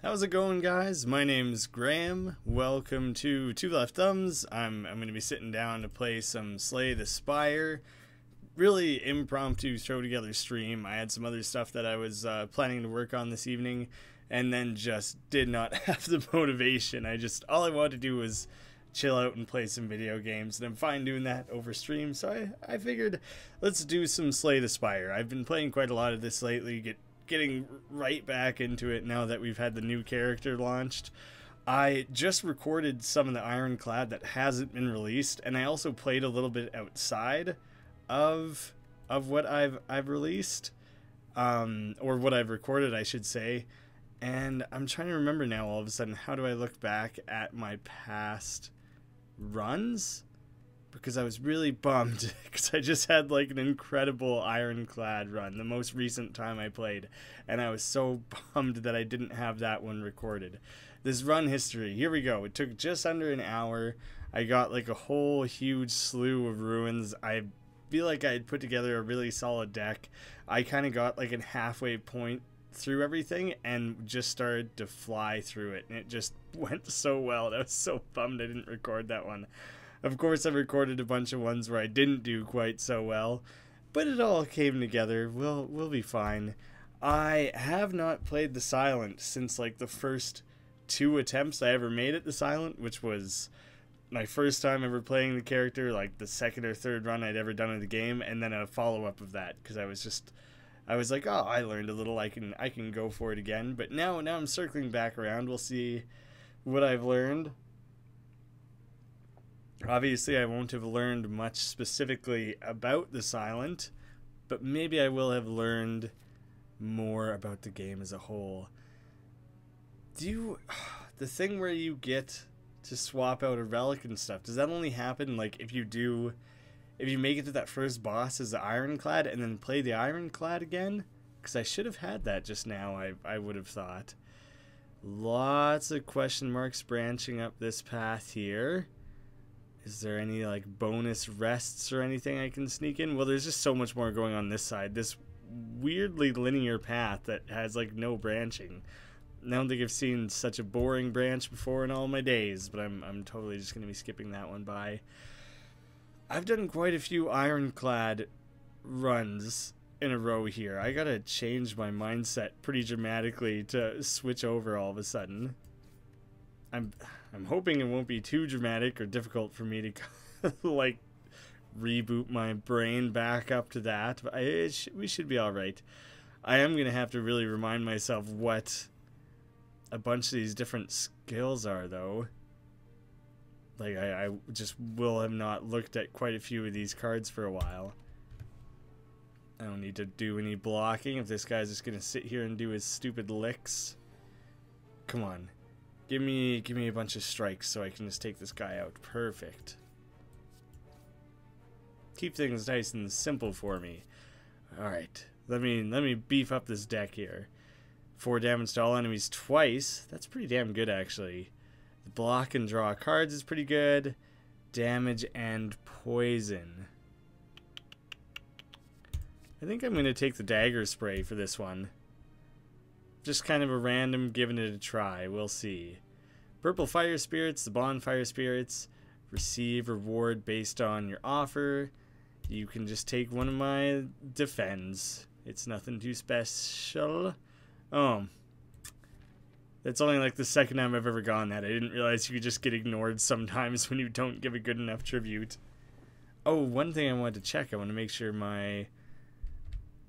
How's it going, guys? My name's Graeme. Welcome to Two Left Thumbs. I'm going to be sitting down to play some Slay the Spire. Really impromptu throw together stream. I had some other stuff that I was planning to work on this evening, and then just did not have the motivation. All I wanted to do was chill out and play some video games, and I'm fine doing that over stream. So I figured let's do some Slay the Spire. I've been playing quite a lot of this lately, getting right back into it now that we've had the new character launched. I just recorded some of the Ironclad that hasn't been released, and I also played a little bit outside of what I've released, or what I've recorded, I should say. And I'm trying to remember now all of a sudden, how do I look back at my past runs? Because I was really bummed because I just had like an incredible Ironclad run, the most recent time I played, and I was so bummed that I didn't have that one recorded. This run history, here we go. It took just under an hour. I got like a whole huge slew of ruins. I feel like I had put together a really solid deck. I kind of got like a halfway point through everything and just started to fly through it, and it just went so well. I was so bummed I didn't record that one. Of course, I recorded a bunch of ones where I didn't do quite so well, but it all came together. We'll be fine. I have not played the Silent since like the first 2 attempts I ever made at the Silent, which was my first time ever playing the character, like the second or third run I'd ever done in the game, and then a follow-up of that, because I was like, oh, I learned a little, I can go for it again. But now I'm circling back around. We'll see what I've learned. Obviously, I won't have learned much specifically about the Silent, but maybe I will have learned more about the game as a whole. The thing where you get to swap out a relic and stuff, does that only happen like if you make it to that first boss as the Ironclad and then play the Ironclad again? Because I should have had that just now, I would have thought. Lots of question marks branching up this path here. Is there any like bonus rests or anything I can sneak in? Well, there's just so much more going on this side. This weirdly linear path that has like no branching. I don't think I've seen such a boring branch before in all my days, but I'm totally just going to be skipping that one by. I've done quite a few Ironclad runs in a row here. I gotta change my mindset pretty dramatically to switch over all of a sudden. I'm hoping it won't be too dramatic or difficult for me to like reboot my brain back up to that. But we should be all right. I am gonna have to really remind myself what a bunch of these different skills are, though. Like I just will have not looked at quite a few of these cards for a while. I don't need to do any blocking if this guy's just gonna sit here and do his stupid licks. Come on. Give me a bunch of strikes so I can just take this guy out. Perfect. Keep things nice and simple for me. Alright. Let me beef up this deck here. 4 damage to all enemies twice. That's pretty damn good, actually. The block and draw cards is pretty good. Damage and poison. I think I'm going to take the dagger spray for this one. Just kind of a random giving it a try. We'll see. Purple fire spirits, the bonfire spirits. Receive reward based on your offer. You can just take one of my defends. It's nothing too special. Oh. That's only like the second time I've ever gone that. I didn't realize you could just get ignored sometimes when you don't give a good enough tribute. Oh, one thing I wanted to check. I want to make sure my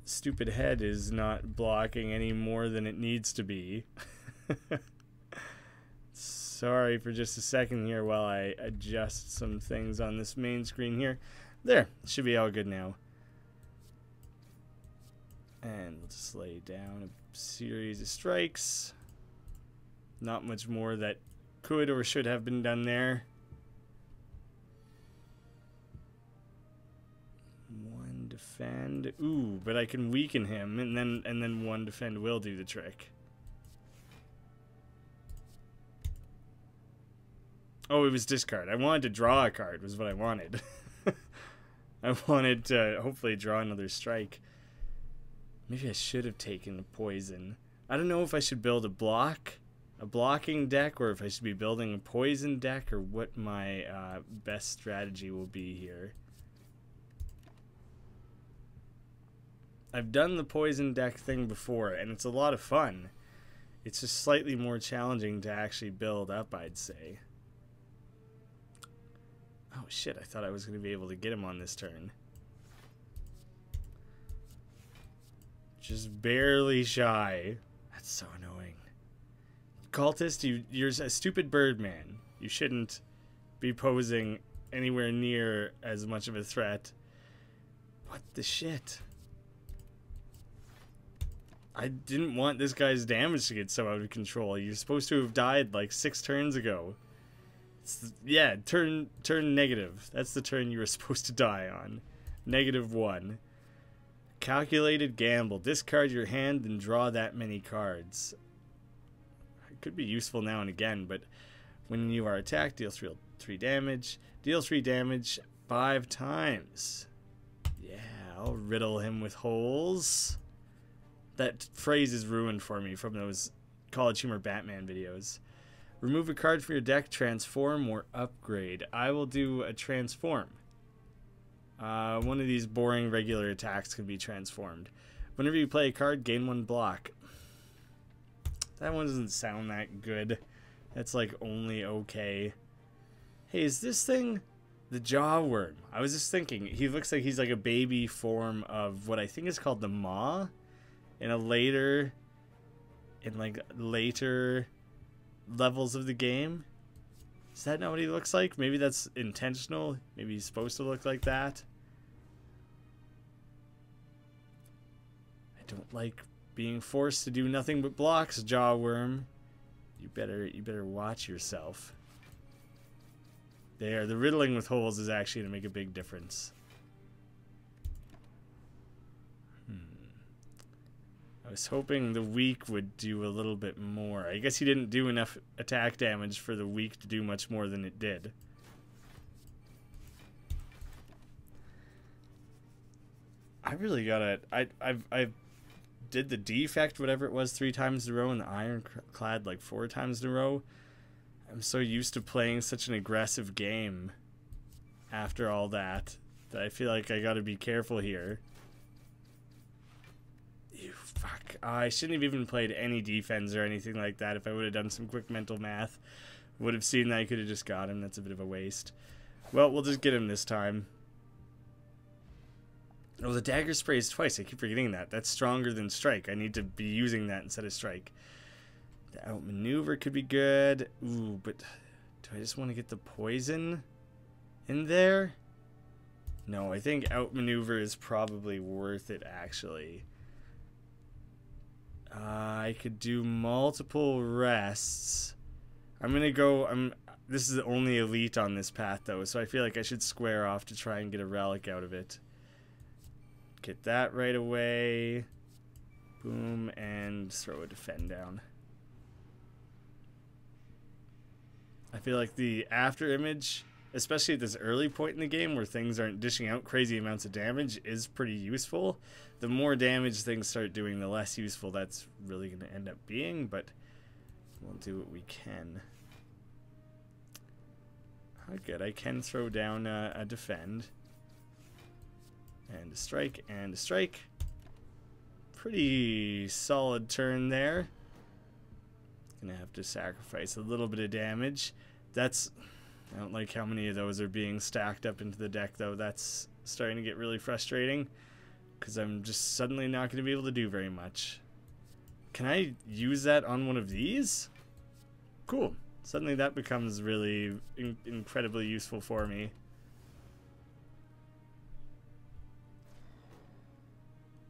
stupid head is not blocking any more than it needs to be. Sorry for just a second here while I adjust some things on this main screen here. There, should be all good now. And we'll just lay down a series of strikes. Not much more that could or should have been done there. One defend. Ooh, but I can weaken him, and then one defend will do the trick. Oh, it was discard. I wanted to draw a card, was what I wanted. I wanted to hopefully draw another strike. Maybe I should have taken the poison. I don't know if I should build a block a blocking deck, or if I should be building a poison deck, or what my best strategy will be here. I've done the poison deck thing before, and it's a lot of fun. It's just slightly more challenging to actually build up, I'd say. Oh shit, I thought I was going to be able to get him on this turn. Just barely shy. That's so annoying. Cultist, you're a stupid bird, man. You shouldn't be posing anywhere near as much of a threat. What the shit? I didn't want this guy's damage to get so out of control. You're supposed to have died like 6 turns ago. Yeah, turn negative. That's the turn you were supposed to die on. -1. Calculated gamble. Discard your hand and draw that many cards. It could be useful now and again, but when you are attacked, deal 3 damage. Deal 3 damage 5 times. Yeah, I'll riddle him with holes. That phrase is ruined for me from those College Humor Batman videos. Remove a card from your deck, transform, or upgrade. I will do a transform. One of these boring regular attacks can be transformed. Whenever you play a card, gain 1 block. That one doesn't sound that good. That's like only okay. Hey, is this thing the Jawworm? I was just thinking, he looks like he's like a baby form of what I think is called the Maw. In later levels of the game. Is that not what he looks like? Maybe that's intentional. Maybe he's supposed to look like that. I don't like being forced to do nothing but blocks, Jawworm. You better watch yourself. There, the riddling with holes is actually going to make a big difference. I was hoping the weak would do a little bit more. I guess he didn't do enough attack damage for the weak to do much more than it did. I really gotta... I did the defect, whatever it was, 3 times in a row, and the ironclad like 4 times in a row. I'm so used to playing such an aggressive game after all that I feel like I gotta be careful here. Fuck. I shouldn't have even played any defense or anything like that. If I would have done some quick mental math, would have seen that I could have just got him. That's a bit of a waste. Well, we'll just get him this time. Oh, the dagger sprays twice. I keep forgetting that. That's stronger than strike. I need to be using that instead of strike. The outmaneuver could be good. Ooh, but do I just want to get the poison in there? No, I think outmaneuver is probably worth it, actually. I could do multiple rests. I'm gonna go... This is only elite on this path, though, so I feel like I should square off to try and get a relic out of it. Get that right away. Boom, and throw a defend down. I feel like the after image, especially at this early point in the game where things aren't dishing out crazy amounts of damage, is pretty useful. The more damage things start doing, the less useful that's really going to end up being, but we'll do what we can. Oh, good. I can throw down a defend. And a strike, and a strike. Pretty solid turn there. Gonna have to sacrifice a little bit of damage. That's... I don't like how many of those are being stacked up into the deck, though. That's starting to get really frustrating, because I'm just suddenly not going to be able to do very much. Can I use that on one of these? Cool. Suddenly that becomes really incredibly useful for me.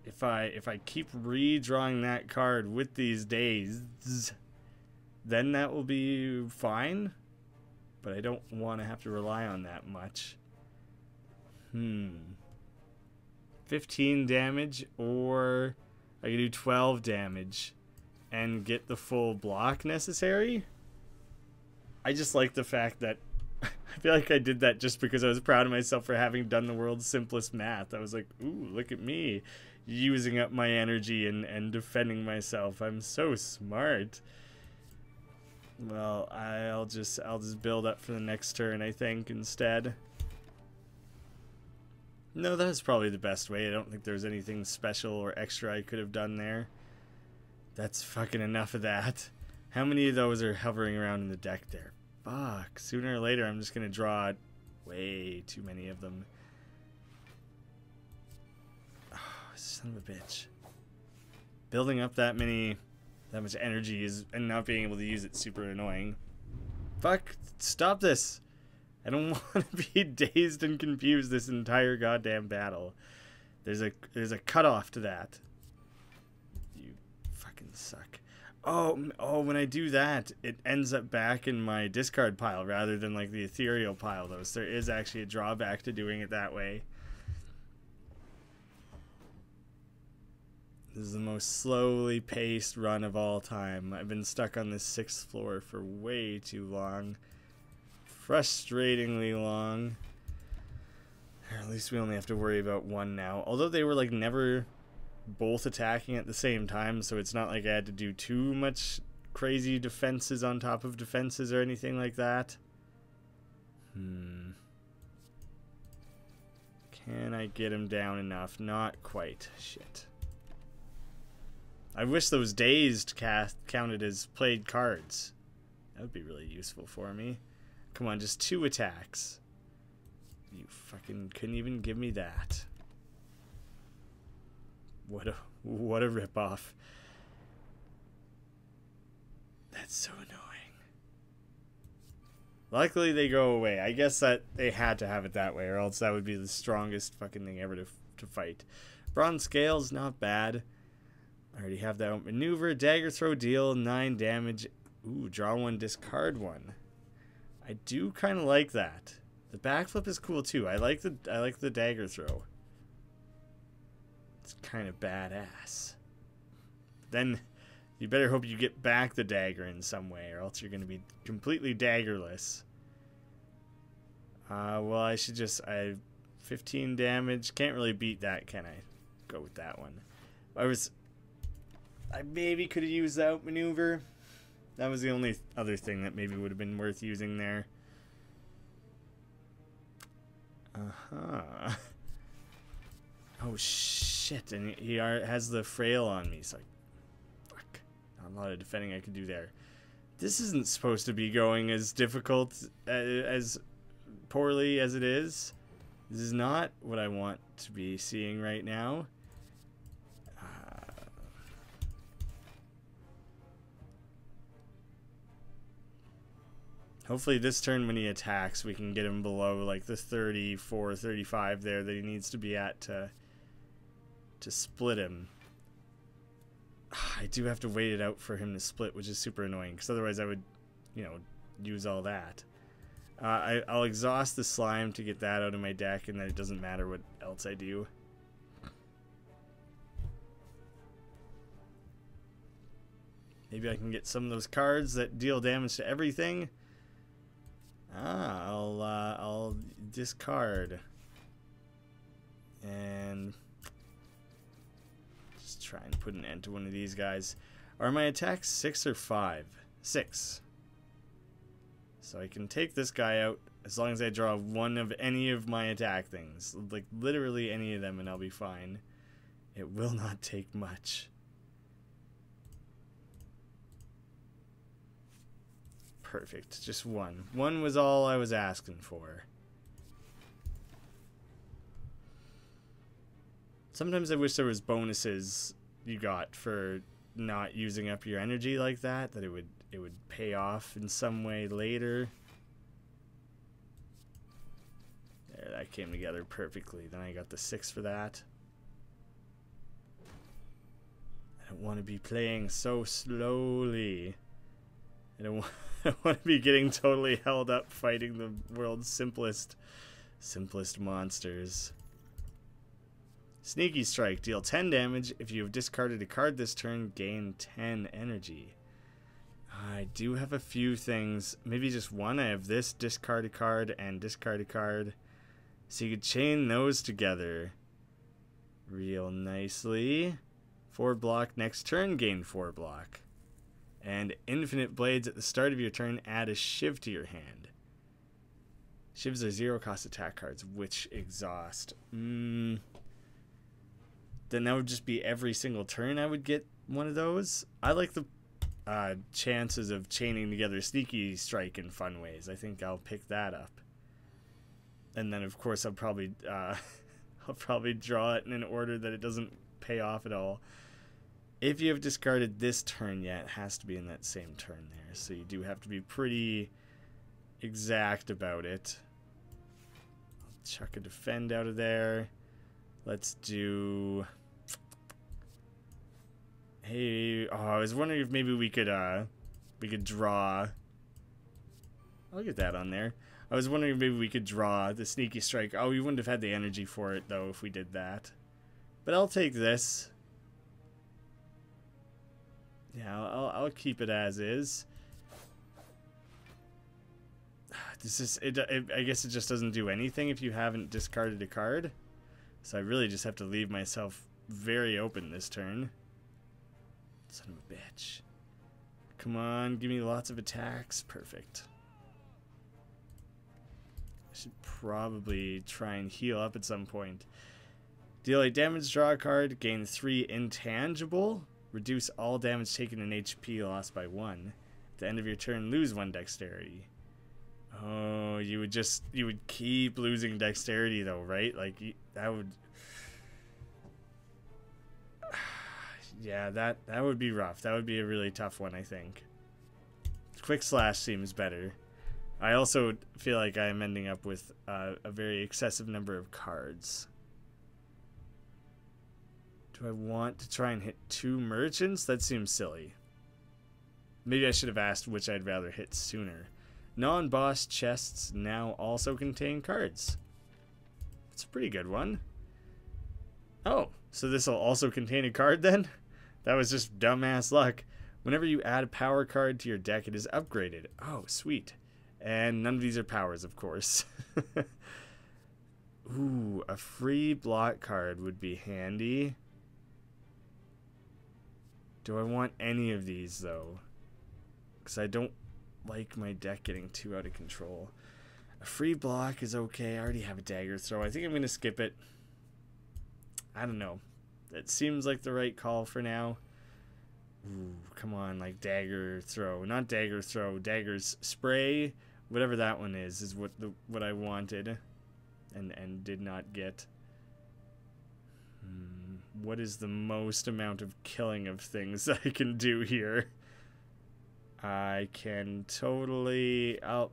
If I keep redrawing that card with these days, then that will be fine. But I don't want to have to rely on that much. 15 damage, or I can do 12 damage and get the full block necessary. I just like the fact that I feel like I did that just because I was proud of myself for having done the world's simplest math. I was like, ooh, look at me using up my energy and defending myself. I'm so smart. Well, I'll just build up for the next turn, I think, instead. No, that's probably the best way. I don't think there's anything special or extra I could have done there. That's fucking enough of that. How many of those are hovering around in the deck there? Fuck. Sooner or later, I'm just going to draw way too many of them. Oh, son of a bitch. Building up that much energy and not being able to use it super annoying. Fuck. Stop this. I don't want to be dazed and confused this entire goddamn battle. There's a cutoff to that. You fucking suck. Oh, when I do that, it ends up back in my discard pile rather than like the ethereal pile though. So there is actually a drawback to doing it that way. This is the most slowly paced run of all time. I've been stuck on this 6th floor for way too long. Frustratingly long. Or at least we only have to worry about one now. Although they were like never both attacking at the same time, so it's not like I had to do too much crazy defenses on top of defenses or anything like that. Can I get him down enough? Not quite. Shit. I wish those dazed counted as played cards. That would be really useful for me. Come on, just 2 attacks. You fucking couldn't even give me that. What a ripoff. That's so annoying. Luckily they go away. I guess that they had to have it that way, or else that would be the strongest fucking thing ever to fight. Bronze Scales, not bad. I already have that maneuver. Dagger throw, deal 9 damage. Ooh, draw 1, discard 1. I do kind of like that. The backflip is cool too. I like the dagger throw. It's kind of badass. Then you better hope you get back the dagger in some way, or else you're going to be completely daggerless. Well, I have 15 damage. Can't really beat that, can I? Go with that one. I maybe could have used the outmaneuver. That was the only other thing that maybe would have been worth using there. Oh shit, and he has the frail on me, so fuck. Not a lot of defending I could do there. This isn't supposed to be going as difficult, as poorly as it is. This is not what I want to be seeing right now. Hopefully this turn when he attacks, we can get him below like the 34, 35 there that he needs to be at to split him. I do have to wait it out for him to split, which is super annoying, because otherwise I would, use all that. I'll exhaust the slime to get that out of my deck, and then it doesn't matter what else I do. Maybe I can get some of those cards that deal damage to everything. I'll discard and just try and put an end to one of these guys. Are my attacks 6 or 5? 6. So I can take this guy out as long as I draw one of any of my attack things, like literally any of them, and I'll be fine. It will not take much. Perfect. Just one. One was all I was asking for. Sometimes I wish there was bonuses you got for not using up your energy like that, that it would pay off in some way later. There, that came together perfectly. Then I got the 6 for that. I don't want to be playing so slowly. I don't want to be getting totally held up fighting the world's simplest monsters. Sneaky Strike. Deal 10 damage. If you have discarded a card this turn, gain 10 energy. I do have a few things. Maybe just one. I have this, discard a card, and discard a card. So you could chain those together real nicely. 4 block. Next turn, gain 4 block. And infinite blades at the start of your turn, add a shiv to your hand. Shivs are 0 cost attack cards, which exhaust. Then that would just be every single turn I would get one of those. I like the chances of chaining together Sneaky Strike in fun ways. I think I'll pick that up. And then, of course, I'll probably draw it in an order that it doesn't pay off at all. If you have discarded this turn yet, it has to be in that same turn there. So you do have to be pretty exact about it. I'll chuck a defend out of there. Let's do... Hey, oh, I was wondering if maybe we could draw... I'll get that on there. I was wondering if maybe we could draw the Sneaky Strike. Oh, we wouldn't have had the energy for it, though, if we did that. But I'll take this. Yeah, I'll keep it as is. This is I guess it just doesn't do anything if you haven't discarded a card. So I really just have to leave myself very open this turn. Son of a bitch. Come on, give me lots of attacks. Perfect. I should probably try and heal up at some point. Deal 8 damage, draw a card, gain 3 intangible. Reduce all damage taken in HP lost by 1. At the end of your turn, lose 1 dexterity. Oh, you would keep losing dexterity though, right? Like that would... Yeah, that would be rough. That would be a really tough one, I think. Quick Slash seems better. I also feel like I am ending up with a very excessive number of cards. Do I want to try and hit 2 merchants? That seems silly. Maybe I should have asked which I'd rather hit sooner. Non-boss chests now also contain cards. That's a pretty good one. Oh, so this will also contain a card then? That was just dumbass luck. Whenever you add a power card to your deck, it is upgraded. Oh, sweet. And none of these are powers, of course. Ooh, a free block card would be handy. Do I want any of these, though? Because I don't like my deck getting too out of control. A free block is okay. I already have a dagger throw. I think I'm going to skip it. I don't know. It seems like the right call for now. Ooh, come on, like dagger throw. Not dagger throw. Dagger's spray. Whatever that one is what I wanted and did not get. What is the most amount of killing of things I can do here? I can totally... I'll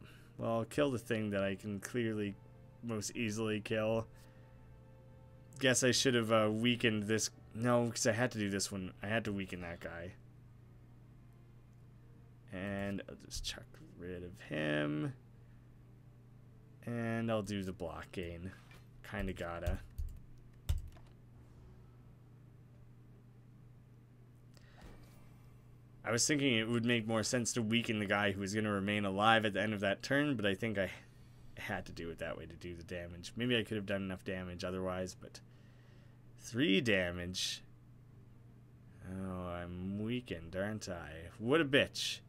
kill the thing that I can clearly most easily kill. Guess I should have weakened this... No, because I had to do this one. I had to weaken that guy. And I'll just chuck rid of him. And I'll do the block gain. Kinda gotta. I was thinking it would make more sense to weaken the guy who was going to remain alive at the end of that turn, but I think I had to do it that way to do the damage. Maybe I could have done enough damage otherwise, but 3 damage. Oh, I'm weakened, aren't I? What a bitch.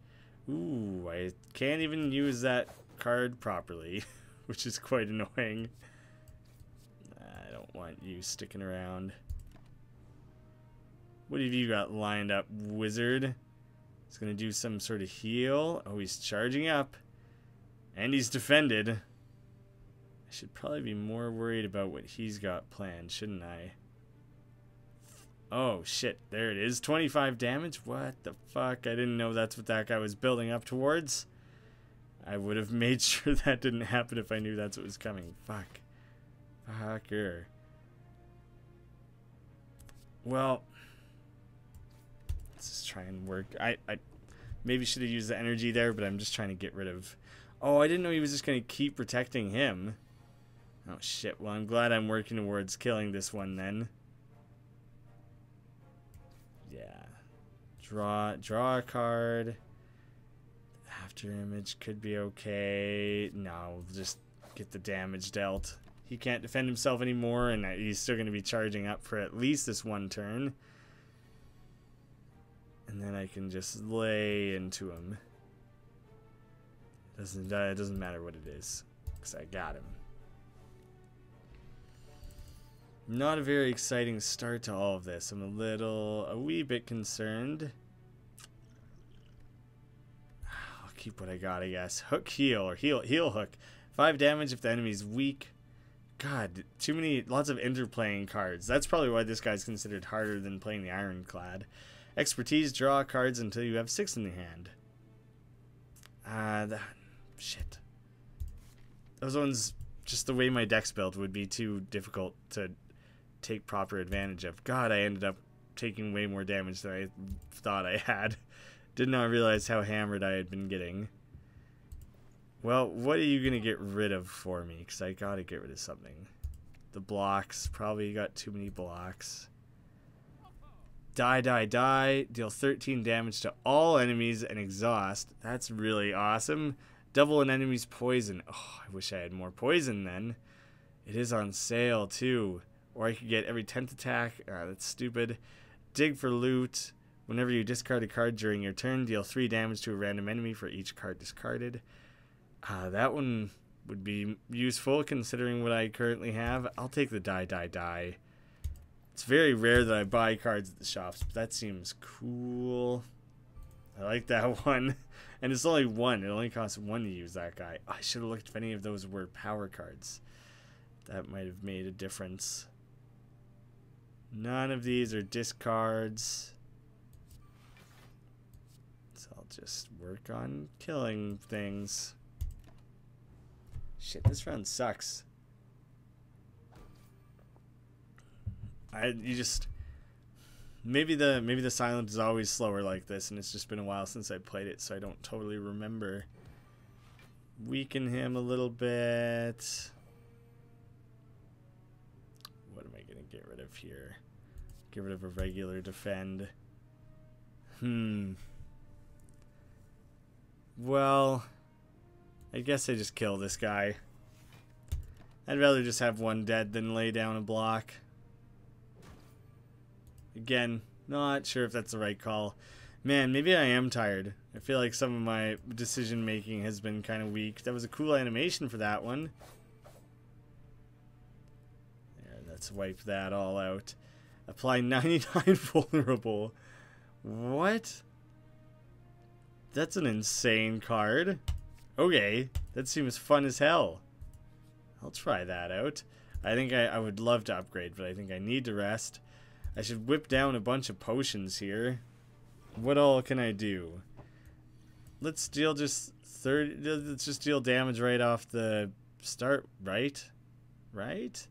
Ooh, I can't even use that card properly, which is quite annoying. I don't want you sticking around. What have you got lined up, wizard? He's going to do some sort of heal. Oh, he's charging up. And he's defended. I should probably be more worried about what he's got planned, shouldn't I? Oh, shit. There it is. 25 damage? What the fuck? I didn't know that's what that guy was building up towards. I would have made sure that didn't happen if I knew that's what was coming. Fuck. Fucker. Well... Let's just try and work. I maybe should have used the energy there, but I'm just trying to get rid of... Oh, I didn't know he was just going to keep protecting him. Oh, shit. Well, I'm glad I'm working towards killing this one, then. Yeah. Draw a card. After image could be okay. No, just get the damage dealt. He can't defend himself anymore, and he's still going to be charging up for at least this one turn. And And then I can just lay into him. It doesn't matter what it is, because I got him. Not a very exciting start to all of this. I'm a wee bit concerned. I'll keep what I got, I guess. Hook heal, or heal hook. 5 damage if the enemy's weak. God, lots of interplaying cards. That's probably why this guy's considered harder than playing the Ironclad. Expertise, draw cards until you have 6 in the hand. Shit. Those ones, just the way my deck's built, would be too difficult to take proper advantage of. God, I ended up taking way more damage than I thought I had. Did not realize how hammered I had been getting. Well, what are you going to get rid of for me? Because I got to get rid of something. The blocks. Probably got too many blocks. Die. Deal 13 damage to all enemies and exhaust. That's really awesome. Double an enemy's poison. Oh, I wish I had more poison then. It is on sale too. Or I could get every 10th attack. That's stupid. Dig for loot. Whenever you discard a card during your turn, deal 3 damage to a random enemy for each card discarded. That one would be useful considering what I currently have. I'll take the die. It's very rare that I buy cards at the shops, but that seems cool. I like that one. And it's only 1. It only costs 1 to use that guy. I should have looked if any of those were power cards. That might have made a difference. None of these are discards. So I'll just work on killing things. Shit, this round sucks. Maybe the silence is always slower like this, and it's just been a while since I played it, so I don't totally remember. Weaken him a little bit. What am I gonna get rid of here? Get rid of a regular defend. Well, I guess I just kill this guy. I'd rather just have 1 dead than lay down a block. Again, not sure if that's the right call. Man, maybe I am tired. I feel like some of my decision making has been kind of weak. That was a cool animation for that one. There, let's wipe that all out. Apply 99 vulnerable. What? That's an insane card. Okay, that seems fun as hell. I'll try that out. I think I would love to upgrade, but I think I need to rest. I should whip down a bunch of potions here. What all can I do? Let's deal just 30. Let's just deal damage right off the start, right? Right?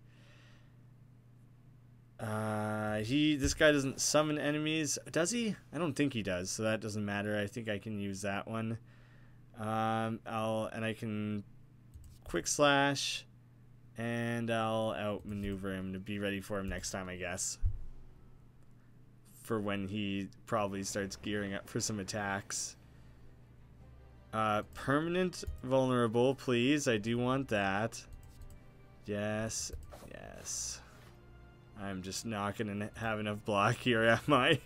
This guy doesn't summon enemies, does he? I don't think he does, so that doesn't matter. I think I can use that one. And I can quick slash, and I'll outmaneuver him to be ready for him next time, I guess. For when he probably starts gearing up for some attacks. Permanent vulnerable, please. I do want that. Yes. I'm just not gonna have enough block here, am I?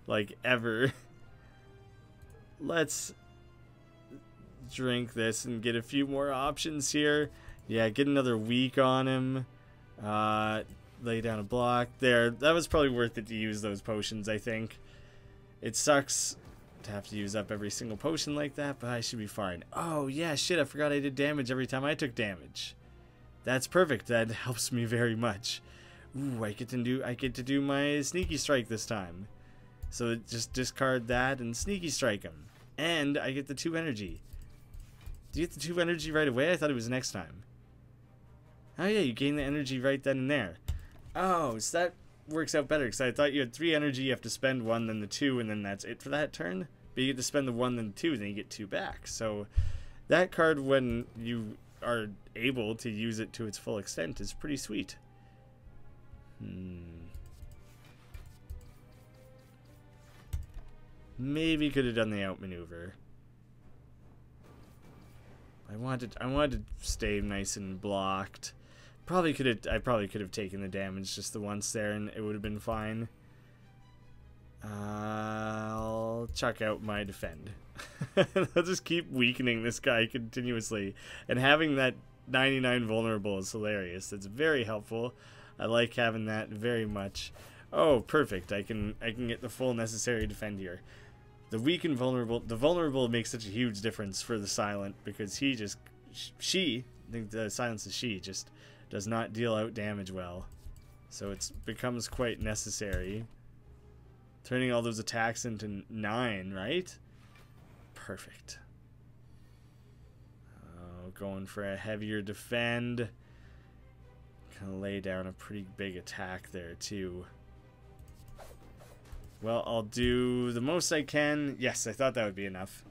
Like, ever. Let's drink this and get a few more options here. Yeah, get another week on him. Lay down a block. There, that was probably worth it to use those potions, I think. It sucks to have to use up every single potion like that, but I should be fine. Oh, yeah, shit, I forgot I did damage every time I took damage. That's perfect. That helps me very much. Ooh, I get to do my sneaky strike this time. So just discard that and sneaky strike him. And I get the 2 energy. Do you get the 2 energy right away? I thought it was next time. Oh yeah, you gain the energy right then and there. Oh, so that works out better, because I thought you had 3 energy, you have to spend 1, then the 2, and then that's it for that turn. But you get to spend the 1, then the 2, then you get 2 back. So that card, when you are able to use it to its full extent, is pretty sweet. Maybe could have done the outmaneuver. I wanted to stay nice and blocked. I probably could have taken the damage just the once there, and it would have been fine. I'll chuck out my defend. I'll just keep weakening this guy continuously. And having that 99 vulnerable is hilarious. It's very helpful. I like having that very much. Oh, perfect. I can get the full necessary defend here. The weak and vulnerable. The vulnerable makes such a huge difference for the silent because she, I think the silence is she, just does not deal out damage well. So it becomes quite necessary. Turning all those attacks into 9, right? Perfect. Oh, going for a heavier defend. Gonna lay down a pretty big attack there too. Well, I'll do the most I can. Yes, I thought that would be enough.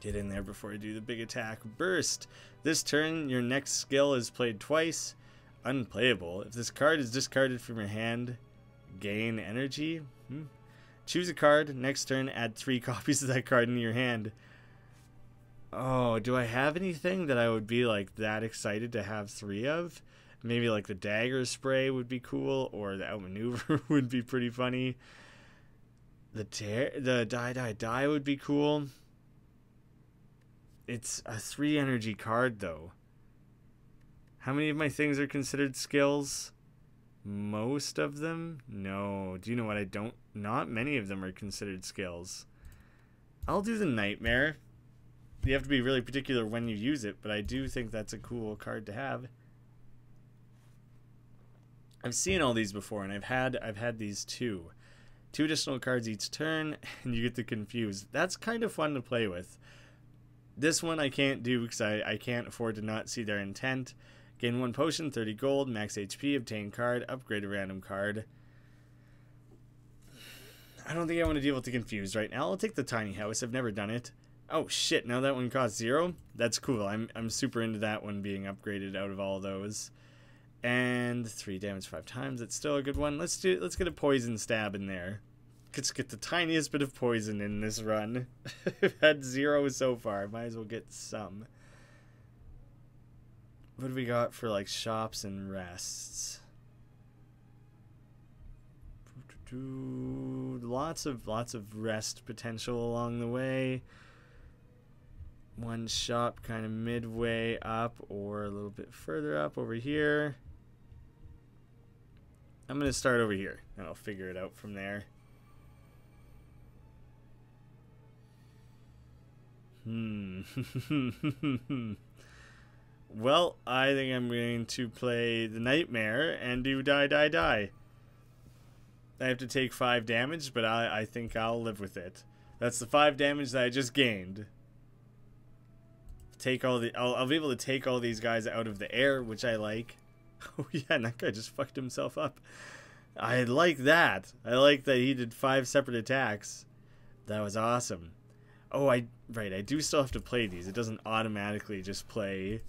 Get in there before I do the big attack. Burst. This turn, your next skill is played twice. Unplayable. If this card is discarded from your hand, gain energy. Choose a card. Next turn, add 3 copies of that card into your hand. Oh, do I have anything that I would be like that excited to have 3 of? Maybe like the dagger spray would be cool, or the outmaneuver would be pretty funny. The die would be cool. It's a 3 energy card though. How many of my things are considered skills? Most of them? No. Do you know what? Not many of them are considered skills. I'll do the nightmare. You have to be really particular when you use it, but I do think that's a cool card to have. I've seen all these before, and I've had these 2 additional cards each turn, and you get to confuse. That's kind of fun to play with. This one I can't do because I can't afford to not see their intent. Gain 1 potion, 30 gold, max HP, obtain card, upgrade a random card. I don't think I want to deal with the confused right now. I'll take the tiny house. I've never done it. Oh shit! Now that one costs 0. That's cool. I'm super into that one being upgraded out of all those. And 3 damage 5 times. That's still a good one. Let's get a poison stab in there. Let's get the tiniest bit of poison in this run. I've had 0 so far. Might as well get some. What do we got for like shops and rests? Lots of rest potential along the way. One shop kind of midway up or a little bit further up over here. I'm going to start over here and I'll figure it out from there. Well, I think I'm going to play the Nightmare and do die. I have to take 5 damage, but I think I'll live with it. That's the 5 damage that I just gained. I'll be able to take all these guys out of the air, which I like. Oh yeah, and that guy just fucked himself up. I like that. I like that he did 5 separate attacks. That was awesome. Oh, I do still have to play these. It doesn't automatically just play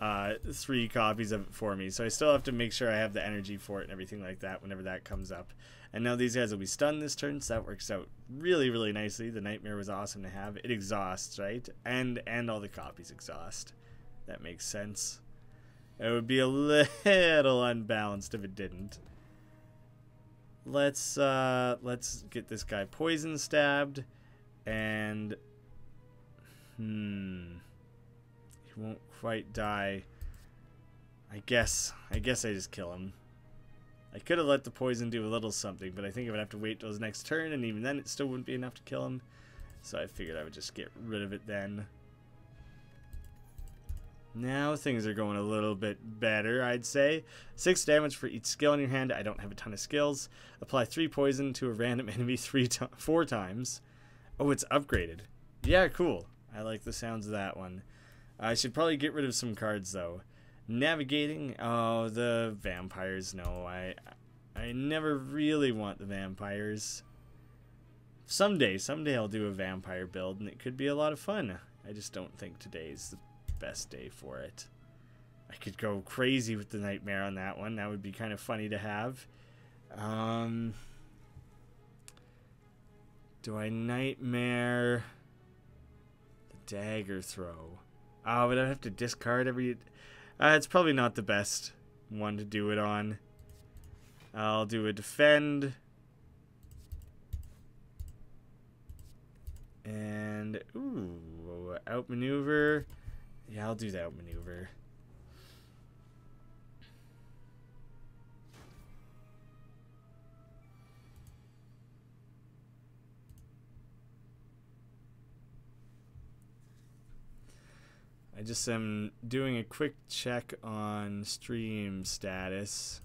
3 copies of it for me. So I still have to make sure I have the energy for it and everything like that whenever that comes up. And now these guys will be stunned this turn, so that works out really, really nicely. The Nightmare was awesome to have. It exhausts, right? And all the copies exhaust. That makes sense. It would be a little unbalanced if it didn't. Let's get this guy poison stabbed, and he won't quite die. I guess I just kill him. I could have let the poison do a little something, but I think I would have to wait till his next turn, and even then it still wouldn't be enough to kill him. So I figured I would just get rid of it then. Now things are going a little bit better, I'd say. 6 damage for each skill in your hand. I don't have a ton of skills. Apply 3 poison to a random enemy 4 times. Oh, it's upgraded. Yeah, cool. I like the sounds of that one. I should probably get rid of some cards, though. Navigating. Oh, the vampires. No, I never really want the vampires. Someday I'll do a vampire build, and it could be a lot of fun. I just don't think today's the best day for it. I could go crazy with the Nightmare on that one. That would be kind of funny to have. Do I Nightmare the dagger throw? Oh, but I'd have to discard every... it's probably not the best one to do it on. I'll do a defend. And, ooh, outmaneuver. Yeah, I'll do the outmaneuver. I just am doing a quick check on stream status.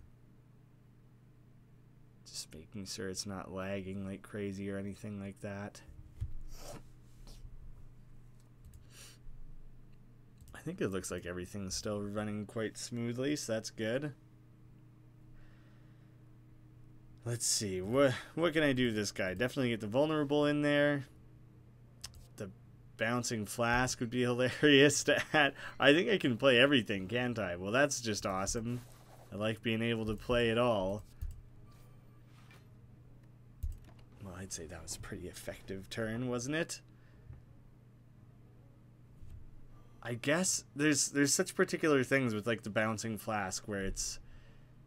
Just making sure it's not lagging like crazy or anything like that. I think it looks like everything's still running quite smoothly, so that's good. Let's see, what can I do to this guy? Definitely get the vulnerable in there. The bouncing flask would be hilarious to add. I think I can play everything, can't I? Well, that's just awesome. I like being able to play it all. Well, I'd say that was a pretty effective turn, wasn't it? I guess there's such particular things with like the bouncing flask where it's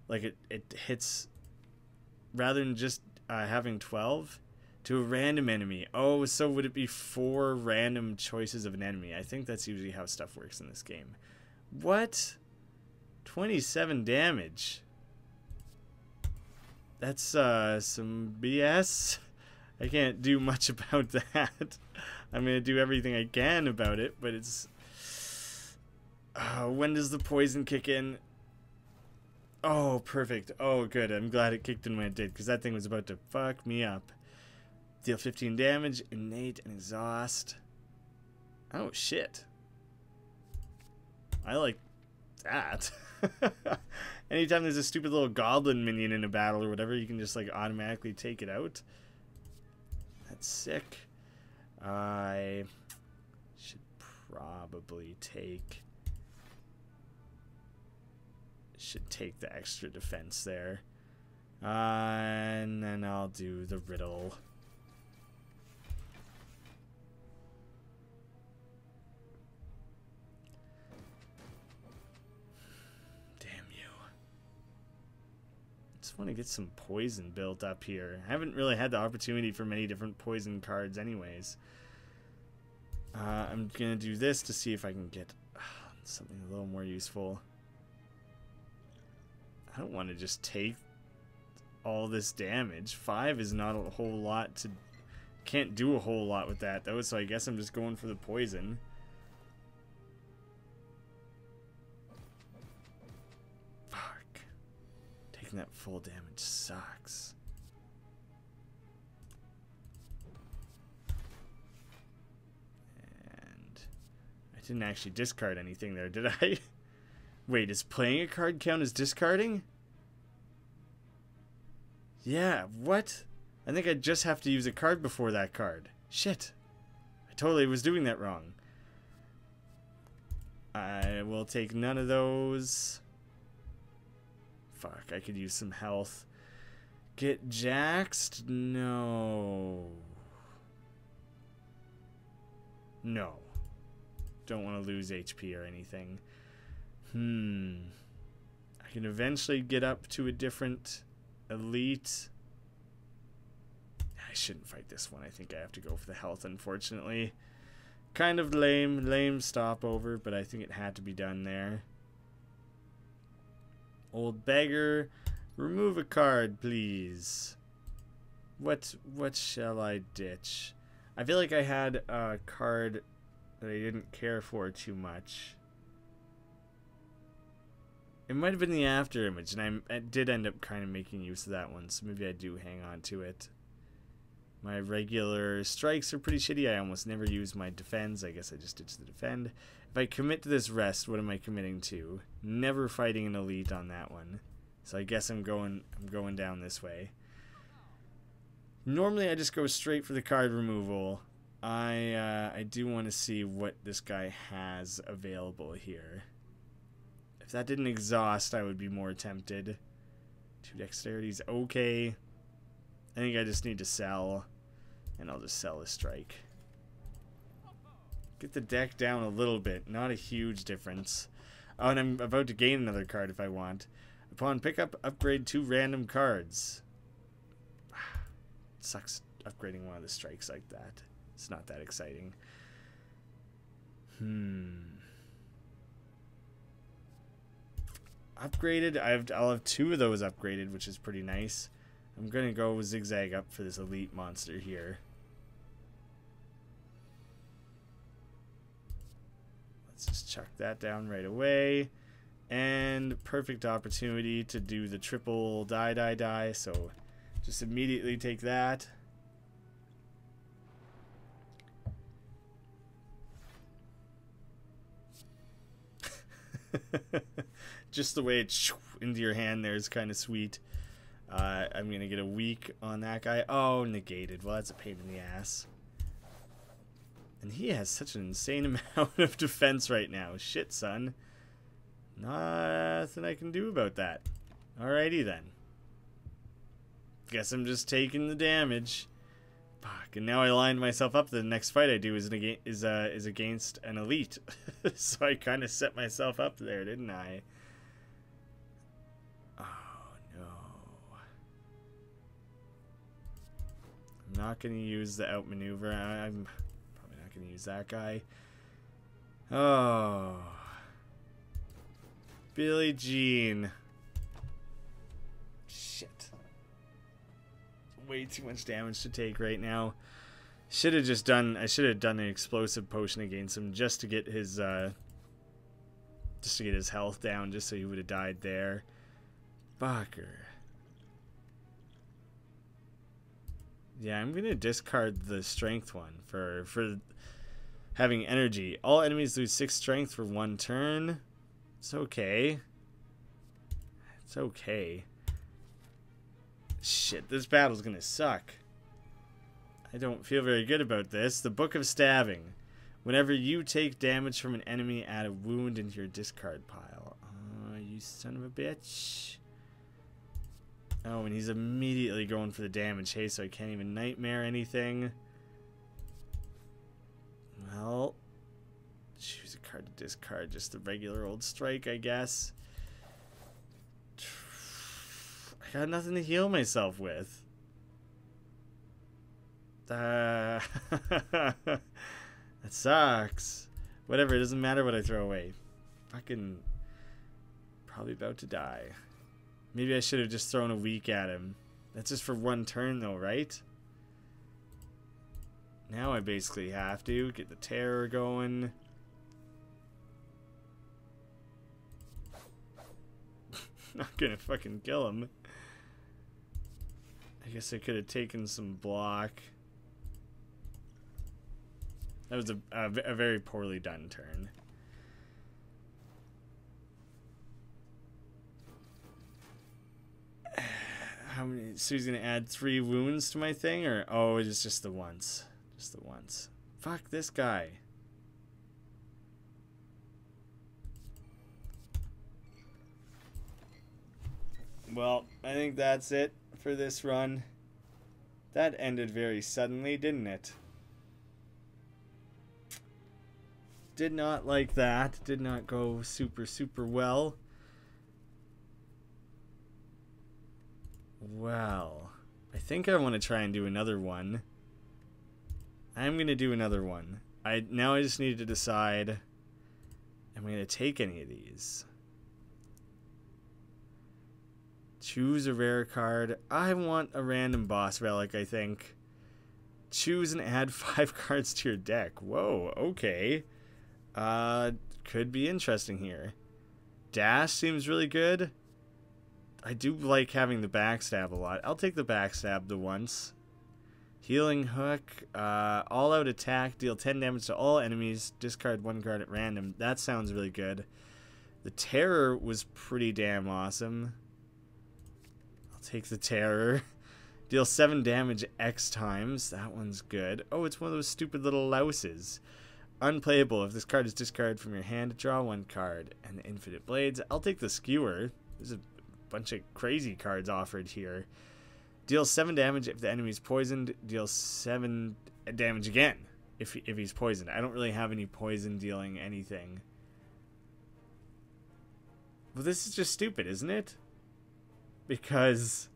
like it hits rather than just having 12 to a random enemy. Oh, so would it be 4 random choices of an enemy? I think that's usually how stuff works in this game. What? 27 damage. That's some BS. I can't do much about that. I'm gonna do everything I can about it, but it's... when does the poison kick in? Oh, perfect. Oh, good. I'm glad it kicked in when it did, because that thing was about to fuck me up. Deal 15 damage, innate and exhaust. Oh, shit. I like that. Anytime there's a stupid little goblin minion in a battle or whatever, you can just like automatically take it out. That's sick. I should probably take... Should take the extra defense there. And then I'll do the riddle. Damn you. I just want to get some poison built up here. I haven't really had the opportunity for many different poison cards anyways. I'm gonna do this to see if I can get something a little more useful. I don't want to just take all this damage. 5 is not a whole lot to... Can't do a whole lot with that, though, so I guess I'm just going for the poison. Fuck. Taking that full damage sucks. And... I didn't actually discard anything there, did I? Wait, is playing a card count as discarding? Yeah, what? I think I just have to use a card before that card. Shit. I totally was doing that wrong. I will take none of those. Fuck, I could use some health. Get jaxed? No. No. Don't want to lose HP or anything. I can eventually get up to a different elite. I shouldn't fight this one. I think I have to go for the health, unfortunately. Kind of lame stopover, but I think it had to be done there. Old beggar, remove a card, please. What shall I ditch? I feel like I had a card that I didn't care for too much. It might have been the after image, and I did end up kind of making use of that one, so maybe I do hang on to it. My regular strikes are pretty shitty. I almost never use my defense. I guess I just ditch the defend. If I commit to this rest, what am I committing to? Never fighting an elite on that one. So I guess I'm going down this way. Normally I just go straight for the card removal. I do want to see what this guy has available here. If that didn't exhaust, I would be more tempted. 2 dexterity's okay. I think I just need to sell, and I'll just sell a strike. Get the deck down a little bit, not a huge difference. Oh, and I'm about to gain another card if I want. Upon pickup, upgrade 2 random cards. It sucks upgrading one of the strikes like that. It's not that exciting. Upgraded. I'll have 2 of those upgraded, which is pretty nice. I'm gonna go zigzag up for this elite monster here. Let's just chuck that down right away. And perfect opportunity to do the triple die. So just immediately take that. Just the way it's into your hand there is kind of sweet. I'm going to get a weak on that guy. Oh, negated. Well, that's a pain in the ass. And he has such an insane amount of defense right now. Shit, son. Nothing I can do about that. Alrighty then. Guess I'm just taking the damage. Fuck, and now I lined myself up. The next fight I do is against an elite. So I kind of set myself up there, didn't I? Oh, no. I'm not going to use the outmaneuver. I'm probably not going to use that guy. Oh. Billie Jean. Shit. Way too much damage to take right now. I should have done an explosive potion against him just to get his health down, just so he would have died there. Fucker. Yeah, I'm gonna discard the strength one for having energy. All enemies lose 6 strength for 1 turn. It's okay. It's okay. Shit, this battle's gonna suck. I don't feel very good about this. The Book of Stabbing. Whenever you take damage from an enemy, add a wound into your discard pile. Oh, you son of a bitch. Oh, and he's immediately going for the damage. Hey, so I can't even nightmare anything. Well, choose a card to discard. Just the regular old strike, I guess. I got nothing to heal myself with. That sucks. Whatever, it doesn't matter what I throw away. Fucking probably about to die. Maybe I should have just thrown a weak at him. That's just for 1 turn though, right? Now I basically have to get the terror going. Not gonna fucking kill him. I guess I could have taken some block. That was a very poorly done turn. How many? So he's gonna add 3 wounds to my thing, or oh, it's just the once. Just the once. Fuck this guy. Well, I think that's it for this run. That ended very suddenly, didn't it? Did not like that. Did not go super well. Well, I think I want to try and do another one. I'm going to do another one. Now I just need to decide, am I going to take any of these? Choose a rare card. I want a random boss relic, I think. Choose and add 5 cards to your deck. Whoa, okay. Could be interesting here. Dash seems really good. I do like having the backstab a lot. I'll take the backstab the once. Healing hook. All out attack. Deal 10 damage to all enemies. Discard 1 card at random. That sounds really good. The terror was pretty damn awesome. I'll take the terror. Deal 7 damage X times. That one's good. Oh, it's one of those stupid little louses. Unplayable. If this card is discarded from your hand, draw 1 card. And the Infinite Blades. I'll take the Skewer. There's a bunch of crazy cards offered here. Deal 7 damage if the enemy's poisoned. Deal 7 damage again if he's poisoned. I don't really have any poison dealing anything. Well, this is just stupid, isn't it? Because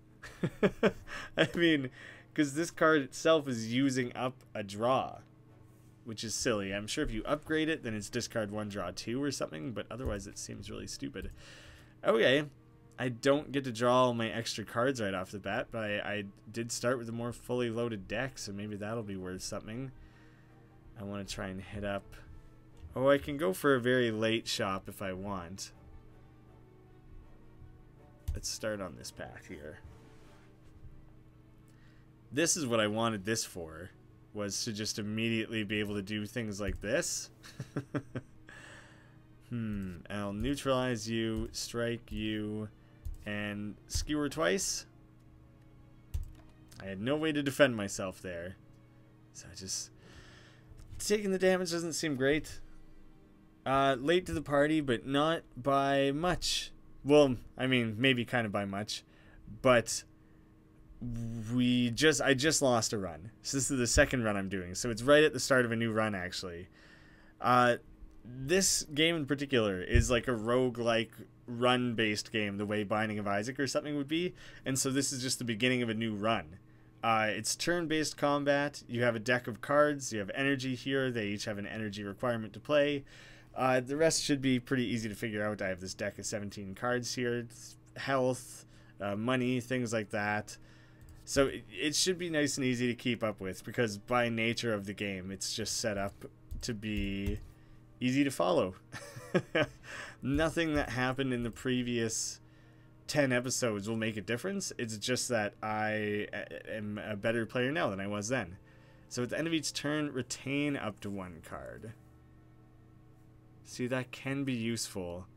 I mean, because this card itself is using up a draw. which is silly. I'm sure if you upgrade it, then it's discard 1, draw 2 or something, but otherwise it seems really stupid. Okay, I don't get to draw all my extra cards right off the bat, but I did start with a more fully loaded deck, so maybe that'll be worth something. I want to try and hit up... Oh, I can go for a very late shop if I want. Let's start on this path here. This is what I wanted this for, was to just immediately be able to do things like this. I'll neutralize you, strike you, and skewer twice. I had no way to defend myself there. So I just... Taking the damage doesn't seem great. Late to the party, but not by much. Well, I mean, maybe kind of by much. But... I just lost a run. So this is the second run I'm doing. So it's right at the start of a new run, actually. This game in particular is like a roguelike run-based game, the way Binding of Isaac or something would be. And so this is just the beginning of a new run. It's turn-based combat. You have a deck of cards. You have energy here. They each have an energy requirement to play. The rest should be pretty easy to figure out. I have this deck of 17 cards here. It's health, money, things like that. So it should be nice and easy to keep up with, because by nature of the game, it's just set up to be easy to follow. Nothing that happened in the previous 10 episodes will make a difference. It's just that I am a better player now than I was then. So at the end of each turn, retain up to 1 card. See, that can be useful.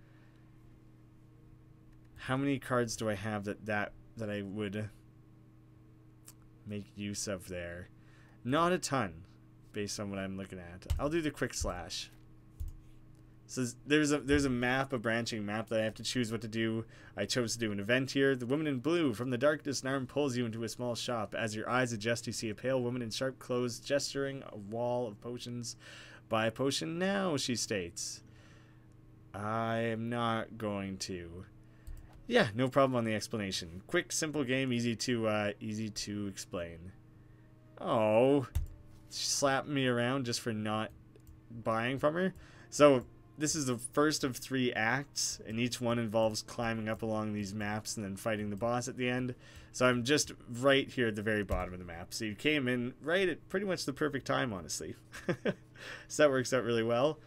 How many cards do I have that I would... make use of there? Not a ton, based on what I'm looking at. I'll do the quick slash. So there's a map, a branching map that I have to choose what to do. I chose to do an event here. The woman in blue from the darkness arm pulls you into a small shop. As your eyes adjust, you see a pale woman in sharp clothes gesturing a wall of potions. Buy a potion now, she states. I am not going to. Yeah, no problem on the explanation. Quick, simple game, easy to explain. Oh, she slapped me around just for not buying from her. So this is the first of 3 acts, and each one involves climbing up along these maps and then fighting the boss at the end. So I'm just right here at the very bottom of the map. So you came in right at pretty much the perfect time, honestly. So that works out really well.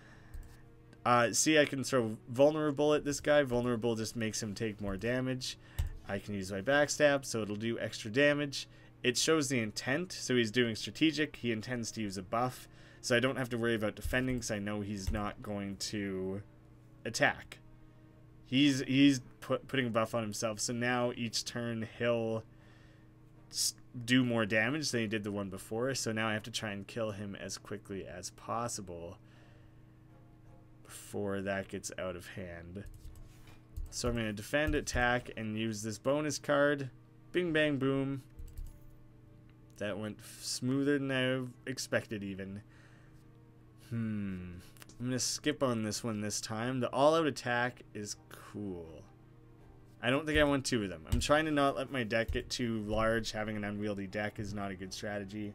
See, I can throw vulnerable at this guy. Vulnerable just makes him take more damage. I can use my backstab, so it'll do extra damage. It shows the intent, so he's doing strategic. He intends to use a buff, so I don't have to worry about defending, because I know he's not going to attack. He's putting a buff on himself, so now each turn he'll do more damage than he did the one before, so now I have to try and kill him as quickly as possible before that gets out of hand. So I'm going to defend, attack, and use this bonus card. Bing, bang, boom. That went smoother than I expected even. I'm going to skip on this one this time. The all-out attack is cool. I don't think I want 2 of them. I'm trying to not let my deck get too large. Having an unwieldy deck is not a good strategy.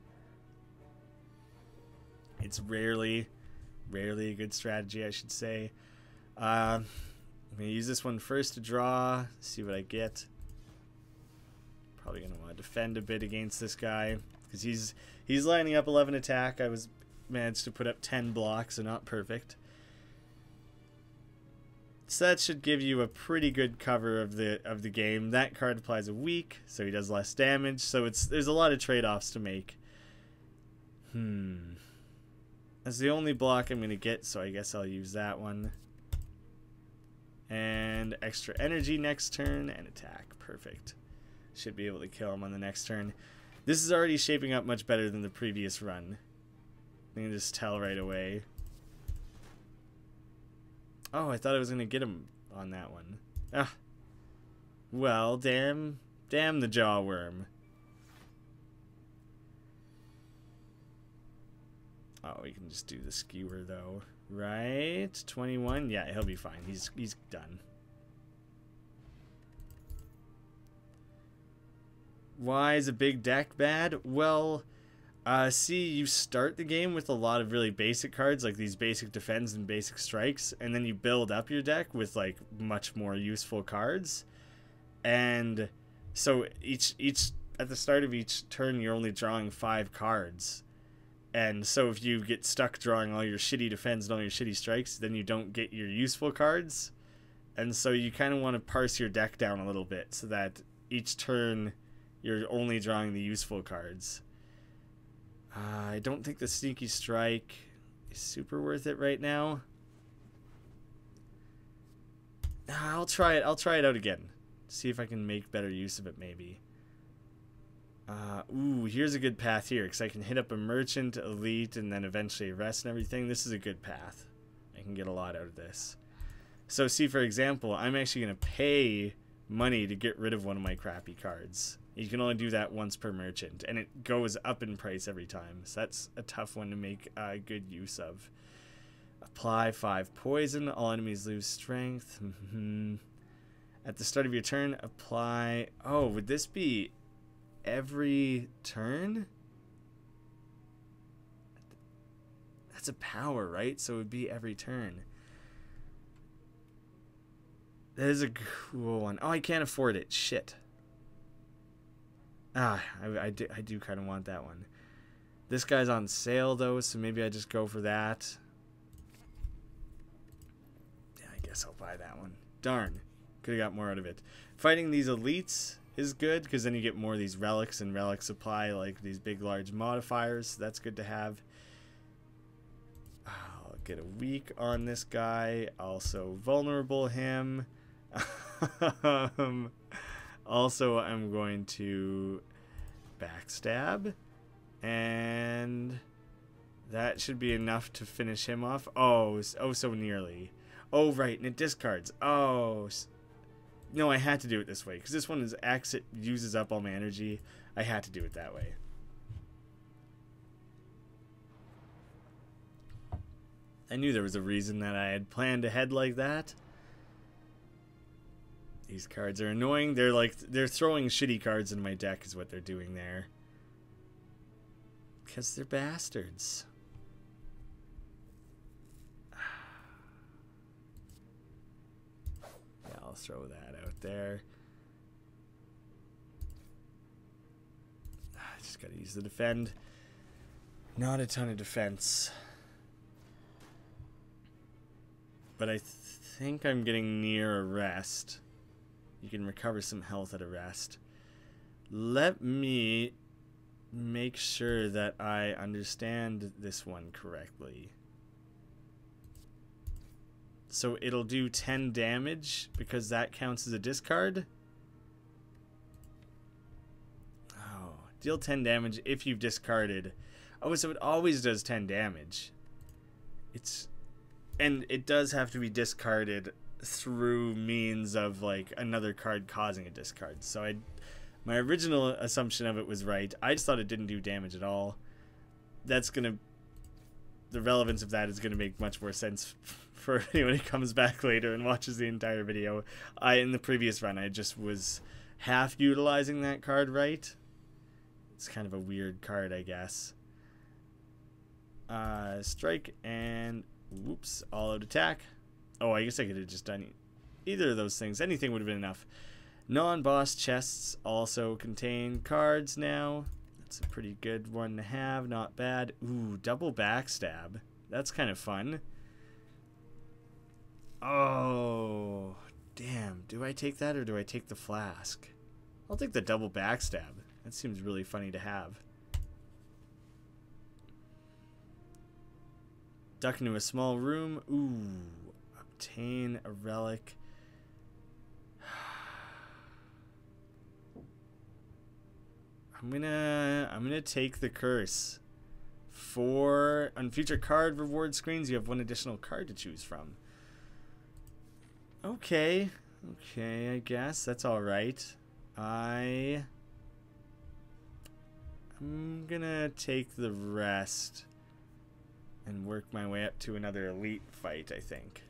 It's rarely a good strategy, I should say. I'm going to use this one first to draw, see what I get. Probably going to want to defend a bit against this guy, because he's lining up 11 attack. I managed to put up 10 blocks, so not perfect. So that should give you a pretty good cover of the game. That card applies a weak, so he does less damage. So there's a lot of trade-offs to make. That's the only block I'm going to get, so I guess I'll use that one. And extra energy next turn and attack. Perfect. Should be able to kill him on the next turn. This is already shaping up much better than the previous run. You can just tell right away. Oh, I thought I was going to get him on that one. Ah. Well, damn the jawworm. Oh, we can just do the skewer though, right? 21. Yeah, he'll be fine. He's done. Why is a big deck bad? Well, See, you start the game with a lot of really basic cards, like these basic defends and basic strikes, and then you build up your deck with like much more useful cards. And so each at the start of each turn, you're only drawing 5 cards. And so if you get stuck drawing all your shitty defense and all your shitty strikes, then you don't get your useful cards. And so you kind of want to parse your deck down a little bit so that each turn you're only drawing the useful cards. I don't think the Sneaky Strike is super worth it right now. I'll try it. I'll try it out again. See if I can make better use of it, maybe. Ooh, here's a good path here, because I can hit up a Merchant, Elite, and then eventually Rest and everything. This is a good path. I can get a lot out of this. So, see, for example, I'm actually going to pay money to get rid of one of my crappy cards. You can only do that once per merchant, and it goes up in price every time. So that's a tough one to make good use of. Apply 5 poison. All enemies lose strength. At the start of your turn, apply... Oh, would this be every turn? That's a power, right? So it would be every turn. That is a cool one. Oh, I can't afford it. Shit. I do kind of want that one. This guy's on sale, though, so maybe I just go for that. Yeah, I guess I'll buy that one. Darn. Could have got more out of it. Fighting these elites is good, because then you get more of these relics, and relics apply, like, these big, large modifiers. So that's good to have. I'll get a weak on this guy. Also vulnerable him. Also, I'm going to backstab, and that should be enough to finish him off. Oh, so nearly. Oh, right, and it discards. Oh, no, I had to do it this way, because this one is exit, uses up all my energy. I had to do it that way. I knew there was a reason that I had planned ahead like that. These cards are annoying. They're throwing shitty cards in my deck is what they're doing there. Because they're bastards. Yeah, I'll throw that out there. I just gotta use the defend. Not a ton of defense. But I think I'm getting near a rest. You can recover some health at a rest. Let me make sure that I understand this one correctly. So it'll do 10 damage because that counts as a discard? Oh, deal 10 damage if you've discarded. Oh, so it always does 10 damage. And it does have to be discarded through means of like another card causing a discard. So my original assumption of it was right. I just thought it didn't do damage at all. The relevance of that is gonna make much more sense for anyone who comes back later and watches the entire video. In the previous run, I just was half utilizing that card right. It's kind of a weird card, I guess. Strike and whoops, all out attack. Oh, I guess I could have just done either of those things. Anything would have been enough. Non-boss chests also contain cards now. That's a pretty good one to have. Not bad. Ooh, double backstab. That's kind of fun. Oh, damn. Do I take that or do I take the flask? I'll take the double backstab. That seems really funny to have. Duck into a small room. Ooh. Obtain a relic. I'm gonna take the curse. On future card reward screens, you have 1 additional card to choose from. Okay, I guess that's all right. I'm gonna take the rest and work my way up to another elite fight, I think.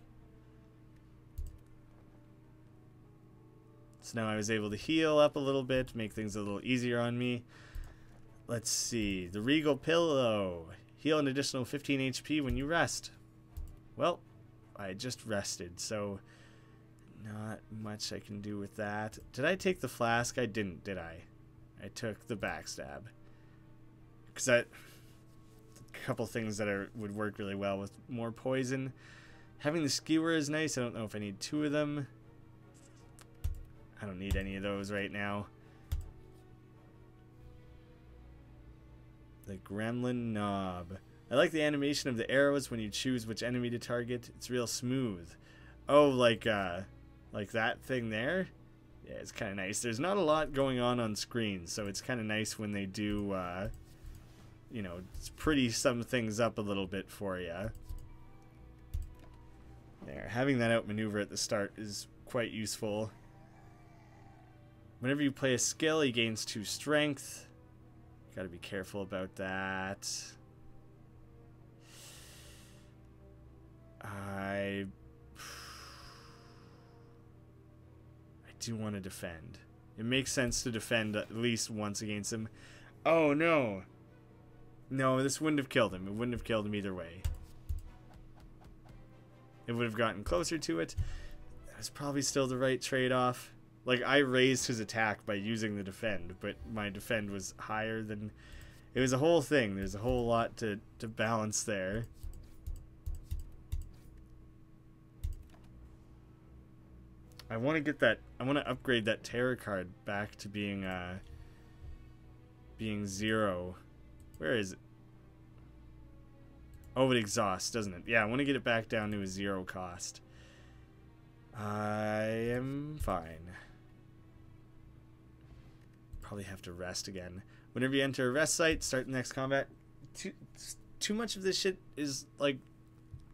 So now I was able to heal up a little bit, make things a little easier on me. Let's see. The Regal Pillow. Heal an additional 15 HP when you rest. Well, I just rested, so not much I can do with that. Did I take the flask? I didn't, did I? I took the backstab. Because a couple things that would work really well with more poison. Having the skewer is nice. I don't know if I need 2 of them. I don't need any of those right now. The Gremlin Knob. I like the animation of the arrows when you choose which enemy to target. It's real smooth. Oh, like that thing there? Yeah, it's kind of nice. There's not a lot going on screen, so it's kind of nice when they do, you know, pretty some things up a little bit for you. There, having that outmaneuver at the start is quite useful. Whenever you play a skill, he gains 2 strength. Gotta be careful about that. I do want to defend. It makes sense to defend at least once against him. Oh no. No, this wouldn't have killed him. It wouldn't have killed him either way. It would have gotten closer to it. That was probably still the right trade-off. Like, I raised his attack by using the defend, but my defend was higher than... It was a whole thing. There's a whole lot to balance there. I want to get that... I want to upgrade that terror card back to being 0. Where is it? Oh, it exhausts, doesn't it? Yeah, I want to get it back down to a 0 cost. I am fine. Probably have to rest again. Whenever you enter a rest site, start the next combat. Too much of this shit is, like,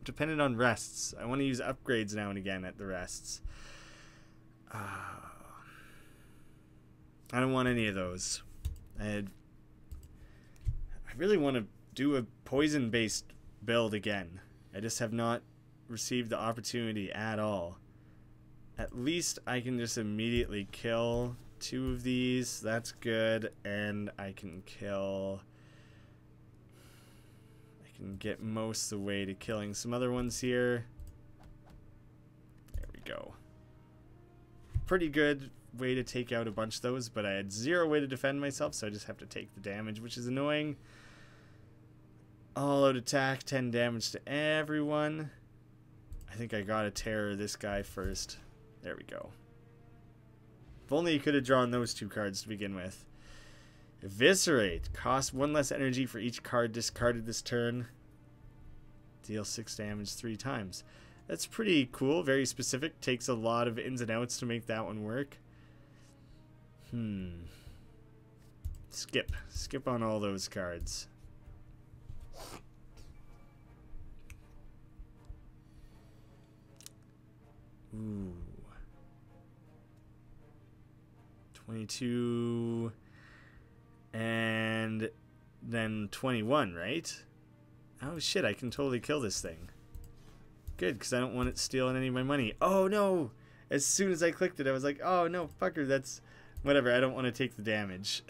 dependent on rests. I want to use upgrades now and again at the rests. I don't want any of those. I really want to do a poison-based build again. I just have not received the opportunity at all. At least I can just immediately kill 2 of these. That's good. And I can kill... I can get most of the way to killing some other ones here. There we go. Pretty good way to take out a bunch of those, but I had 0 way to defend myself, so I just have to take the damage, which is annoying. All out attack, 10 damage to everyone. I think I gotta terror this guy first. There we go. If only you could have drawn those 2 cards to begin with. Eviscerate. Cost 1 less energy for each card discarded this turn. Deal 6 damage 3 times. That's pretty cool. Very specific. Takes a lot of ins and outs to make that one work. Skip. Skip on all those cards. Ooh. 22 and then 21, right? Oh shit, I can totally kill this thing. Good, because I don't want it stealing any of my money. Oh no! As soon as I clicked it, I was like, oh no, fucker, that's... Whatever, I don't want to take the damage.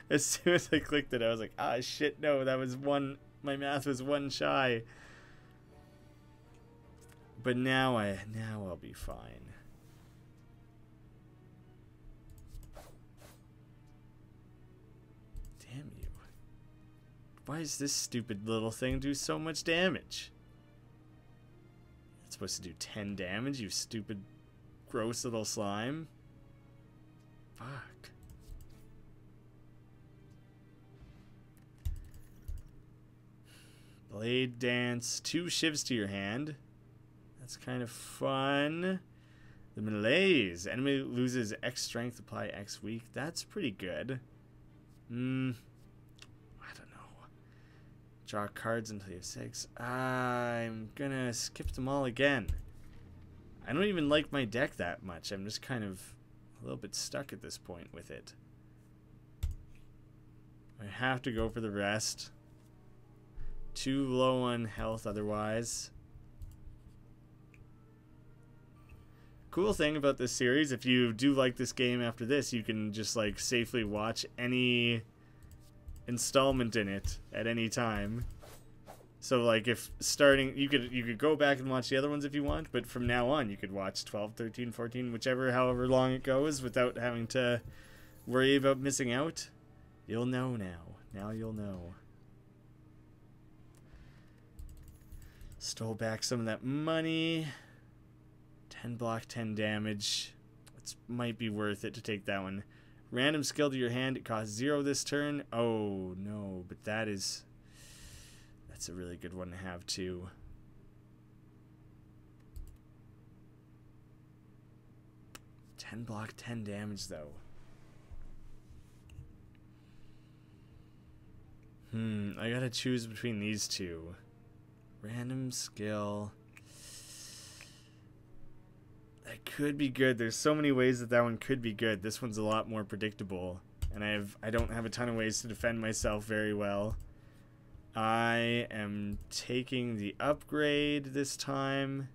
As soon as I clicked it, I was like, ah shit, no, that was 1... My math was 1 shy. But now I'll be fine. Damn you. Why does this stupid little thing do so much damage? It's supposed to do 10 damage, you stupid, gross little slime. Fuck. Blade Dance. 2 shivs to your hand. That's kind of fun. The Malaise. Enemy loses X strength, apply X weak. That's pretty good. I don't know. Draw cards until you have 6. I'm gonna skip them all again. I don't even like my deck that much. I'm just kind of a little bit stuck at this point with it. I have to go for the rest. Too low on health otherwise. Cool thing about this series, if you do like this game after this, you can just like safely watch any installment in it at any time. So like if starting, you could go back and watch the other ones if you want, but from now on you could watch 12, 13, 14, however long it goes without having to worry about missing out. You'll know now. Now you'll know. Stole back some of that money. 10 block, 10 damage. It might be worth it to take that one. Random skill to your hand. It costs 0 this turn. Oh, no. But that's a really good one to have, too. Ten block, 10 damage, though. I gotta choose between these two. Random skill. That could be good. There's so many ways that one could be good. This one's a lot more predictable. And I don't have a ton of ways to defend myself very well. I am taking the upgrade this time.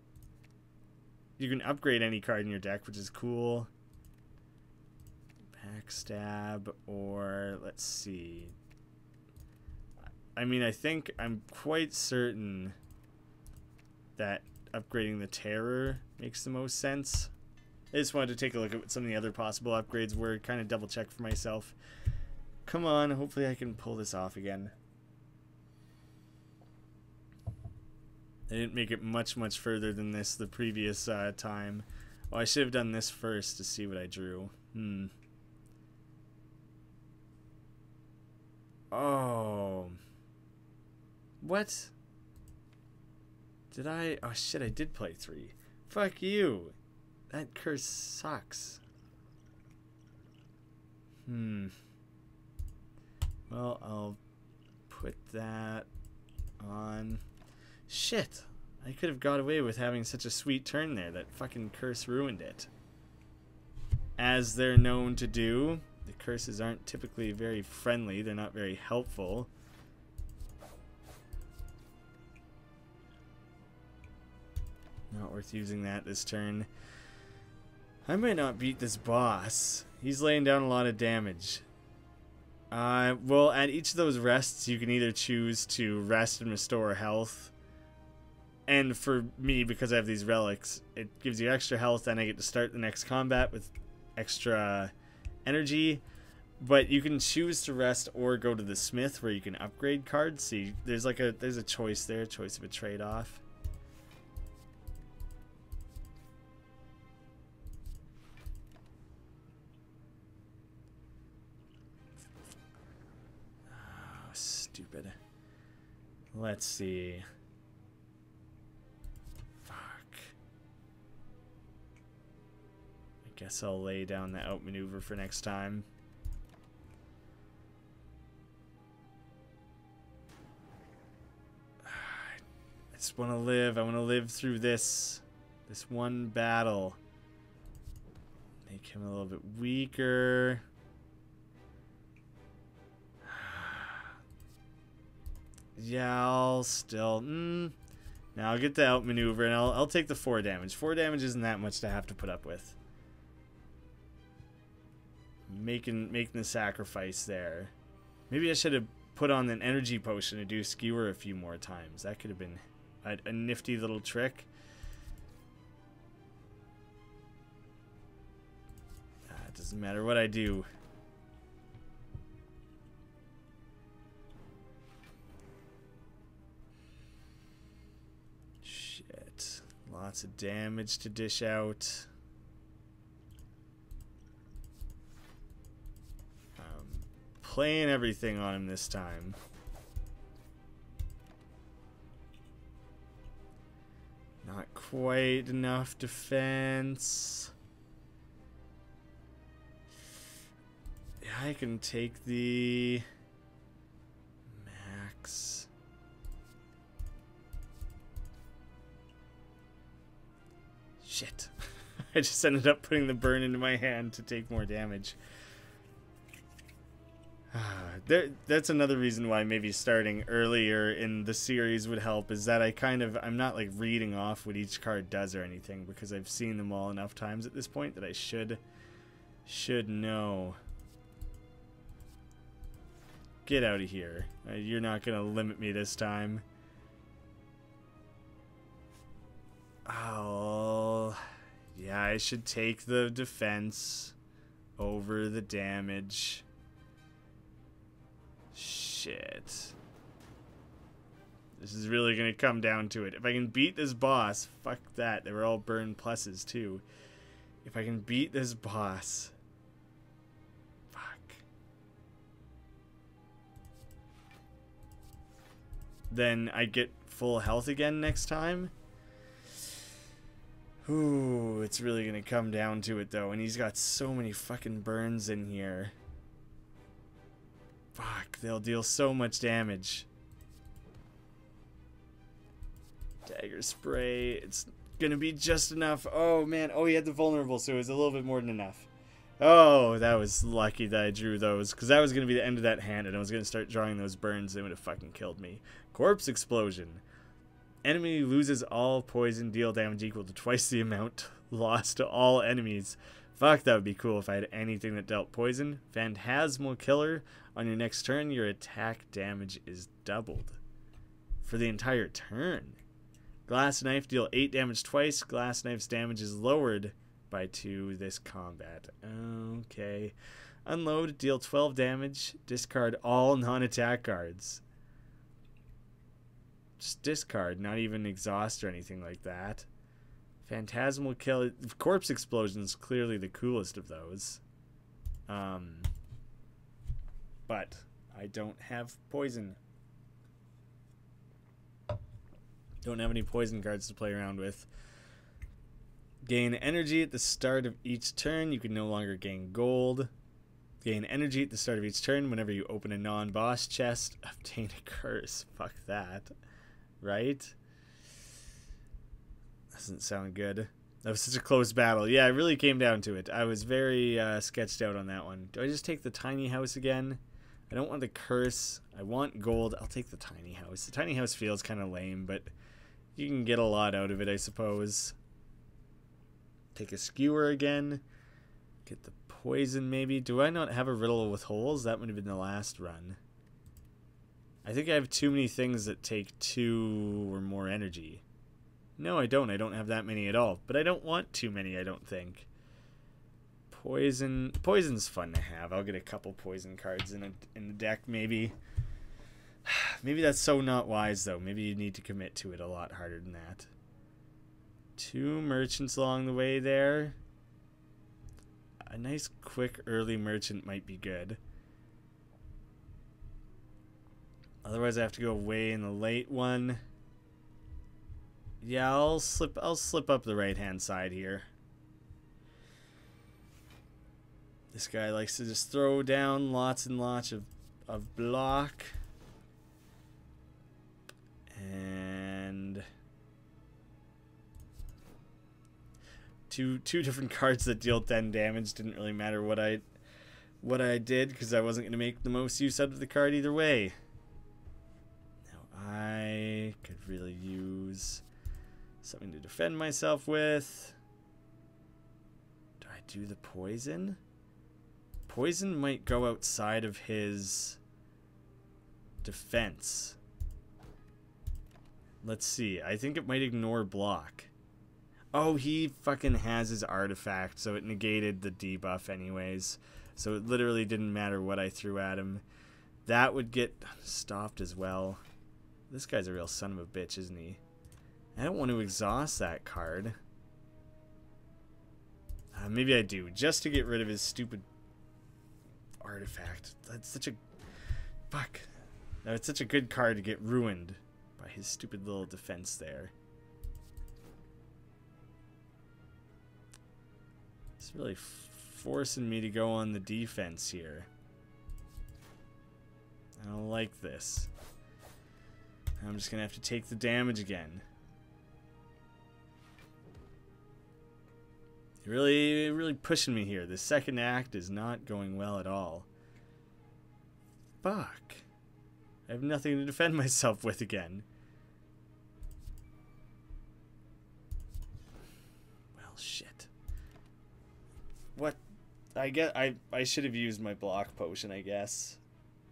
You can upgrade any card in your deck, which is cool. Backstab, or let's see. I mean, I think I'm quite certain that upgrading the Terror makes the most sense. I just wanted to take a look at what some of the other possible upgrades were, kind of double check for myself. Come on, hopefully I can pull this off again. I didn't make it much further than this the previous time. Oh, I should have done this first to see what I drew. Oh. What? Did I? Oh shit, I did play 3. Fuck you. That curse sucks. Well, I'll put that on. Shit. I could have got away with having such a sweet turn there. That fucking curse ruined it. As they're known to do. The curses aren't typically very friendly. They're not very helpful. Not worth using that this turn. I might not beat this boss. He's laying down a lot of damage. Well, at each of those rests, you can either choose to rest and restore health. And for me, because I have these relics, it gives you extra health, and I get to start the next combat with extra energy. But you can choose to rest or go to the smith, where you can upgrade cards. See, there's a choice there, choice of a trade-off. Oh, stupid. Let's see. Guess I'll lay down the outmaneuver for next time. I just want to live. I want to live through this one battle. Make him a little bit weaker. Yeah, I'll still... Now I'll get the outmaneuver, and I'll take the 4 damage. 4 damage isn't that much to have to put up with. Making the sacrifice there. Maybe I should have put on an energy potion to do skewer a few more times. That could have been a nifty little trick. It doesn't matter what I do. Shit. Lots of damage to dish out. Playing everything on him this time. Not quite enough defense. Yeah, I can take the max. Shit. I just ended up putting the burn into my hand to take more damage. That's another reason why maybe starting earlier in the series would help, is that I'm not like reading off what each card does or anything, because I've seen them all enough times at this point that I should know. Get out of here. You're not gonna limit me this time. Oh, yeah, I should take the defense over the damage. Shit. This is really gonna come down to it. If I can beat this boss, fuck that. They were all burn pluses too. If I can beat this boss, fuck. Then I get full health again next time. Ooh, it's really gonna come down to it though, and he's got so many fucking burns in here. Fuck, they'll deal so much damage. Dagger spray, it's gonna be just enough. Oh man, oh he had the vulnerable, so it was a little bit more than enough. Oh, that was lucky that I drew those, because that was gonna be the end of that hand, and I was gonna start drawing those burns, they would have fucking killed me. Corpse explosion. Enemy loses all poison, deal damage equal to twice the amount lost to all enemies. Fuck, that would be cool if I had anything that dealt poison. Phantasmal killer. On your next turn, your attack damage is doubled. For the entire turn. Glass knife, deal 8 damage twice. Glass knife's damage is lowered by 2 this combat. Okay. Unload, deal 12 damage. Discard all non-attack cards. Just discard, not even exhaust or anything like that. Phantasmal kill. Corpse explosion is clearly the coolest of those. But I don't have poison. Don't have any poison cards to play around with. Gain energy at the start of each turn. You can no longer gain gold. Gain energy at the start of each turn whenever you open a non-boss chest. Obtain a curse. Fuck that. Right? Doesn't sound good. That was such a close battle. Yeah, it really came down to it. I was very sketched out on that one. Do I just take the tiny house again? I don't want the curse. I want gold. I'll take the tiny house. The tiny house feels kind of lame, but you can get a lot out of it, I suppose. Take a skewer again. Get the poison, maybe. Do I not have a riddle with holes? That would have been the last run. I think I have too many things that take 2 or more energy. No, I don't. I don't have that many at all. But I don't want too many, I don't think. Poison. Poison's fun to have. I'll get a couple poison cards in the deck, maybe. Maybe that's so not wise, though. Maybe you need to commit to it a lot harder than that. 2 merchants along the way there. A nice, quick, early merchant might be good. Otherwise, I have to go way in the late one. Yeah, I'll slip up the right-hand side here. This guy likes to just throw down lots and lots of block. And two different cards that deal 10 damage. Didn't really matter what I did, because I wasn't going to make the most use out of the card either way. I could really use something to defend myself with. Do I do the poison? Poison might go outside of his defense. Let's see. I think it might ignore block. Oh, he fucking has his artifact, so it negated the debuff anyways. So it literally didn't matter what I threw at him. That would get stopped as well. This guy's a real son of a bitch, isn't he? I don't want to exhaust that card. Maybe I do, just to get rid of his stupid artifact. That's such a... Fuck. That's such a good card to get ruined by his stupid little defense there. It's really forcing me to go on the defense here. I don't like this. I'm just going to have to take the damage again. Really pushing me here. The second act is not going well at all. Fuck. I have nothing to defend myself with again. Well, shit. What? I should have used my block potion, I guess.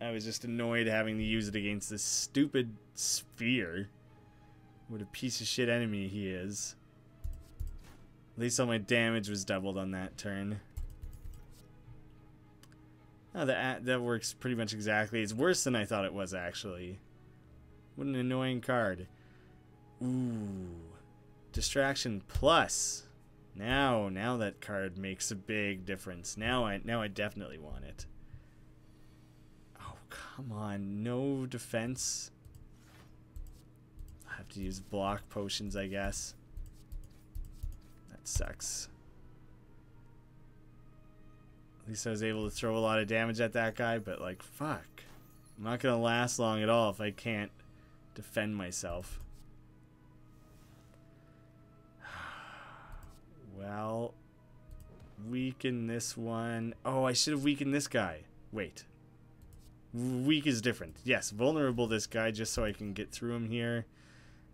I was just annoyed having to use it against this stupid sphere. What a piece of shit enemy he is. At least all my damage was doubled on that turn. Oh, that works pretty much exactly. It's worse than I thought it was, actually. What an annoying card. Ooh. Distraction plus. Now that card makes a big difference. Now I definitely want it. Oh, come on. No defense. I have to use block potions, I guess. That sucks. At least I was able to throw a lot of damage at that guy, but like, fuck. I'm not gonna last long at all if I can't defend myself. Well, weaken this one. Oh, I should have weakened this guy. Wait. Weak is different. Yes, vulnerable this guy just so I can get through him here.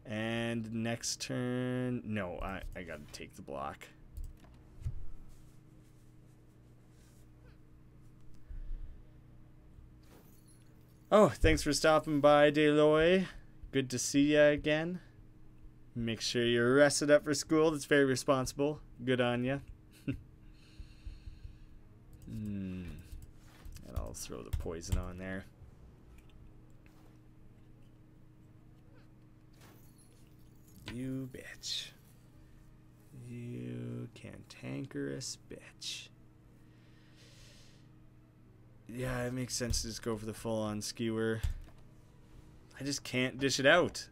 And next turn... No, I gotta take the block. Oh, thanks for stopping by, Deloy. Good to see you again. Make sure you're rested up for school. That's very responsible. Good on you. And I'll throw the poison on there. You bitch. You cantankerous bitch. Yeah, it makes sense to just go for the full-on skewer. I just can't dish it out.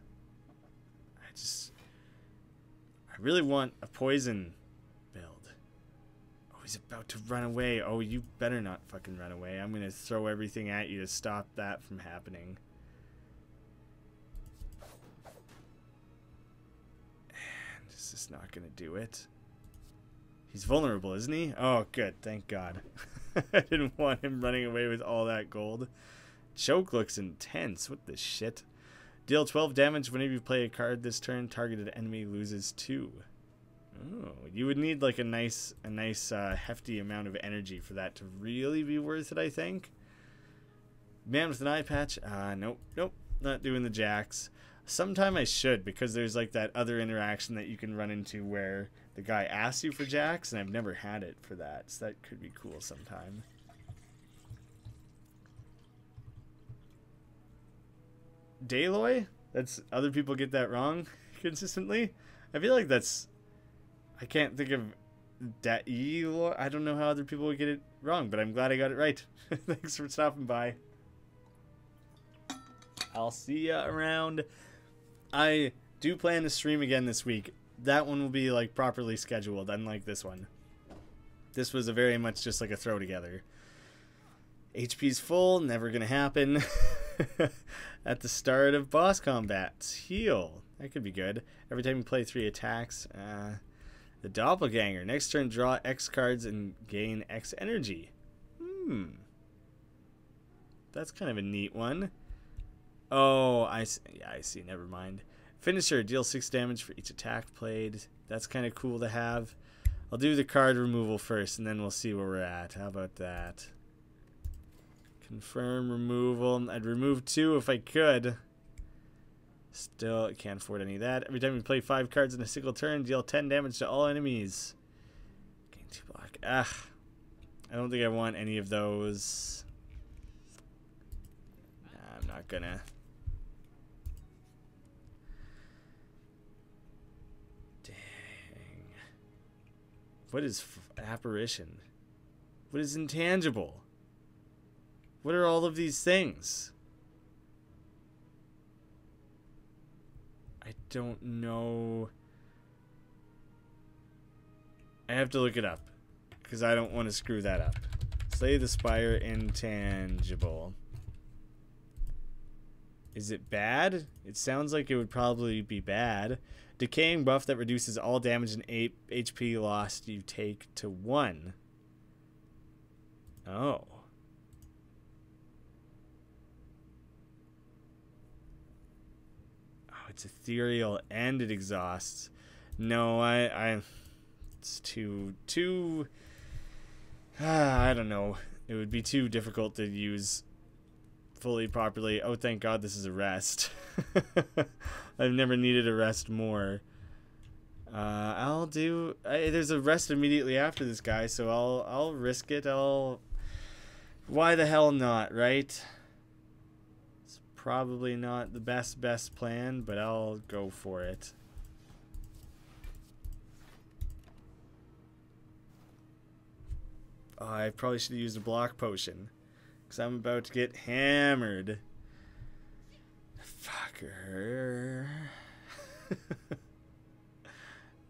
I really want a poison build. Oh, he's about to run away. Oh, you better not fucking run away. I'm going to throw everything at you to stop that from happening. And this is not going to do it. He's vulnerable, isn't he? Oh, good. Thank God. I didn't want him running away with all that gold. Choke looks intense. What the shit? Deal 12 damage whenever you play a card this turn. Targeted enemy loses 2. Oh, you would need like a nice hefty amount of energy for that to really be worth it, I think. Man with an eye patch. Nope. Not doing the jacks. Sometime I should, because there's like that other interaction that you can run into where the guy asks you for jacks, and I've never had it for that, so that could be cool sometime. Deloy? That's, other people get that wrong consistently. I feel like that's, I can't think of that. I don't know how other people would get it wrong, but I'm glad I got it right. Thanks for stopping by. I'll see ya around. I do plan to stream again this week. That one will be like properly scheduled, unlike this one. This was a very much just like a throw together. HP's full, never gonna happen. At the start of boss combats, heal. That could be good. Every time you play 3 attacks. The doppelganger. Next turn, draw X cards and gain X energy. That's kind of a neat one. Oh, I see. Yeah, I see. Never mind. Finisher. Deal 6 damage for each attack played. That's kind of cool to have. I'll do the card removal first, and then we'll see where we're at. How about that? Confirm removal. I'd remove 2 if I could. Still, can't afford any of that. Every time you play 5 cards in a single turn, deal 10 damage to all enemies. Gain 2 block. I don't think I want any of those. Nah, I'm not gonna. Dang. What is apparition? What is intangible? What are all of these things? I don't know. I have to look it up, because I don't want to screw that up. Slay the Spire intangible. Is it bad? It sounds like it would probably be bad. Decaying buff that reduces all damage and HP lost you take to 1. Oh. It's ethereal and it exhausts. No, it's too I don't know. It would be too difficult to use fully populate. Oh, thank God this is a rest. I've never needed a rest more. I'll do... there's a rest immediately after this guy, so I'll risk it. Why the hell not, right? It's probably not the best plan, but I'll go for it. Oh, I probably should have used a block potion, because I'm about to get hammered. Fucker.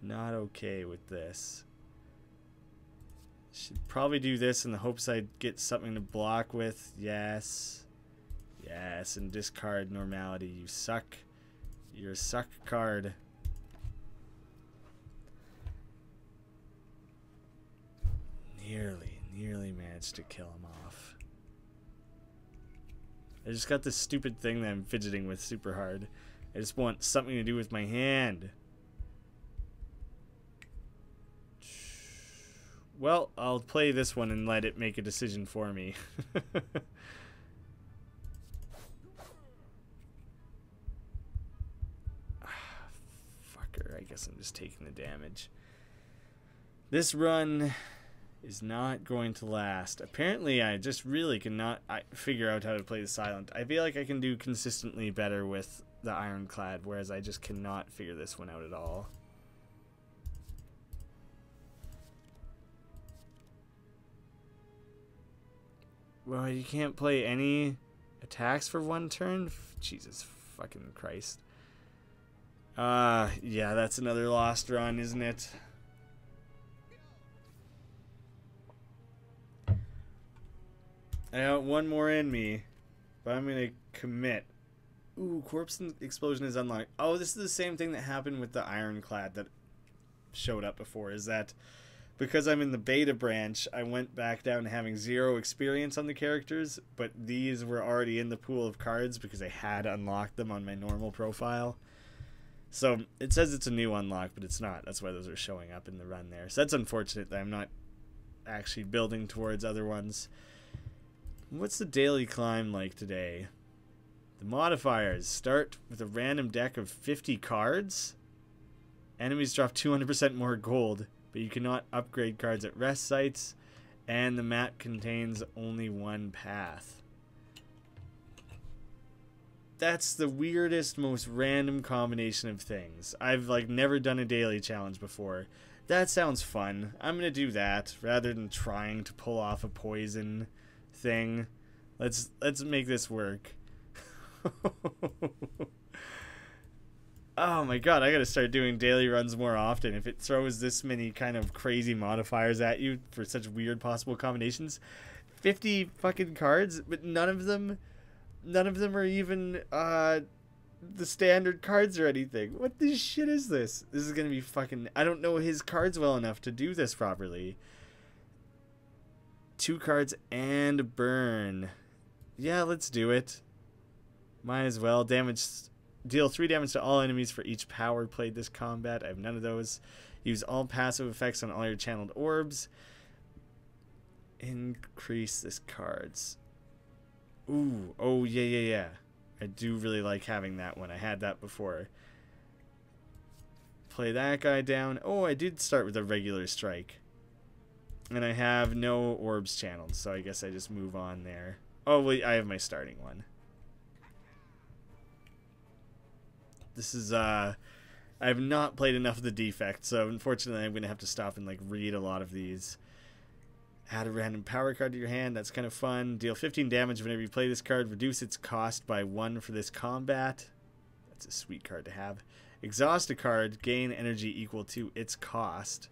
Not okay with this. Should probably do this in the hopes I'd get something to block with. Yes. Yes, and discard normality. You suck. You're a suck card. Nearly managed to kill him off. I just got this stupid thing that I'm fidgeting with super hard. I just want something to do with my hand. Well, I'll play this one and let it make a decision for me. Fucker, I guess I'm just taking the damage. This run is not going to last. Apparently, I just really cannot figure out how to play the Silent. I feel like I can do consistently better with the Ironclad, whereas I just cannot figure this one out at all. Well, you can't play any attacks for one turn? Jesus fucking Christ. Yeah, that's another lost run, isn't it? I got one more in me, but I'm going to commit. Ooh, Corpse Explosion is unlocked. Oh, this is the same thing that happened with the Ironclad that showed up before, is that because I'm in the beta branch, I went back down to having 0 experience on the characters, but these were already in the pool of cards because I had unlocked them on my normal profile. So it says it's a new unlock, but it's not. That's why those are showing up in the run there. So that's unfortunate that I'm not actually building towards other ones. What's the daily climb like today? The modifiers start with a random deck of 50 cards. Enemies drop 200% more gold, but you cannot upgrade cards at rest sites, and the map contains only one path. That's the weirdest, most random combination of things. I've never done a daily challenge before. That sounds fun. I'm gonna do that rather than trying to pull off a poison thing. Let's make this work. Oh my god, I gotta start doing daily runs more often. If it throws this many kind of crazy modifiers at you for such weird possible combinations. 50 fucking cards, but none of them are even the standard cards or anything. What the shit is this? This is gonna be fucking... I don't know his cards well enough to do this properly. 2 cards and burn. Yeah, let's do it. Might as well. Deal 3 damage to all enemies for each power played this combat. I have none of those. Use all passive effects on all your channeled orbs. Increase this cards. Ooh, oh yeah. I do really like having that one. I had that before. Play that guy down. Oh, I did start with a regular strike. And I have no orbs channeled, so I guess I just move on there. Oh, wait, I have my starting one. This is, I have not played enough of the defect, so unfortunately I'm going to have to stop and, read a lot of these. Add a random power card to your hand. That's kind of fun. Deal 15 damage whenever you play this card. Reduce its cost by 1 for this combat. That's a sweet card to have. Exhaust a card. Gain energy equal to its cost.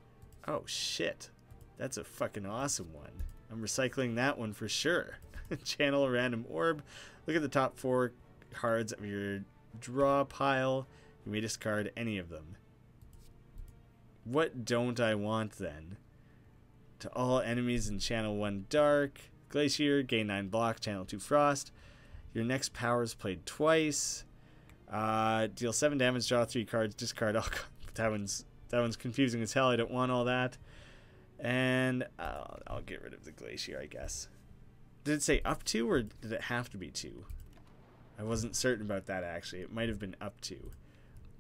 Oh, shit. That's a fucking awesome one. I'm recycling that one for sure. Channel a random orb. Look at the top 4 cards of your draw pile. You may discard any of them. What don't I want then? To all enemies in channel 1 dark. Glacier, gain 9 block, channel 2 frost. Your next power is played twice. Deal 7 damage, draw 3 cards, discard all. That one's confusing as hell. I don't want all that. And I'll get rid of the Glacier, I guess. Did it say up to, or did it have to be 2? I wasn't certain about that, actually. It might have been up to.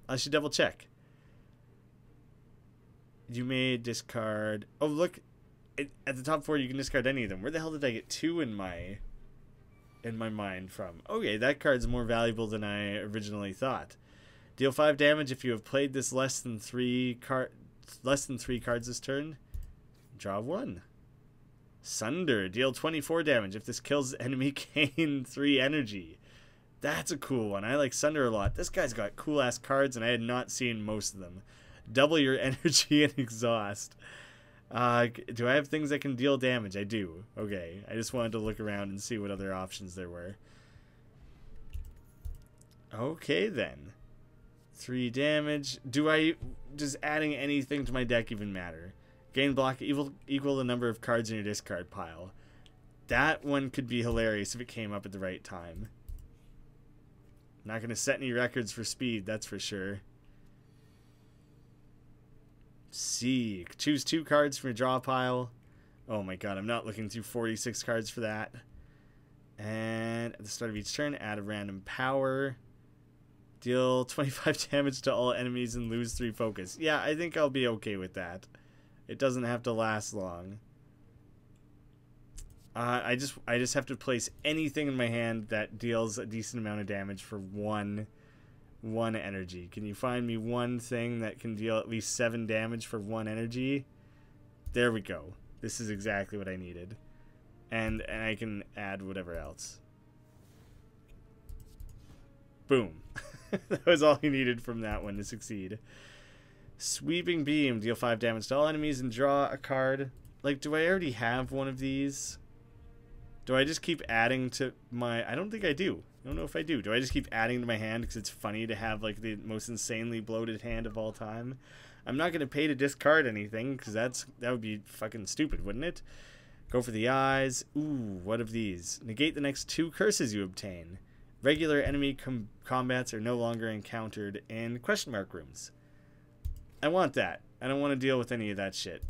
I should double check. You may discard... Oh, look. At the top 4, you can discard any of them. Where the hell did I get 2 in my mind from? Okay, that card's more valuable than I originally thought. Deal 5 damage if you have played this less than 3 cards this turn. Draw 1. Sunder. Deal 24 damage. If this kills the enemy, gain 3 energy. That's a cool one. I like Sunder a lot. This guy's got cool-ass cards, and I had not seen most of them. Double your energy and exhaust. Do I have things that can deal damage? I do. Okay. I just wanted to look around and see what other options there were. Okay, then. 3 damage. Does adding anything to my deck even matter? Gain block equal the number of cards in your discard pile. That one could be hilarious if it came up at the right time. Not going to set any records for speed, that's for sure. Seek. Choose 2 cards from your draw pile. Oh my god, I'm not looking through 46 cards for that. And at the start of each turn, add a random power. Deal 25 damage to all enemies and lose 3 focus. Yeah, I think I'll be okay with that. It doesn't have to last long. I just have to place anything in my hand that deals a decent amount of damage for one energy. Can you find me one thing that can deal at least 7 damage for 1 energy? There we go. This is exactly what I needed. And I can add whatever else. Boom. That was all he needed from that one to succeed. Sweeping Beam. Deal 5 damage to all enemies and draw a card. Like, do I already have one of these? Do I just keep adding to my... I don't think I do. I don't know if I do. Do I just keep adding to my hand because it's funny to have, like, the most insanely bloated hand of all time? I'm not going to pay to discard anything because that would be fucking stupid, wouldn't it? Go for the eyes. Ooh, what of these? Negate the next 2 curses you obtain. Regular enemy combats are no longer encountered in question mark rooms. I want that. I don't want to deal with any of that shit.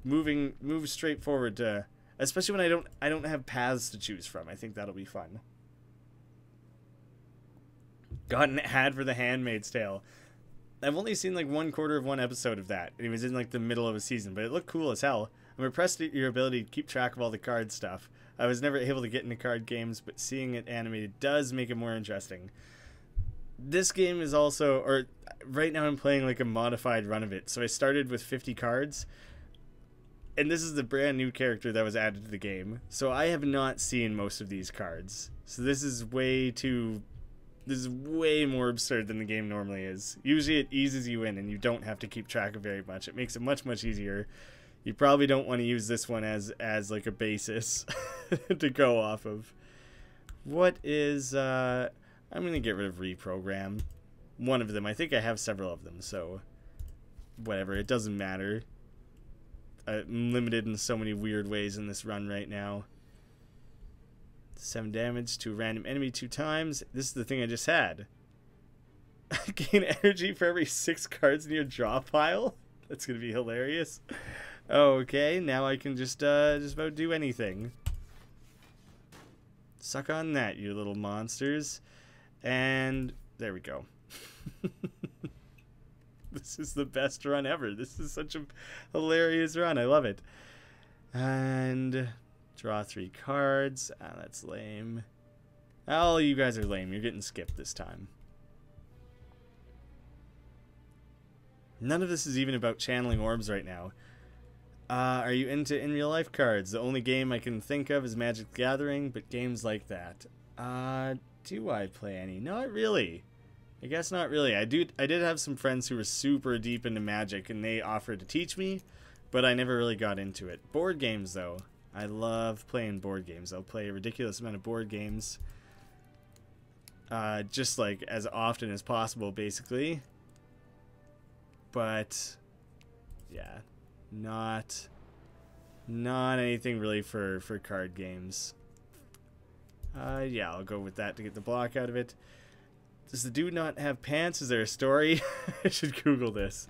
Move straight forward to... Especially when I don't have paths to choose from. I think that'll be fun. Got an ad for The Handmaid's Tale. I've only seen like 1/4 of one episode of that. And it was in like the middle of a season, but it looked cool as hell. I'm impressed at your ability to keep track of all the card stuff. I was never able to get into card games, but seeing it animated does make it more interesting. This game is also, or right now I'm playing like a modified run of it. So I started with 50 cards. And this is the brand new character that was added to the game. So I have not seen most of these cards. So this is way more absurd than the game normally is. Usually it eases you in and you don't have to keep track of very much. It makes it much, much easier. You probably don't want to use this one as like a basis to go off of. What is... I'm going to get rid of reprogram. One of them. I think I have several of them, so... Whatever, it doesn't matter. I'm limited in so many weird ways in this run right now. 7 damage to a random enemy 2 times. This is the thing I just had. Gain energy for every 6 cards in your draw pile. That's going to be hilarious. Okay, now I can just about do anything. Suck on that, you little monsters. And there we go. This is the best run ever. This is such a hilarious run. I love it. And draw 3 cards. Ah, that's lame. Oh, you guys are lame. You're getting skipped this time. None of this is even about channeling orbs right now. Are you into in real life cards? The only game I can think of is Magic the Gathering, but games like that. Do I play any? Not really. I guess not really. I did have some friends who were super deep into Magic, and they offered to teach me, but I never really got into it. Board games, though. I love playing board games. I'll play a ridiculous amount of board games. Just like as often as possible, basically. But yeah, not anything really for card games. Yeah, I'll go with that to get the block out of it. Does the dude not have pants? Is there a story? I should Google this.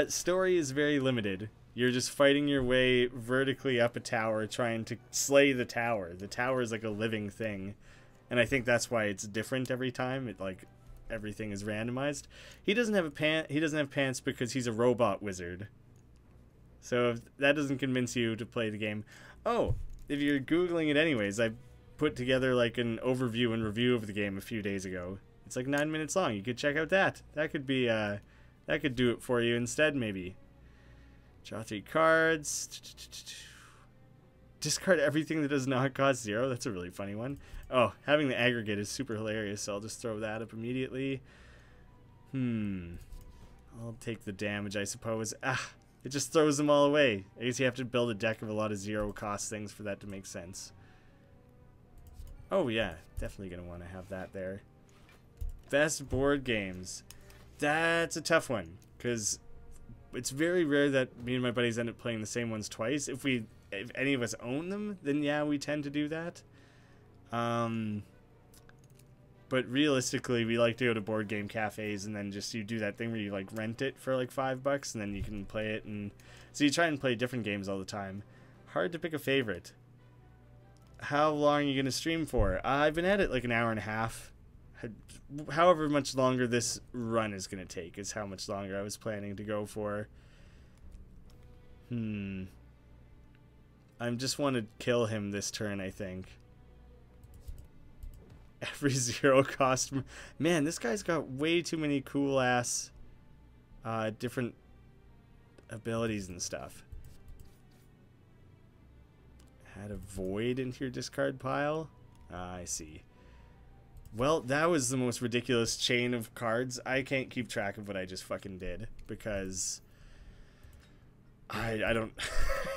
Story is very limited. You're just fighting your way vertically up a tower, trying to slay the tower. The tower is like a living thing, and I think that's why it's different every time. It like everything is randomized. He doesn't have He doesn't have pants because he's a robot wizard. So if that doesn't convince you to play the game. Oh, if you're Googling it anyways, I put together like an overview and review of the game a few days ago. It's like 9 minutes long. You could check out that. That could be that could do it for you instead, maybe. Draw 3 cards. Discard everything that does not cost 0. That's a really funny one. Oh, having the aggregate is super hilarious, so I'll just throw that up immediately. I'll take the damage, I suppose. It just throws them all away. I guess you have to build a deck of a lot of 0 cost things for that to make sense. Oh yeah, definitely going to want to have that there. Best board games. That's a tough one, because it's very rare that me and my buddies end up playing the same ones twice. If any of us own them, then yeah, we tend to do that. But realistically, we like to go to board game cafes and then just you do that thing where you like rent it for like $5 and then you can play it, and so you try and play different games all the time. Hard to pick a favorite. How long are you gonna stream for? I've been at it like an hour and a half. However much longer this run is gonna take is how much longer I was planning to go for. I just want to kill him this turn, I think. Every 0 cost. Man, this guy's got way too many cool ass different abilities and stuff. Add a void into your discard pile. I see. Well, that was the most ridiculous chain of cards. I can't keep track of what I just fucking did because I don't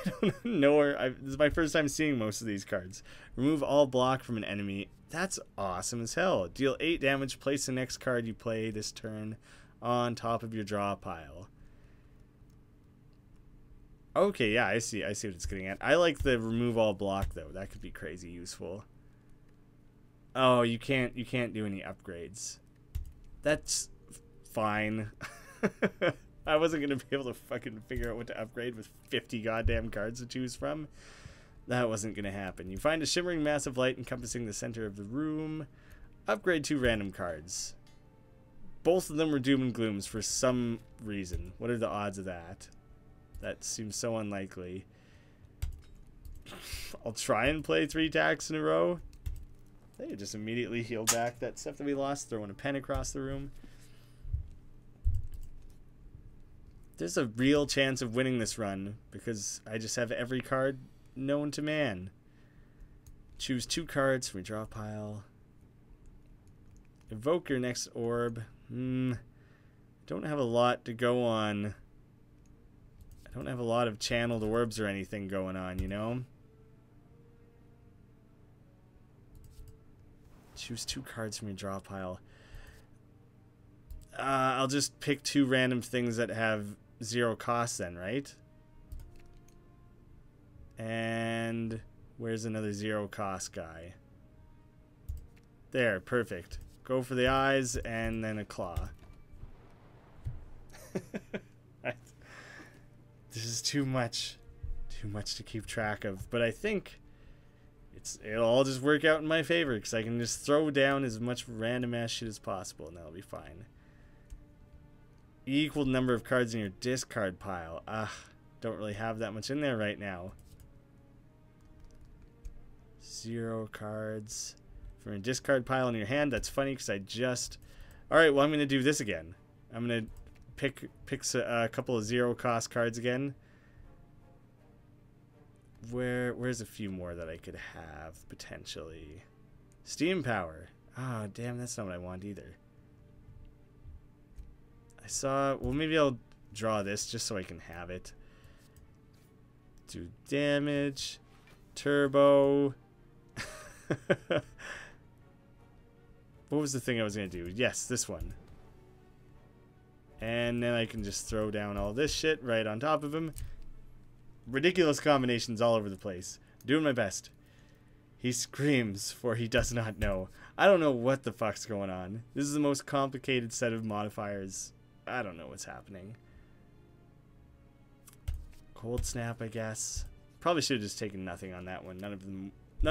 I don't know where this is my first time seeing most of these cards. Remove all block from an enemy. That's awesome as hell. Deal 8 damage. Place the next card you play this turn on top of your draw pile. Okay, yeah, I see what it's getting at. I like the remove all block though. That could be crazy useful. Oh, you can't do any upgrades. That's fine. I wasn't gonna be able to fucking figure out what to upgrade with 50 goddamn cards to choose from. That wasn't gonna happen. You find a shimmering mass of light encompassing the center of the room. Upgrade 2 random cards. Both of them were doom and glooms for some reason. What are the odds of that? That seems so unlikely. I'll try and play 3 attacks in a row. They just immediately heal back that stuff that we lost, throwing a pen across the room. There's a real chance of winning this run because I just have every card known to man. Choose 2 cards from your draw pile. Evoke your next orb. Don't have a lot to go on. I don't have a lot of channeled orbs or anything going on, you know? Choose 2 cards from your draw pile. I'll just pick 2 random things that have 0 cost then, right? And where's another 0 cost guy? There, perfect. Go for the eyes and then a claw. This is too much to keep track of, but I think it'll all just work out in my favor because I can just throw down as much random ass shit as possible and that'll be fine. Equal number of cards in your discard pile. Don't really have that much in there right now. 0 cards from a discard pile in your hand. That's funny because I just... Alright, well I'm going to do this again. I'm going to pick a couple of 0 cost cards again. Where's a few more that I could have potentially? Steam power. Ah, damn, that's not what I want either. Well, maybe I'll draw this just so I can have it. Do damage. Turbo. What was the thing I was going to do? Yes, this one. And then I can just throw down all this shit right on top of him. Ridiculous combinations all over the place. Doing my best. He screams, for he does not know. I don't know what the fuck's going on. This is the most complicated set of modifiers. I don't know what's happening. Cold Snap, I guess. Probably should have just taken nothing on that one. None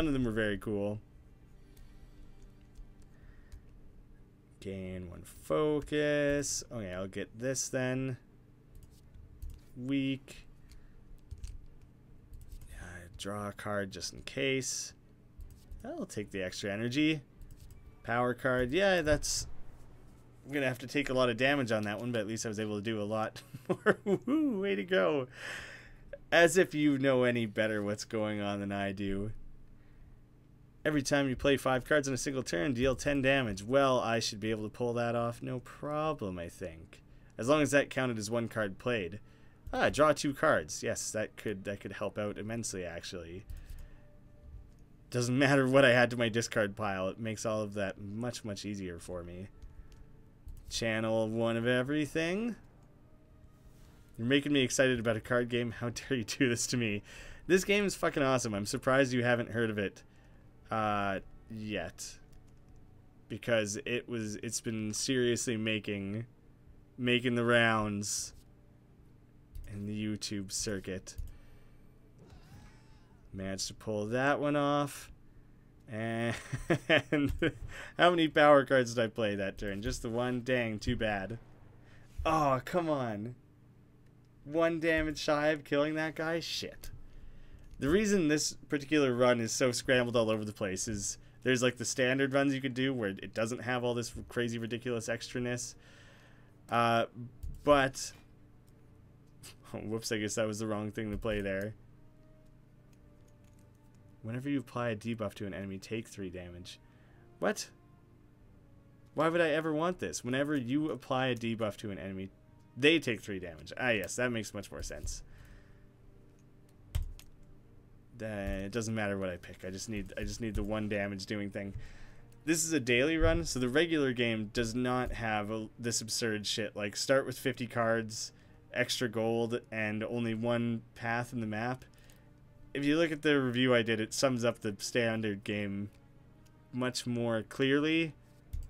of them were very cool. Gain 1 focus. Okay, I'll get this then. Weak. Draw a card just in case. I'll take the extra energy. Power card. Yeah, that's... I'm going to have to take a lot of damage on that one, but at least I was able to do a lot more. Woo, way to go. As if you know any better what's going on than I do. Every time you play 5 cards in a single turn, deal 10 damage. Well, I should be able to pull that off no problem, I think. As long as that counted as 1 card played. Draw 2 cards. Yes, that could help out immensely, actually. Doesn't matter what I add to my discard pile. It makes all of that much, much easier for me. Channel 1 of everything. You're making me excited about a card game. How dare you do this to me? This game is fucking awesome. I'm surprised you haven't heard of it yet. Because it's been seriously making the rounds in the YouTube circuit. Managed to pull that one off. And how many power cards did I play that turn? Just the one? Dang, too bad. Oh, come on. 1 damage shy of killing that guy? Shit. The reason this particular run is so scrambled all over the place is there's like the standard runs you could do where it doesn't have all this crazy ridiculous extraness. But... Oh, whoops, I guess that was the wrong thing to play there. Whenever you apply a debuff to an enemy, take 3 damage. What? Why would I ever want this? Whenever you apply a debuff to an enemy, they take 3 damage. Ah, yes, that makes much more sense. It doesn't matter what I pick. I just need the 1 damage doing thing. This is a daily run, so the regular game does not have this absurd shit like start with 50 cards, extra gold, and only 1 path in the map. If you look at the review I did, it sums up the standard game much more clearly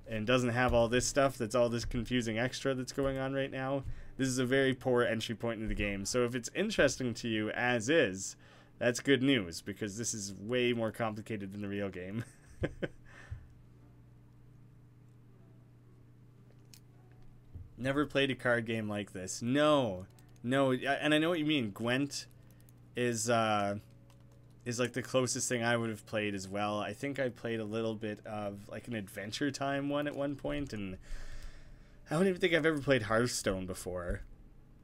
and doesn't have all this stuff that's all this confusing extra that's going on right now. This is a very poor entry point into the game. So if it's interesting to you as is, that's good news because this is way more complicated than the real game. Never played a card game like this. No, and I know what you mean. Gwent is like the closest thing I would have played as well. I think I played a little bit of like an Adventure Time one at one point, and I don't even think I've ever played Hearthstone before.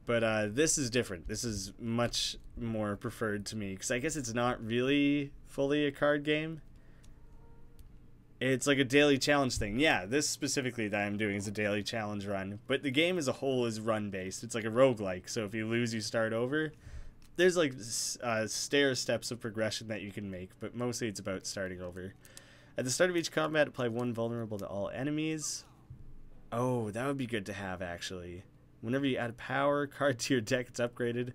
But this is different. This is much more preferred to me because I guess it's not really fully a card game. It's like a daily challenge thing. Yeah, this specifically that I'm doing is a daily challenge run. But the game as a whole is run-based. It's like a roguelike. So if you lose, you start over. There's like stair steps of progression that you can make. But mostly it's about starting over. At the start of each combat, apply 1 vulnerable to all enemies. Oh, that would be good to have, actually. Whenever you add a power card to your deck, it's upgraded.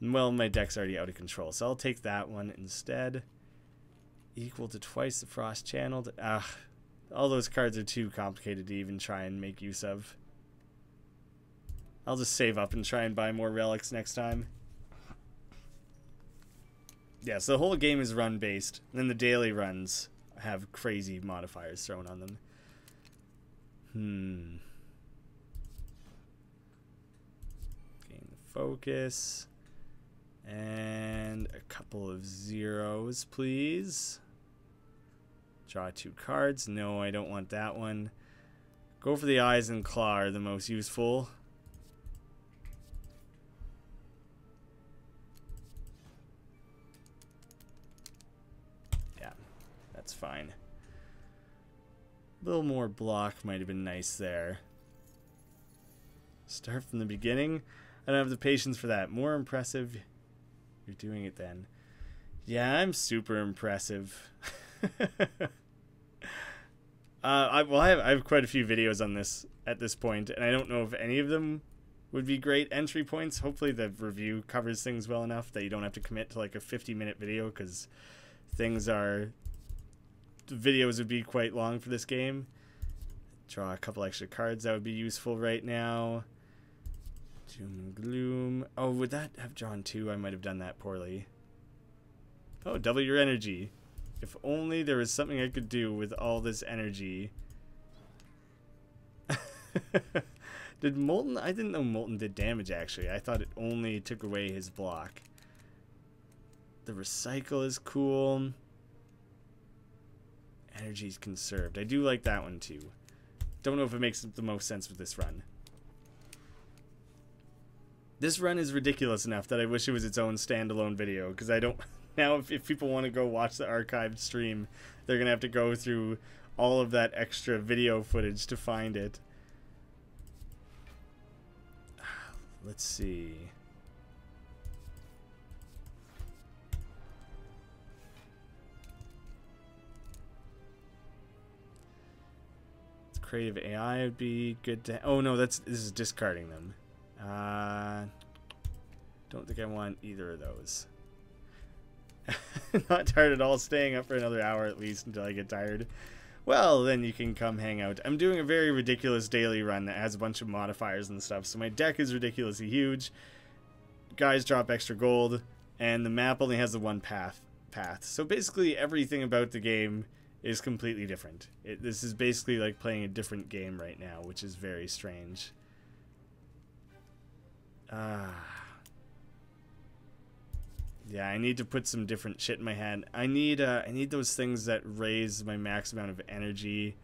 Well, my deck's already out of control. So I'll take that one instead. Equal to twice the frost channeled. All those cards are too complicated to even try and make use of. I'll just save up and try and buy more relics next time. Yeah, so the whole game is run based. And then the daily runs have crazy modifiers thrown on them. Gain the focus. And a couple of zeros, please. Draw 2 cards. No, I don't want that one. Go for the eyes and claw are the most useful. Yeah, that's fine. A little more block might have been nice there. Start from the beginning. I don't have the patience for that. More impressive. You're doing it then. Yeah, I'm super impressive. I have quite a few videos on this at this point, and I don't know if any of them would be great entry points. Hopefully the review covers things well enough that you don't have to commit to like a 50-minute video, because the videos would be quite long for this game. Draw a couple extra cards that would be useful right now. Doom and Gloom. Oh, would that have drawn 2? I might have done that poorly. Oh, double your energy. If only there was something I could do with all this energy. Did Molten? I didn't know Molten did damage, actually. I thought it only took away his block. The recycle is cool. Energy's conserved. I do like that one, too. Don't know if it makes the most sense with this run. This run is ridiculous enough that I wish it was its own standalone video, because I don't... Now, if people want to go watch the archived stream, they're going to have to go through all of that extra video footage to find it. Let's see. Creative AI would be good to... Oh, no, this is discarding them. Don't think I want either of those. Not tired at all, staying up for another hour at least until I get tired. Well, then you can come hang out. I'm doing a very ridiculous daily run that has a bunch of modifiers and stuff, so my deck is ridiculously huge. Guys drop extra gold, and the map only has the one path. So basically everything about the game is completely different. This is basically like playing a different game right now, which is very strange. Yeah, I need to put some different shit in my hand. I need those things that raise my max amount of energy.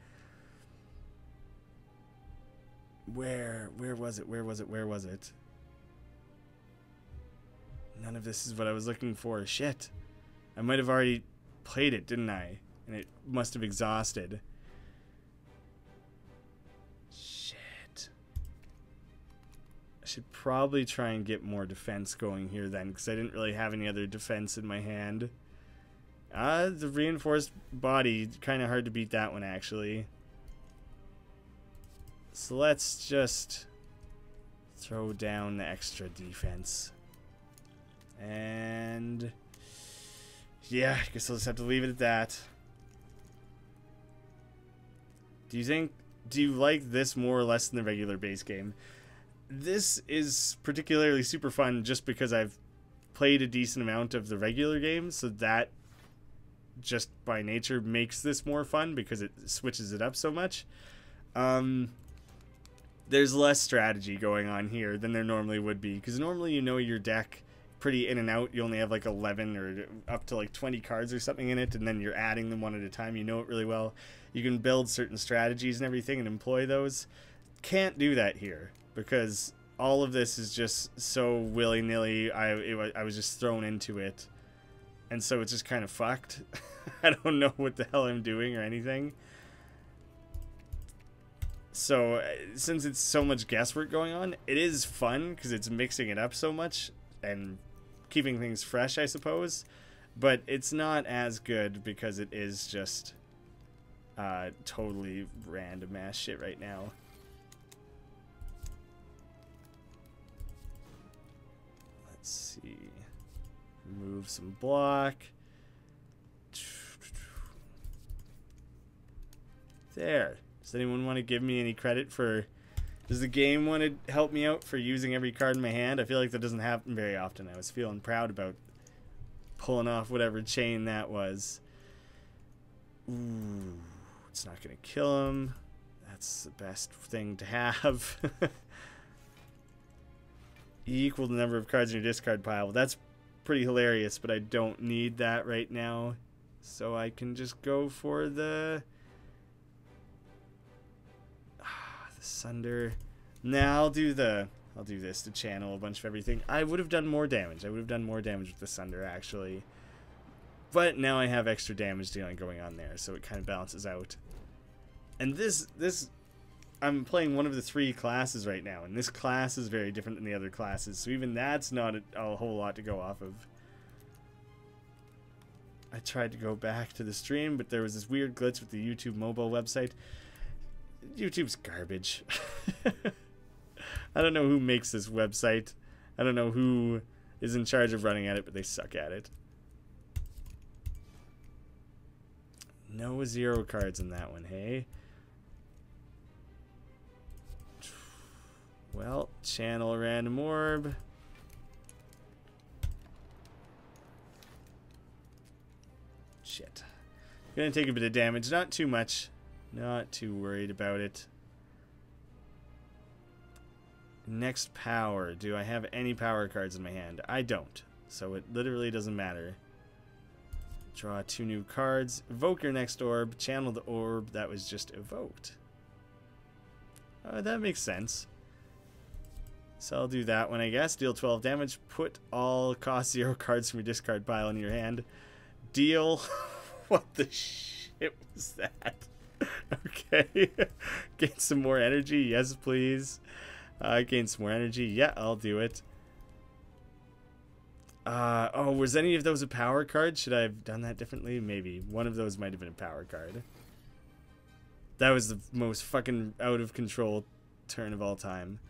Where was it? Where was it? None of this is what I was looking for. Shit. I might have already played it, didn't I? And it must have exhausted. Shit. I should probably try and get more defense going here then, because I didn't really have any other defense in my hand. The reinforced body, kind of hard to beat that one, actually. So let's just throw down the extra defense. And yeah, I guess I'll just have to leave it at that. Do you like this more or less than the regular base game? This is particularly super fun just because I've played a decent amount of the regular game, so that just by nature makes this more fun because it switches it up so much. There's less strategy going on here than there normally would be, because normally you know your deck pretty in and out. You only have like 11 or up to like 20 cards or something in it, and then you're adding them one at a time. You know it really well. You can build certain strategies and everything and employ those. Can't do that here because all of this is just so willy-nilly. I was just thrown into it, and so it's just kind of fucked. I don't know what the hell I'm doing or anything. So since it's so much guesswork going on, it is fun because it's mixing it up so much and keeping things fresh, I suppose. But it's not as good because it is just totally random ass shit right now. Let's see. Remove some block. There. Does anyone want to give me any credit for... Does the game want to help me out for using every card in my hand? I feel like that doesn't happen very often. I was feeling proud about pulling off whatever chain that was. Ooh, it's not going to kill him. That's the best thing to have. Equal the number of cards in your discard pile. That's pretty hilarious, but I don't need that right now. So I can just go for the Sunder. Now I'll do this to channel a bunch of everything. I would have done more damage. I would have done more damage with the Sunder, actually. But now I have extra damage dealing going on there, so it kind of balances out. And this I'm playing one of the 3 classes right now, and this class is very different than the other classes, so even that's not a whole lot to go off of. I tried to go back to the stream, but there was this weird glitch with the YouTube mobile website. YouTube's garbage. I don't know who makes this website. I don't know who is in charge of running at it, but they suck at it. No 0 cards in that one, hey? Well, channel a random orb. Shit. Gonna take a bit of damage. Not too much. Not too worried about it. Next power. Do I have any power cards in my hand? I don't. So it literally doesn't matter. Draw 2 new cards. Evoke your next orb. Channel the orb that was just evoked. That makes sense. So I'll do that one, I guess. Deal 12 damage. Put all cost 0 cards from your discard pile in your hand. Deal. What the shit was that? Okay. Gain some more energy. Yes, please. Gain some more energy. Yeah, I'll do it. Oh, was any of those a power card? Should I have done that differently? Maybe. One of those might have been a power card. That was the most fucking out of control turn of all time.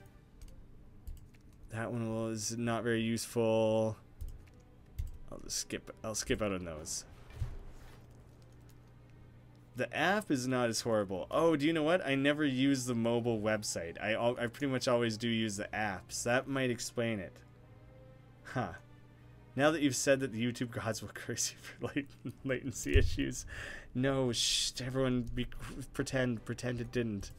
That one was not very useful. I'll skip out on those. The app is not as horrible. Oh, do you know what? I never use the mobile website. I pretty much always do use the apps. That might explain it. Huh. Now that you've said that the YouTube gods will curse you for latency issues. No, shh, everyone pretend it didn't.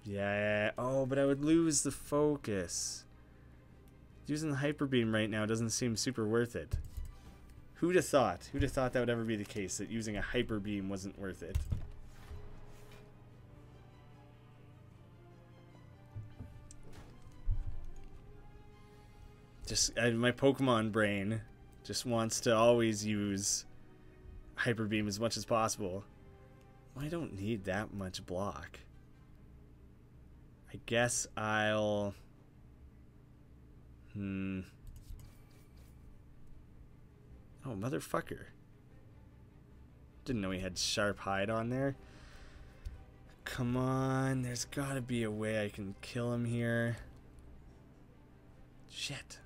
Yeah. Oh, but I would lose the focus. Using the hyper beam right now doesn't seem super worth it. Who'd have thought? Who'd have thought that would ever be the case, that using a hyper beam wasn't worth it? Just my Pokemon brain just wants to always use hyper beam as much as possible. I don't need that much block. I guess I'll... Oh, motherfucker. Didn't know he had sharp hide on there. Come on, there's gotta be a way I can kill him here. Shit.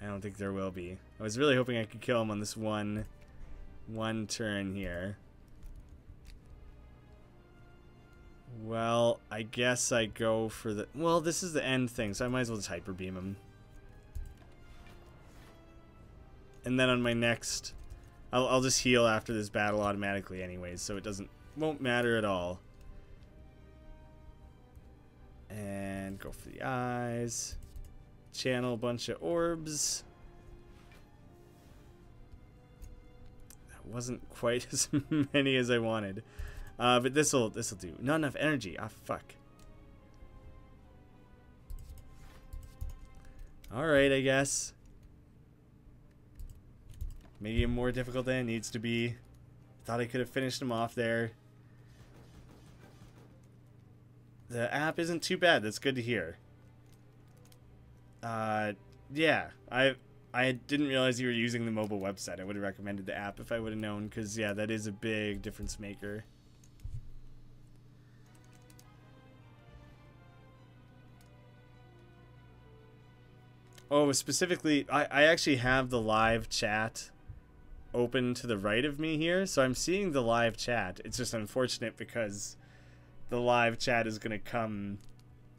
I don't think there will be. I was really hoping I could kill him on this one turn here. Well, I guess I go for the... Well, this is the end thing, so I might as well just hyper beam him. And then on my next... I'll just heal after this battle automatically anyways, so it won't matter at all. And go for the eyes. Channel a bunch of orbs. That wasn't quite as many as I wanted. But this'll do. Not enough energy. Ah, fuck. Alright, I guess. Maybe more difficult than it needs to be. Thought I could have finished him off there. The app isn't too bad. That's good to hear. Yeah. I didn't realize you were using the mobile website. I would have recommended the app if I would have known, because, yeah, that is a big difference maker. Oh, specifically, I actually have the live chat open to the right of me here, so I'm seeing the live chat. It's just unfortunate because the live chat is going to come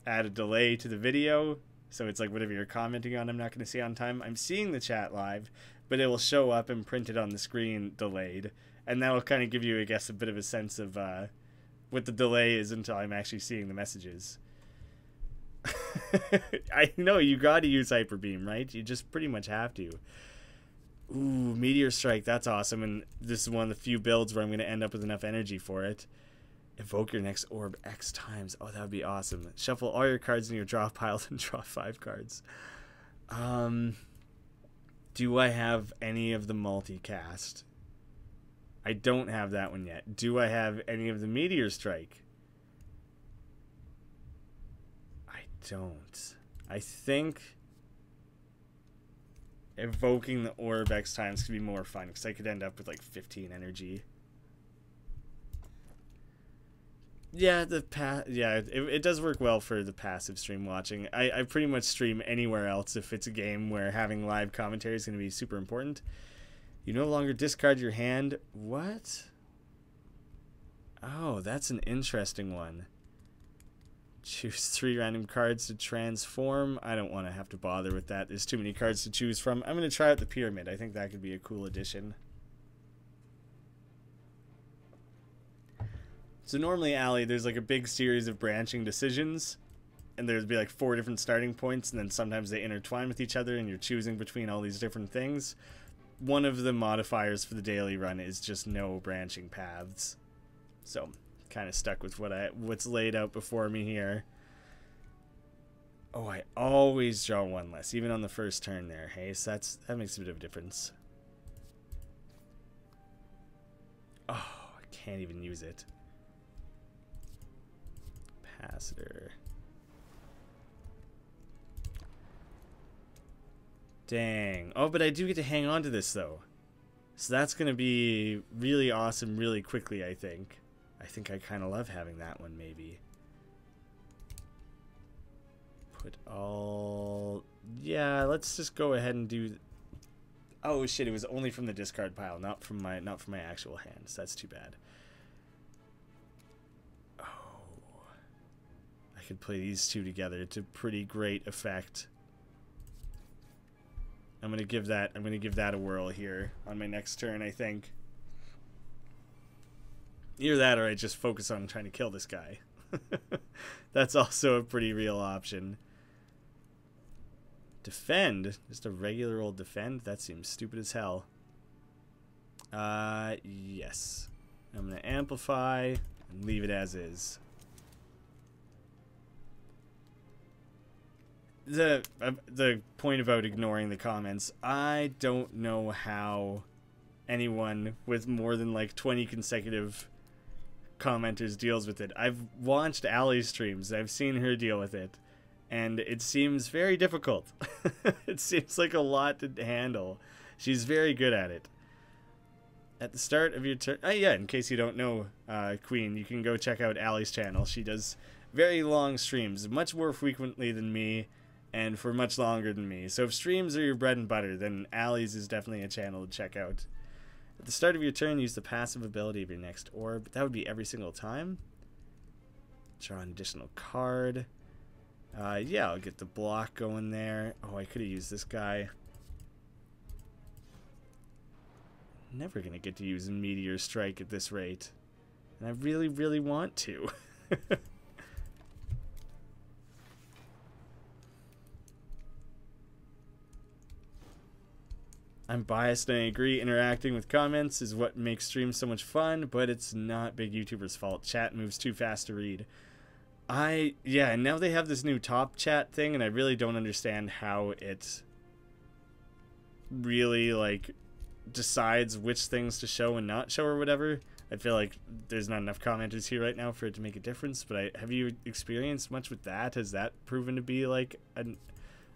at a delay to the video, so it's like whatever you're commenting on I'm not going to see on time. I'm seeing the chat live, but it will show up and printed on the screen delayed, and that'll kind of give you, I guess, a bit of a sense of what the delay is until I'm actually seeing the messages. I know, you gotta use Hyper Beam, right? You just pretty much have to. Ooh, Meteor Strike, that's awesome, and this is one of the few builds where I'm going to end up with enough energy for it. Evoke your next orb X times. Oh, that would be awesome. Shuffle all your cards in your draw pile and draw 5 cards. Do I have any of the multicast? I don't have that one yet. Do I have any of the Meteor Strike? I don't. I think evoking the orb X times could be more fun, because I could end up with like 15 energy. Yeah, it does work well for the passive stream watching. I pretty much stream anywhere else if it's a game where having live commentary is going to be super important. You no longer discard your hand. What? Oh, that's an interesting one. Choose 3 random cards to transform. I don't want to have to bother with that. There's too many cards to choose from. I'm going to try out the pyramid. I think that could be a cool addition. So normally, Allie, there's like a big series of branching decisions, and there'd be like 4 different starting points, and then sometimes they intertwine with each other, and you're choosing between all these different things. One of the modifiers for the daily run is just no branching paths. So, kind of stuck with what's laid out before me here. Oh, I always draw 1 less, even on the first turn there. Hey, so that makes a bit of a difference. Oh, I can't even use it. Capacitor. Dang. Oh, but I do get to hang on to this, though. So that's going to be really awesome really quickly, I think. I think I kind of love having that one, maybe. Put all... Yeah, let's just go ahead and do... Oh, shit, it was only from the discard pile, not from my actual hands. That's too bad. Could play these 2 together to pretty great effect. I'm gonna give that a whirl here on my next turn, I think. Either that or I just focus on trying to kill this guy. That's also a pretty real option. Defend? Just a regular old defend? That seems stupid as hell. Yes. I'm gonna amplify and leave it as is. The point about ignoring the comments, I don't know how anyone with more than like 20 consecutive commenters deals with it. I've watched Allie's streams, I've seen her deal with it, and it seems very difficult. It seems like a lot to handle. She's very good at it. At the start of your turn, yeah, in case you don't know, Queen, you can go check out Allie's channel. She does very long streams, much more frequently than me, and for much longer than me. So if streams are your bread and butter, then Allie's is definitely a channel to check out. At the start of your turn, use the passive ability of your next orb. That would be every single time. Draw an additional card. Yeah, I'll get the block going there. Oh, I could have used this guy. Never gonna get to use a Meteor Strike at this rate. And I really, really want to. I'm biased and I agree. Interacting with comments is what makes streams so much fun, but it's not big YouTubers' fault. Chat moves too fast to read. Yeah, and now they have this new top chat thing, and I really don't understand how it really, like, decides which things to show and not show or whatever. I feel like there's not enough commenters here right now for it to make a difference, but have you experienced much with that? Has that proven to be, like,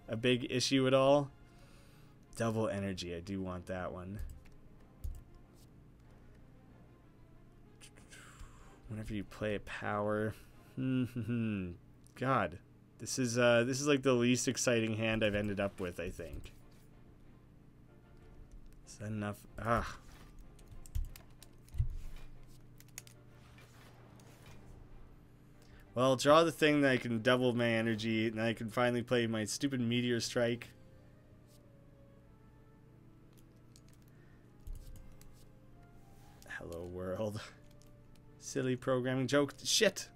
a big issue at all? Double energy, I do want that one. Whenever you play a power, God, this is like the least exciting hand I've ended up with, I think. Is that enough? Ah. Well, draw the thing that I can double my energy, and then I can finally play my stupid Meteor Strike. Hello, world. Silly programming joke. Shit.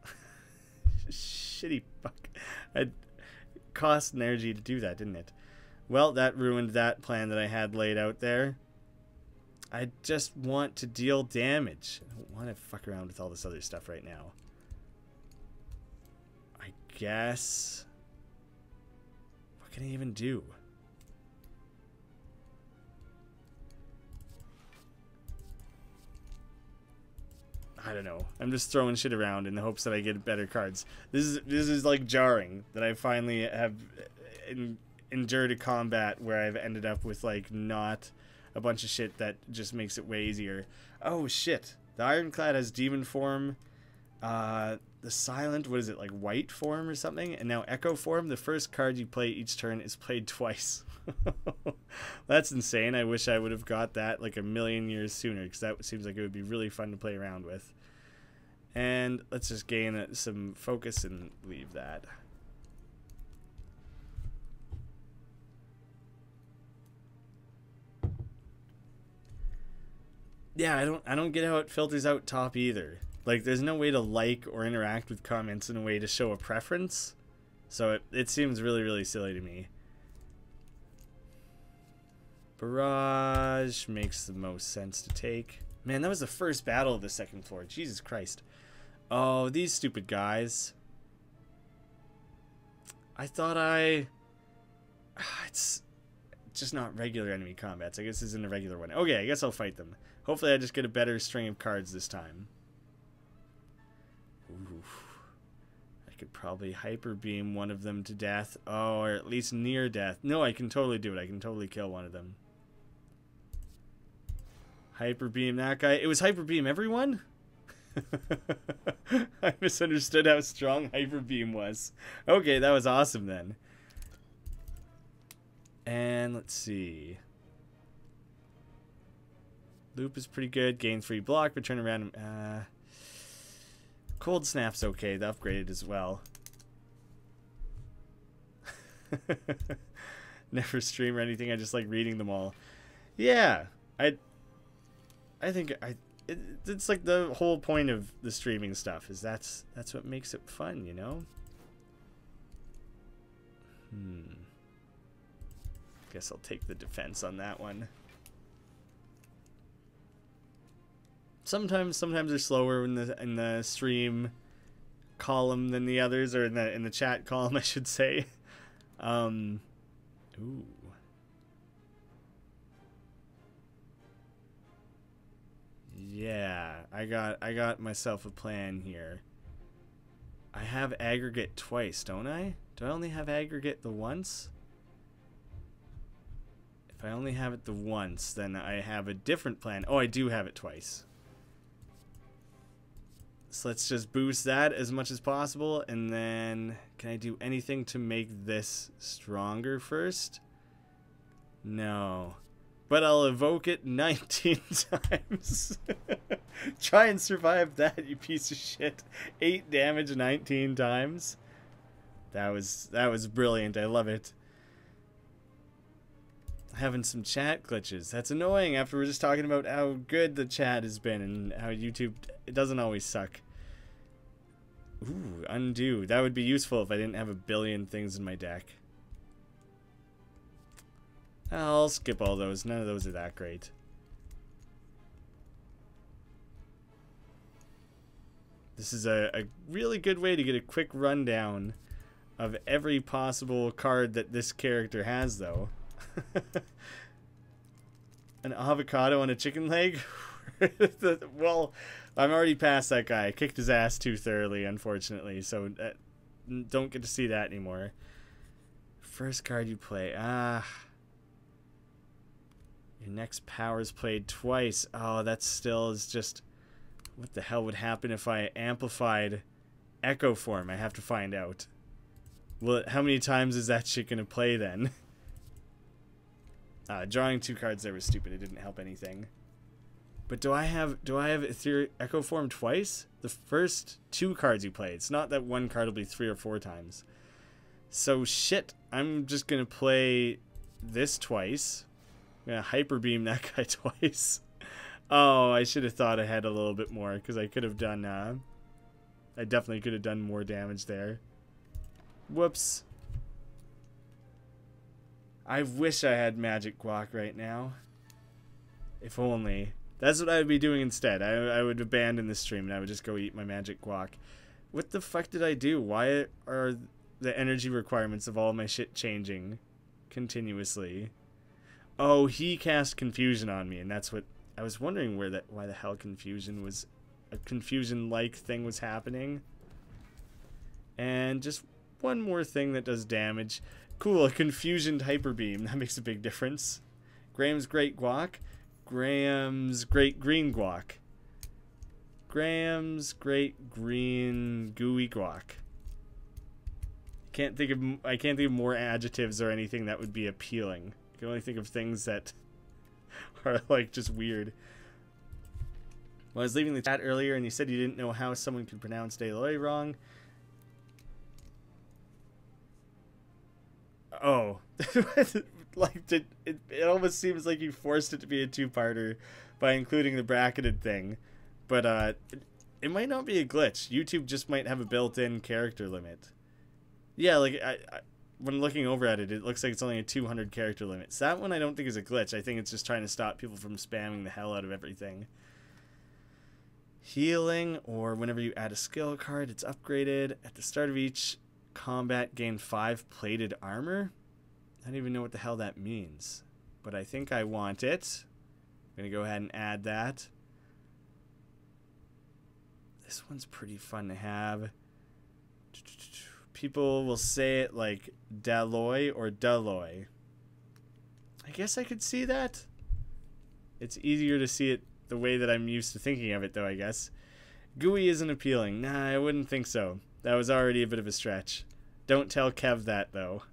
Shitty fuck. It cost energy to do that, didn't it? Well, that ruined that plan that I had laid out there. I just want to deal damage. I don't want to fuck around with all this other stuff right now. I guess... What can I even do? I don't know. I'm just throwing shit around in the hopes that I get better cards. This is like jarring that I finally have endured a combat where I've ended up with like not a bunch of shit that just makes it way easier. Oh shit. The Ironclad has demon form. The Silent, what is it, like white form or something? And now Echo form. The first card you play each turn is played twice. That's insane. I wish I would have got that like a million years sooner, because that seems like it would be really fun to play around with. And let's just gain some focus and leave that. Yeah, I don't get how it filters out top either. Like, there's no way to like or interact with comments in a way to show a preference. So it seems really, really silly to me. Barrage makes the most sense to take. Man, that was the first battle of the second floor. Jesus Christ. Oh, these stupid guys. I thought it's just not regular enemy combats. I guess this isn't a regular one. Okay, I guess I'll fight them. Hopefully I just get a better string of cards this time. Ooh. I could probably hyper beam one of them to death. Oh, or at least near death. No, I can totally do it. I can totally kill one of them. Hyper beam that guy. It was hyper beam everyone? I misunderstood how strong hyper beam was. Okay, that was awesome then. And let's see. Loop is pretty good. Gain 3 block, but turn around. Cold Snap's okay. The upgraded as well. Never stream or anything. I just like reading them all. Yeah, I think it's like the whole point of the streaming stuff is that's what makes it fun, you know. Guess I'll take the defense on that one. Sometimes they're slower in the stream column than the others, or in the chat column, I should say. Ooh. Yeah, I got myself a plan here. I have aggregate twice, don't I? Do I only have aggregate the once? If I only have it the once, then I have a different plan. Oh, I do have it twice. So let's just boost that as much as possible, and then can I do anything to make this stronger first? No. But I'll evoke it 19 times. Try and survive that, you piece of shit. 8 damage 19 times. That was brilliant. I love it. Having some chat glitches. That's annoying after we're just talking about how good the chat has been and how YouTube, it doesn't always suck. Ooh, undo. That would be useful if I didn't have a billion things in my deck. I'll skip all those. None of those are that great. This is a really good way to get a quick rundown of every possible card that this character has, though. An avocado and a chicken leg? Well, I'm already past that guy. I kicked his ass too thoroughly, unfortunately, so don't get to see that anymore. First card you play. Your next power is played twice. Oh, that still is just... What the hell would happen if I amplified Echo Form? I have to find out. Well, how many times is that shit gonna play then? Drawing 2 cards there was stupid. It didn't help anything. But do I have Echo Form twice? The first 2 cards you play. It's not that one card will be 3 or 4 times. So shit, I'm just gonna play this twice. I'm gonna hyper beam that guy twice. Oh, I should have thought I had a little bit more, because I could have done I definitely could have done more damage there. Whoops. I wish I had magic guac right now. If only. That's what I would be doing instead. I would abandon the stream and I would just go eat my magic guac. What the fuck did I do? Why are the energy requirements of all my shit changing continuously? Oh, he cast confusion on me, and that's what I was wondering why the hell confusion was a confusion-like thing was happening. And just one more thing that does damage. Cool, a confusioned hyper beam. That makes a big difference. Graham's great guac. Graham's great green guac. Graham's great green gooey guac. I can't think of more adjectives or anything that would be appealing. I can only think of things that are like just weird. Well, I was leaving the chat earlier and you said you didn't know how someone could pronounce Deloy wrong. Oh. Like, it almost seems like you forced it to be a two-parter by including the bracketed thing. But it might not be a glitch. YouTube just might have a built-in character limit. Yeah, like, when looking over at it, it looks like it's only a 200 character limit. So that one I don't think is a glitch. I think it's just trying to stop people from spamming the hell out of everything. Healing, or whenever you add a skill card, it's upgraded. At the start of each combat, gain 5 plated armor. I don't even know what the hell that means. But I think I want it. I'm going to go ahead and add that. This one's pretty fun to have. People will say it like Daloy or Daloy. I guess I could see that. It's easier to see it the way that I'm used to thinking of it, though, I guess. GUI isn't appealing. Nah, I wouldn't think so. That was already a bit of a stretch. Don't tell Kev that, though.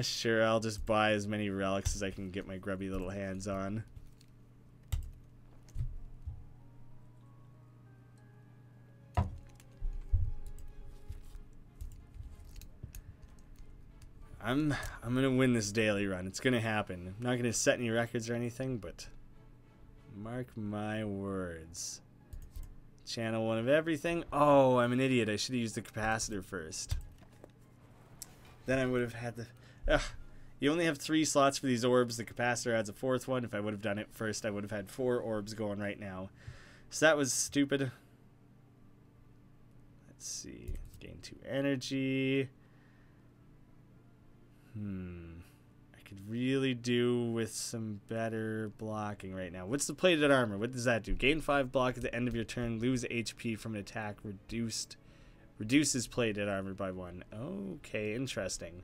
Sure, I'll just buy as many relics as I can get my grubby little hands on. I'm gonna win this daily run. It's gonna happen. I'm not gonna set any records or anything, but mark my words. Channel 1 of everything. Oh, I'm an idiot. I should have used the capacitor first. Then I would have had the... Ugh. You only have 3 slots for these orbs. The capacitor adds a 4th one. If I would have done it first, I would have had 4 orbs going right now. So that was stupid. Let's see. Gain 2 energy. I could really do with some better blocking right now. What's the plated armor? What does that do? Gain 5 block at the end of your turn. Lose HP from an attack. Reduces plated armor by 1. Okay, interesting.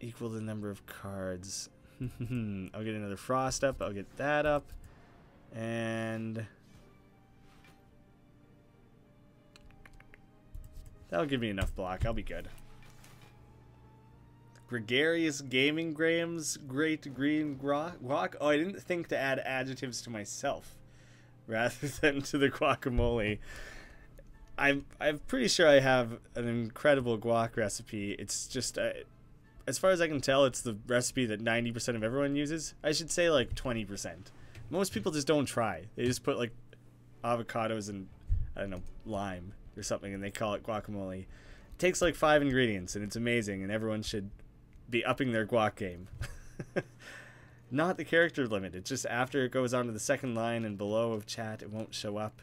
Equal the number of cards. I'll get another frost up. I'll get that up. And that'll give me enough block. I'll be good. Gregarious Gaming Graham's Great Green Guac. Oh, I didn't think to add adjectives to myself rather than to the guacamole. I'm pretty sure I have an incredible guac recipe. It's just, as far as I can tell, it's the recipe that 90% of everyone uses. I should say like 20%. Most people just don't try. They just put like avocados and, I don't know, lime or something, and they call it guacamole. It takes like 5 ingredients, and it's amazing, and everyone should be upping their guac game. Not the character limit. It's just after it goes on to the second line and below of chat, it won't show up.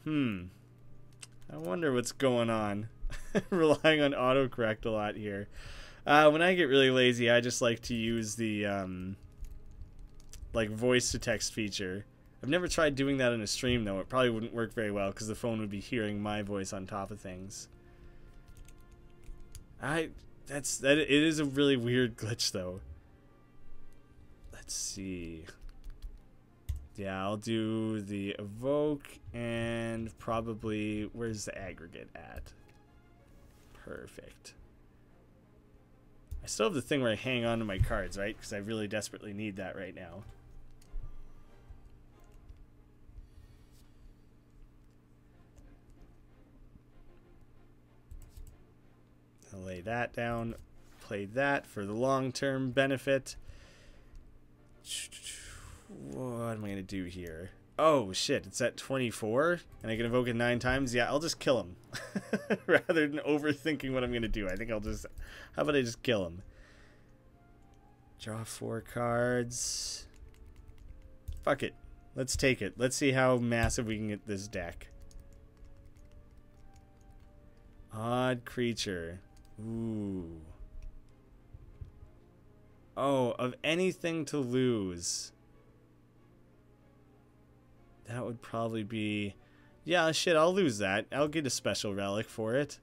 I wonder what's going on. Relying on autocorrect a lot here. When I get really lazy, I just like to use the like voice to text feature. I've never tried doing that in a stream though. It probably wouldn't work very well because the phone would be hearing my voice on top of things. It is a really weird glitch though. Let's see. Yeah, I'll do the evoke and probably, where's the aggregate at? Perfect. I still have the thing where I hang on to my cards, right? Because I really desperately need that right now. I'll lay that down, play that for the long-term benefit. What am I going to do here? Oh, shit, it's at 24, and I can evoke it 9 times? Yeah, I'll just kill him. Rather than overthinking what I'm going to do. I think I'll just... How about I just kill him? Draw 4 cards. Fuck it. Let's take it. Let's see how massive we can get this deck. Odd creature. Ooh. Oh, of anything to lose. That would probably be... Yeah, shit, I'll lose that. I'll get a special relic for it.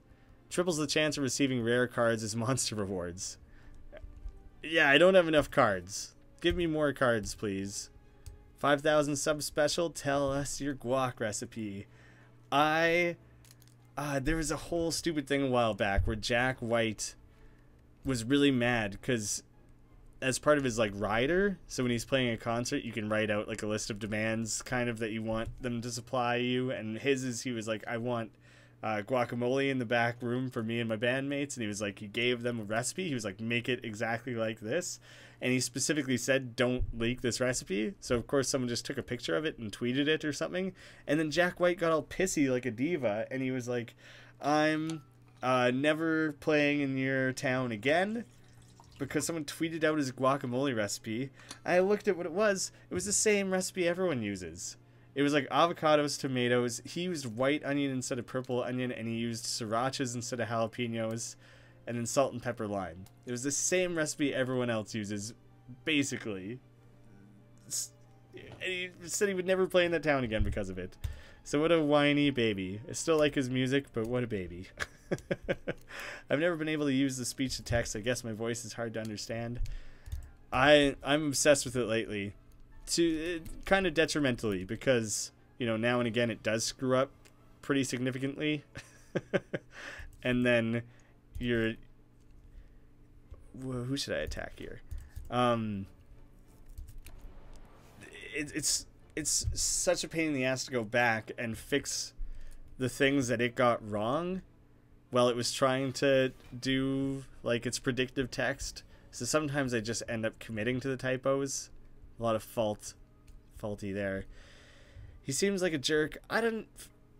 Triples the chance of receiving rare cards as monster rewards. Yeah, I don't have enough cards. Give me more cards, please. 5,000 sub special. Tell us your guac recipe. There was a whole stupid thing a while back where Jack White was really mad because as part of his like rider. So when he's playing a concert, you can write out like a list of demands kind of that you want them to supply you. And his is, he was like, I want guacamole in the back room for me and my bandmates. And he was like, he gave them a recipe. He was like, make it exactly like this. And he specifically said, don't leak this recipe. So of course someone just took a picture of it and tweeted it or something. And then Jack White got all pissy like a diva. And he was like, I'm never playing in your town again, because someone tweeted out his guacamole recipe. I looked at what it was. It was the same recipe everyone uses. It was like avocados, tomatoes. He used white onion instead of purple onion, and he used srirachas instead of jalapenos, and then salt and pepper lime. It was the same recipe everyone else uses, basically. And he said he would never play in that town again because of it. So what a whiny baby. I still like his music, but what a baby. I've never been able to use the speech to text. I guess my voice is hard to understand. I'm obsessed with it lately, to kind of detrimentally, because you know, now and again it does screw up pretty significantly. And then you're, who should I attack here? It's such a pain in the ass to go back and fix the things that it got wrong while it was trying to do like its predictive text. So sometimes I just end up committing to the typos. A lot of faulty there. He seems like a jerk. I don't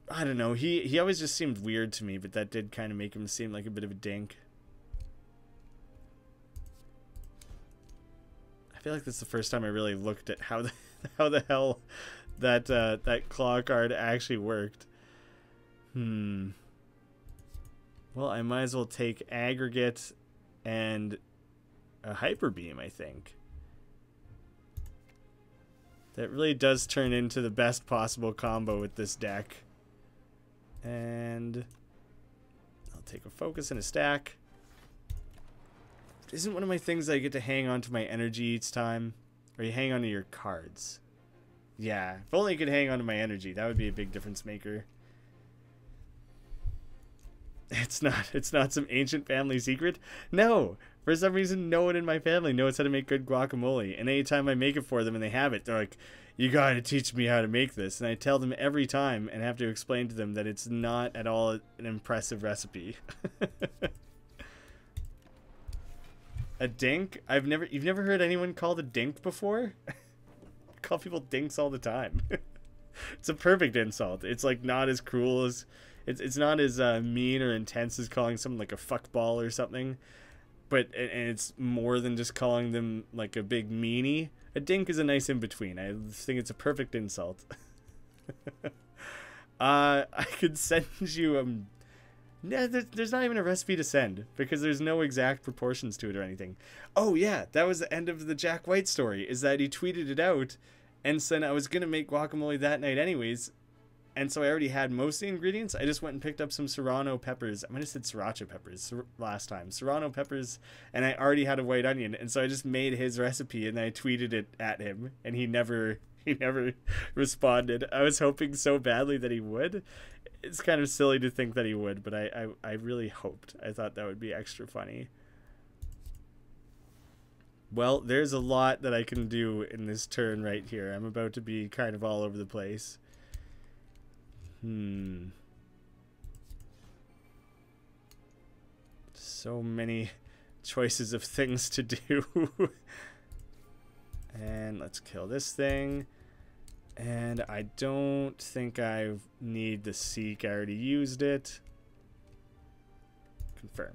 know. He always just seemed weird to me, but that did kind of make him seem like a bit of a dink. I feel like this is the first time I really looked at how the hell that claw card actually worked. Well, I might as well take aggregate and a hyper beam, I think. That really does turn into the best possible combo with this deck. And I'll take a focus and a stack. Isn't one of my things that I get to hang on to my energy each time? Or you hang on to your cards? Yeah, if only I could hang on to my energy, that would be a big difference maker. It's not some ancient family secret. No, for some reason, no one in my family knows how to make good guacamole. And anytime I make it for them and they have it, they're like, you gotta teach me how to make this. And I tell them every time and have to explain to them that it's not at all an impressive recipe. A dink? You've never heard anyone called a dink before? I call people dinks all the time. It's a perfect insult. It's like not as cruel as, it's not as mean or intense as calling someone like a fuckball or something. But and it's more than just calling them like a big meanie. A dink is a nice in between. I think it's a perfect insult. I could send you no, there's not even a recipe to send because there's no exact proportions to it or anything. Oh yeah, that was the end of the Jack White story, is that he tweeted it out and said I was going to make guacamole that night anyways. And so I already had most of the ingredients. I just went and picked up some serrano peppers. I might have said sriracha peppers last time. Serrano peppers, and I already had a white onion. And so I just made his recipe and I tweeted it at him. And he never responded. I was hoping so badly that he would. It's kind of silly to think that he would, but I really hoped. I thought that would be extra funny. Well, there's a lot that I can do in this turn right here. I'm about to be kind of all over the place. So many choices of things to do. And let's kill this thing. And I don't think I need the Seek. I already used it. Confirm.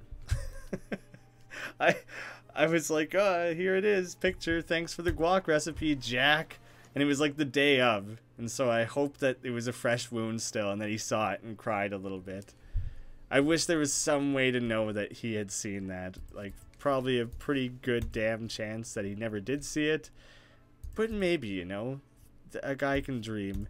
I was like, oh, here it is. Picture. Thanks for the guac recipe, Jack. And it was like the day of. And so I hope that it was a fresh wound still and that he saw it and cried a little bit. I wish there was some way to know that he had seen that. Like, probably a pretty good damn chance that he never did see it. But maybe, you know, a guy can dream.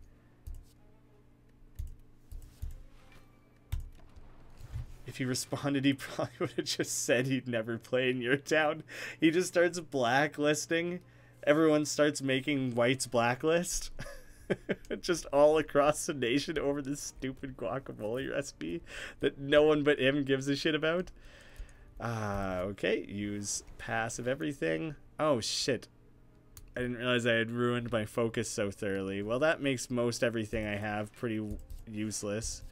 If he responded, he probably would have just said he'd never play in your town. He just starts blacklisting. Everyone starts making White's blacklist. Just all across the nation over this stupid guacamole recipe that no one but him gives a shit about. Okay, use passive everything. Oh, shit. I didn't realize I had ruined my focus so thoroughly. Well, that makes most everything I have pretty useless.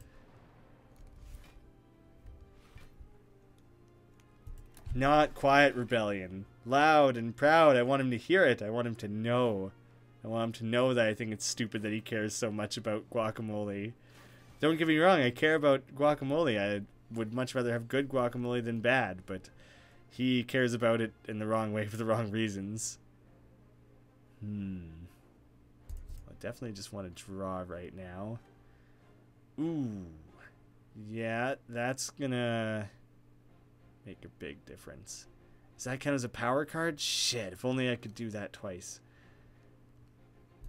Not quiet rebellion. Loud and proud. I want him to hear it. I want him to know. I want him to know that I think it's stupid that he cares so much about guacamole. Don't get me wrong, I care about guacamole. I would much rather have good guacamole than bad, but he cares about it in the wrong way for the wrong reasons. I definitely just want to draw right now. Ooh. Yeah, that's gonna make a big difference. Does that count as a power card? Shit, if only I could do that twice.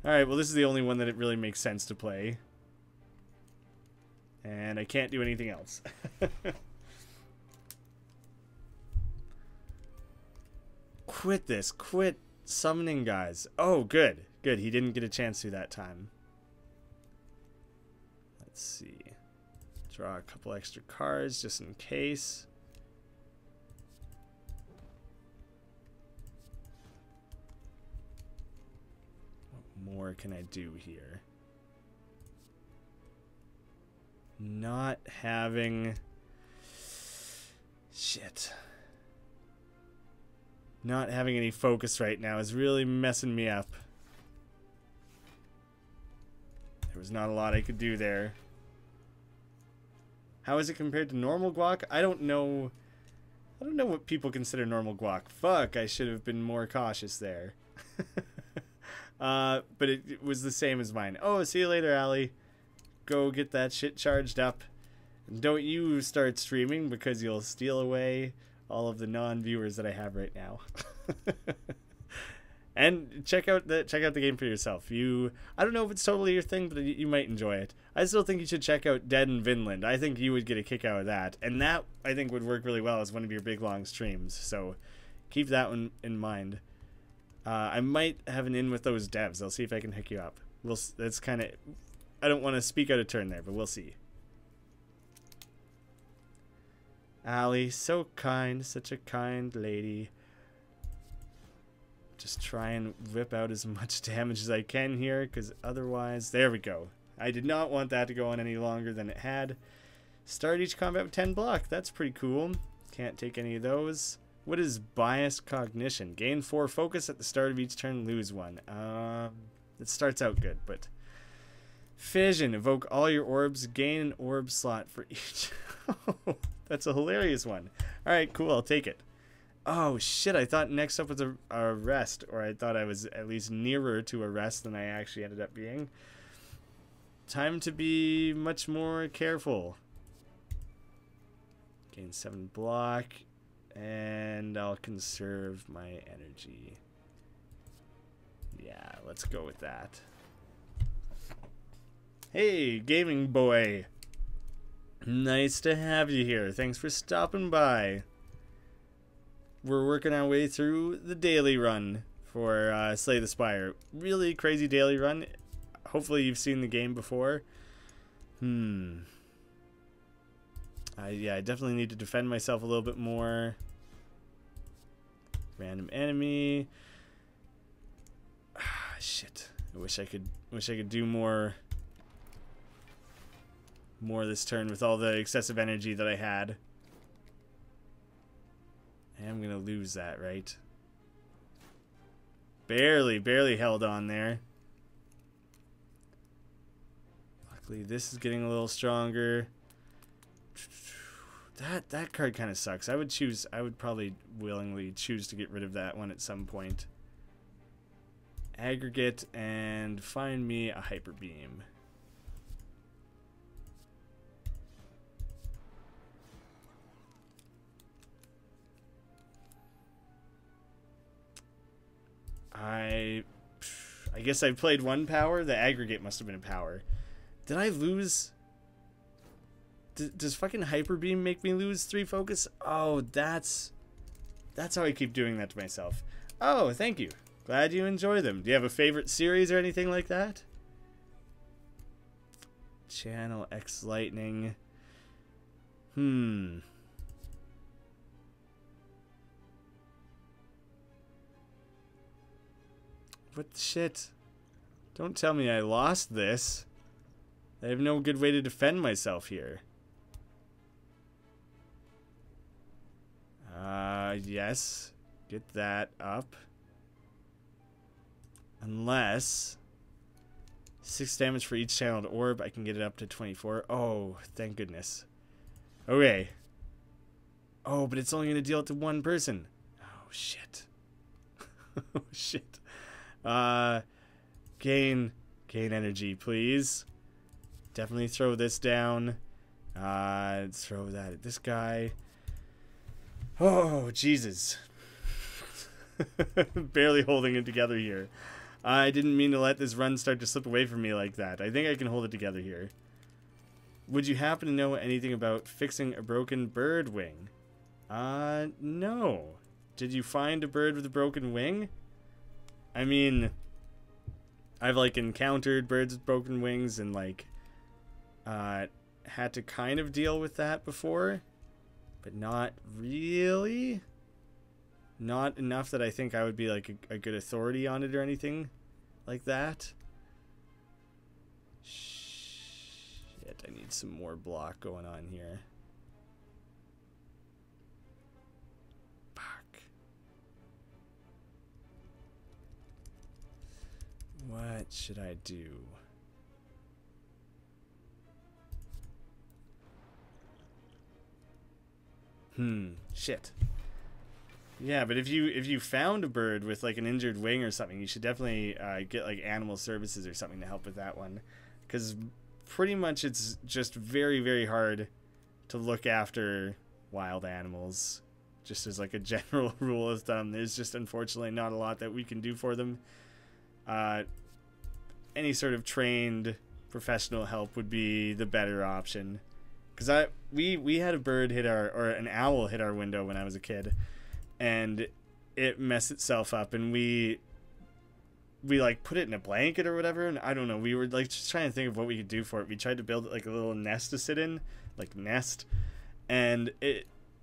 Alright, well this is the only one that it really makes sense to play. And I can't do anything else. Quit this. Quit summoning guys. Oh, good. Good. He didn't get a chance to that time. Let's see. Draw a couple extra cards just in case. What more can I do here? Not having... Shit. Not having any focus right now is really messing me up. There was not a lot I could do there. How is it compared to normal guac? I don't know. I don't know what people consider normal guac. Fuck, I should have been more cautious there. But it was the same as mine. Oh, see you later, Allie. Go get that shit charged up. And don't you start streaming because you'll steal away all of the non-viewers that I have right now. And check out the game for yourself. I don't know if it's totally your thing, but you might enjoy it. I still think you should check out Dead in Vinland. I think you would get a kick out of that, and that I think would work really well as one of your big long streams. So keep that one in mind. I might have an in with those devs. I'll see if I can hook you up. That's kind of. I don't want to speak out of turn there, but we'll see. Allie, so kind, such a kind lady. Just try and whip out as much damage as I can here, because otherwise... There we go. I did not want that to go on any longer than it had. Start each combat with 10 block. That's pretty cool. Can't take any of those. What is biased cognition? Gain 4 focus at the start of each turn, lose 1. It starts out good, but... Fission. Evoke all your orbs. Gain an orb slot for each. That's a hilarious one. Alright, cool. I'll take it. Oh, shit. I thought next up was a rest. Or I thought I was at least nearer to a rest than I actually ended up being. Time to be much more careful. Gain 7 block. And I'll conserve my energy. Yeah, let's go with that. Hey, gaming boy. Nice to have you here. Thanks for stopping by. We're working our way through the daily run for Slay the Spire. Really crazy daily run. Hopefully you've seen the game before. Yeah, I definitely need to defend myself a little bit more. Random enemy. Shit. I wish I could do more this turn with all the excessive energy that I had. I am gonna lose that, right? Barely held on there. Luckily this is getting a little stronger. That card kind of sucks. I would probably willingly choose to get rid of that one at some point. Aggregate and find me a hyper beam. I guess I played one power. The aggregate must have been a power. Did I lose? Does fucking hyper beam make me lose 3 focus? Oh, that's how I keep doing that to myself. Oh, thank you. Glad you enjoy them. Do you have a favorite series or anything like that? Channel X Lightning. I, What the shit? Don't tell me I lost this. I have no good way to defend myself here. Yes. Get that up. Unless 6 damage for each channeled orb, I can get it up to 24. Oh, thank goodness. Okay. Oh, but it's only going to deal it to one person. Oh, shit. Oh, shit. Gain energy, please. Definitely throw this down. Throw that at this guy. Oh, Jesus. Barely holding it together here. I didn't mean to let this run start to slip away from me like that. I think I can hold it together here. Would you happen to know anything about fixing a broken bird wing? No. Did you find a bird with a broken wing? I mean, I've, like, encountered birds with broken wings and, like, had to kind of deal with that before. But not really. Not enough that I think I would be, like, a good authority on it or anything like that. Shit, I need some more block going on here. Fuck. What should I do? Shit. Yeah, but if you found a bird with like an injured wing or something, you should definitely get like animal services or something to help with that one, because pretty much it's just very, very hard to look after wild animals. Just as like a general rule of thumb, there's just unfortunately not a lot that we can do for them. Any sort of trained professional help would be the better option. Because we had a bird hit or an owl hit our window when I was a kid, and it messed itself up, and we like put it in a blanket or whatever, and I don't know, we were like just trying to think of what we could do for it. We tried to build like a little nest to sit in, like nest, and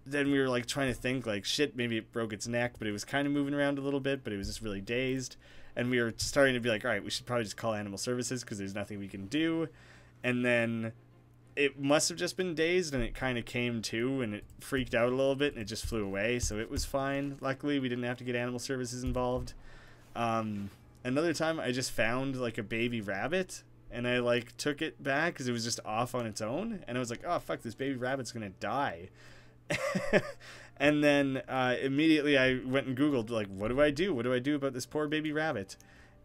then we were like trying to think like, shit, maybe it broke its neck, but it was kind of moving around a little bit, but it was just really dazed, and we were starting to be like, all right, we should probably just call animal services because there's nothing we can do. And then it must have just been dazed, and it kind of came to, and it freaked out a little bit, and it just flew away, so it was fine. Luckily, we didn't have to get animal services involved. Another time, I just found, like, a baby rabbit, and I, like, took it back because it was just off on its own, and I was like, oh, fuck, this baby rabbit's gonna die. And then immediately I went and Googled, like, what do I do? What do I do about this poor baby rabbit?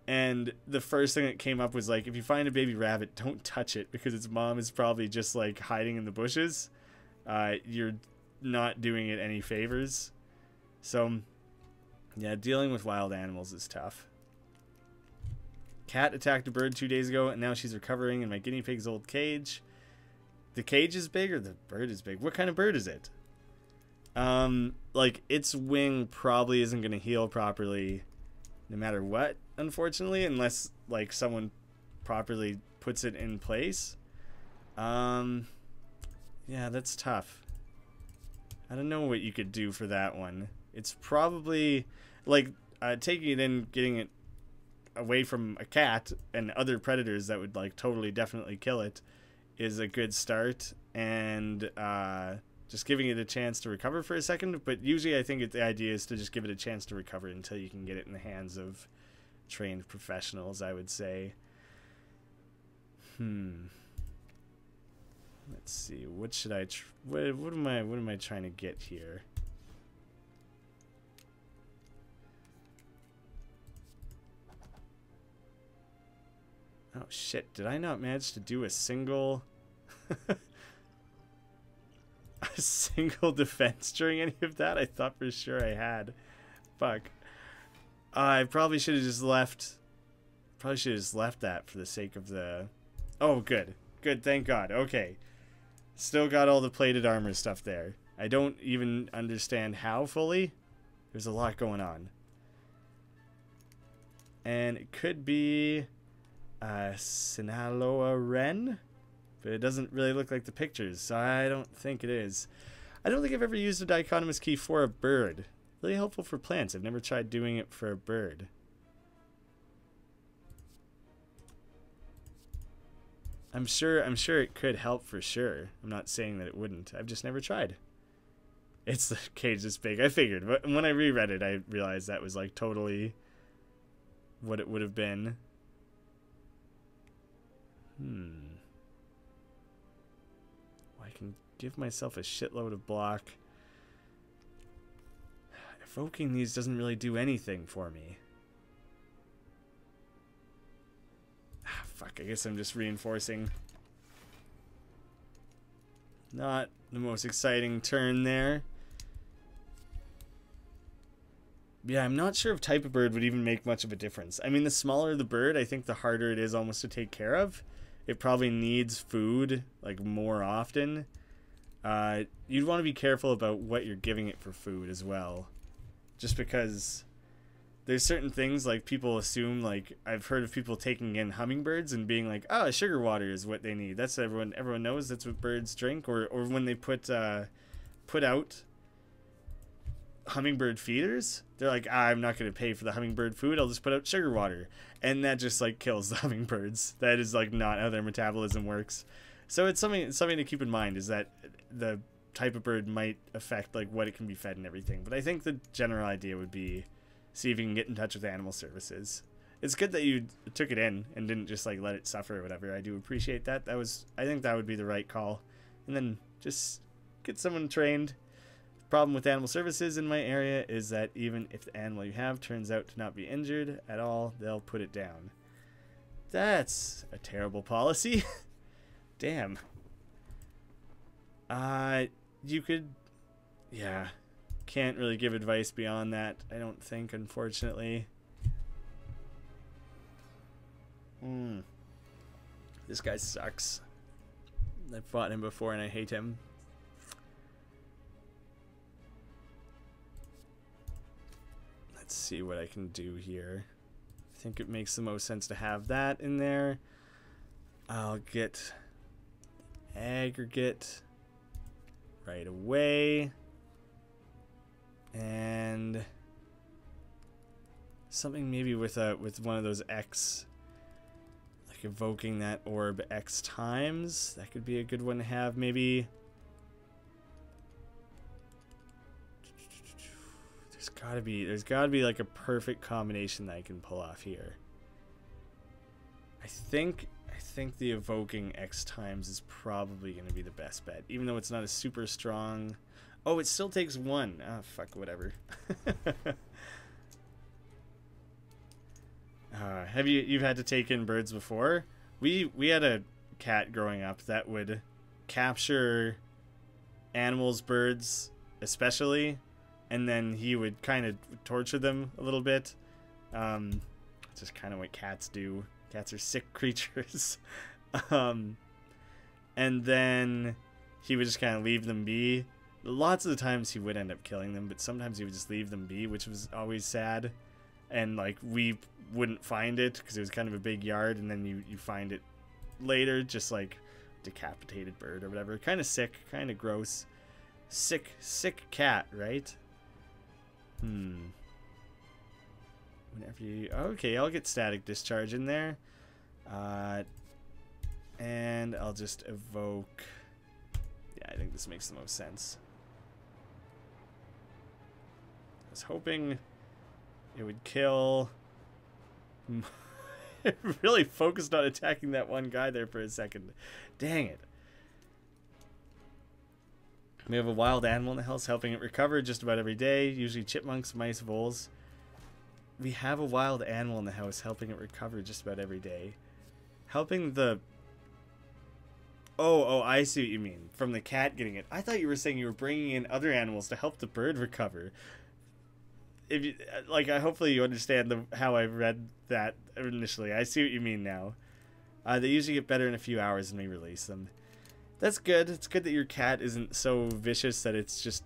And the first thing that came up was, like, if you find a baby rabbit, don't touch it because its mom is probably just, like, hiding in the bushes. You're not doing it any favors. So, yeah, dealing with wild animals is tough. Cat attacked a bird 2 days ago, and now she's recovering in my guinea pig's old cage. The cage is big or the bird is big? What kind of bird is it? Like, its wing probably isn't going to heal properly no matter what, unfortunately, unless like someone properly puts it in place. Yeah, that's tough. I don't know what you could do for that one. It's probably like taking it in, getting it away from a cat and other predators that would like totally definitely kill it is a good start, and just giving it a chance to recover for a second. But usually I think the idea is to just give it a chance to recover until you can get it in the hands of trained professionals, I would say. Let's see. What should I what am I trying to get here? Oh shit, did I not manage to do a single a single defense during any of that? I thought for sure I had. Fuck. I probably should have just left. Probably should have just left that for the sake of the... Oh, good. Good, thank God. Okay. Still got all the plated armor stuff there. I don't even understand how fully. There's a lot going on. And it could be Sinaloa Wren, but it doesn't really look like the pictures, so I don't think it is. I don't think I've ever used a dichotomous key for a bird. Really helpful for plants. I've never tried doing it for a bird. I'm sure it could help for sure. I'm not saying that it wouldn't. I've just never tried. It's the cage this big. I figured. But when I reread it, I realized that was like totally what it would have been. Well, I can give myself a shitload of block. Evoking these doesn't really do anything for me. Fuck, I guess I'm just reinforcing. Not the most exciting turn there. Yeah, I'm not sure if type of bird would even make much of a difference. I mean, the smaller the bird, I think the harder it is almost to take care of. It probably needs food, like, more often. You'd want to be careful about what you're giving it for food as well. Just because there's certain things, like, people assume, like, I've heard of people taking in hummingbirds and being like, oh, sugar water is what they need. That's everyone knows that's what birds drink. Or when they put out hummingbird feeders, they're like, I'm not going to pay for the hummingbird food, I'll just put out sugar water. And that just, like, kills the hummingbirds. That is, like, not how their metabolism works. So it's something to keep in mind, is that the type of bird might affect, like, what it can be fed and everything. But I think the general idea would be see if you can get in touch with animal services. It's good that you took it in and didn't just, like, let it suffer or whatever. I do appreciate that. I think that would be the right call. And then just get someone trained. The problem with animal services in my area is that even if the animal you have turns out to not be injured at all, they'll put it down. That's a terrible policy. Damn. You could... Yeah. Can't really give advice beyond that, I don't think, unfortunately. This guy sucks. I've fought him before and I hate him. Let's see what I can do here. I think it makes the most sense to have that in there. I'll get aggregate right away. And something maybe with one of those X, like evoking that orb X times. That could be a good one to have. Maybe there's gotta be like a perfect combination that I can pull off here. I think the evoking X times is probably going to be the best bet, even though it's not a super strong. Oh, it still takes one. Ah, fuck, whatever. You've had to take in birds before? We had a cat growing up that would capture animals, birds especially, and then he would kind of torture them a little bit. Just kind of what cats do. Cats are sick creatures. And then he would just kind of leave them be. Lots of the times he would end up killing them, but sometimes he would just leave them be, which was always sad. And, like, we wouldn't find it because it was kind of a big yard, and then you find it later, just, like, decapitated bird or whatever. Kind of sick, kind of gross. Sick cat, right? Whenever you... Okay, I'll get static discharge in there. And I'll just evoke... Yeah, I think this makes the most sense. I was hoping it would kill... Really focused on attacking that one guy there for a second. Dang it. We have a wild animal in the house helping it recover just about every day. Usually chipmunks, mice, voles. We have a wild animal in the house helping it recover just about every day. Helping the... Oh, I see what you mean. From the cat getting it. I thought you were saying you were bringing in other animals to help the bird recover. If you, like, hopefully you understand how I read that initially. I see what you mean now. They usually get better in a few hours when we release them. That's good. It's good that your cat isn't so vicious that it's just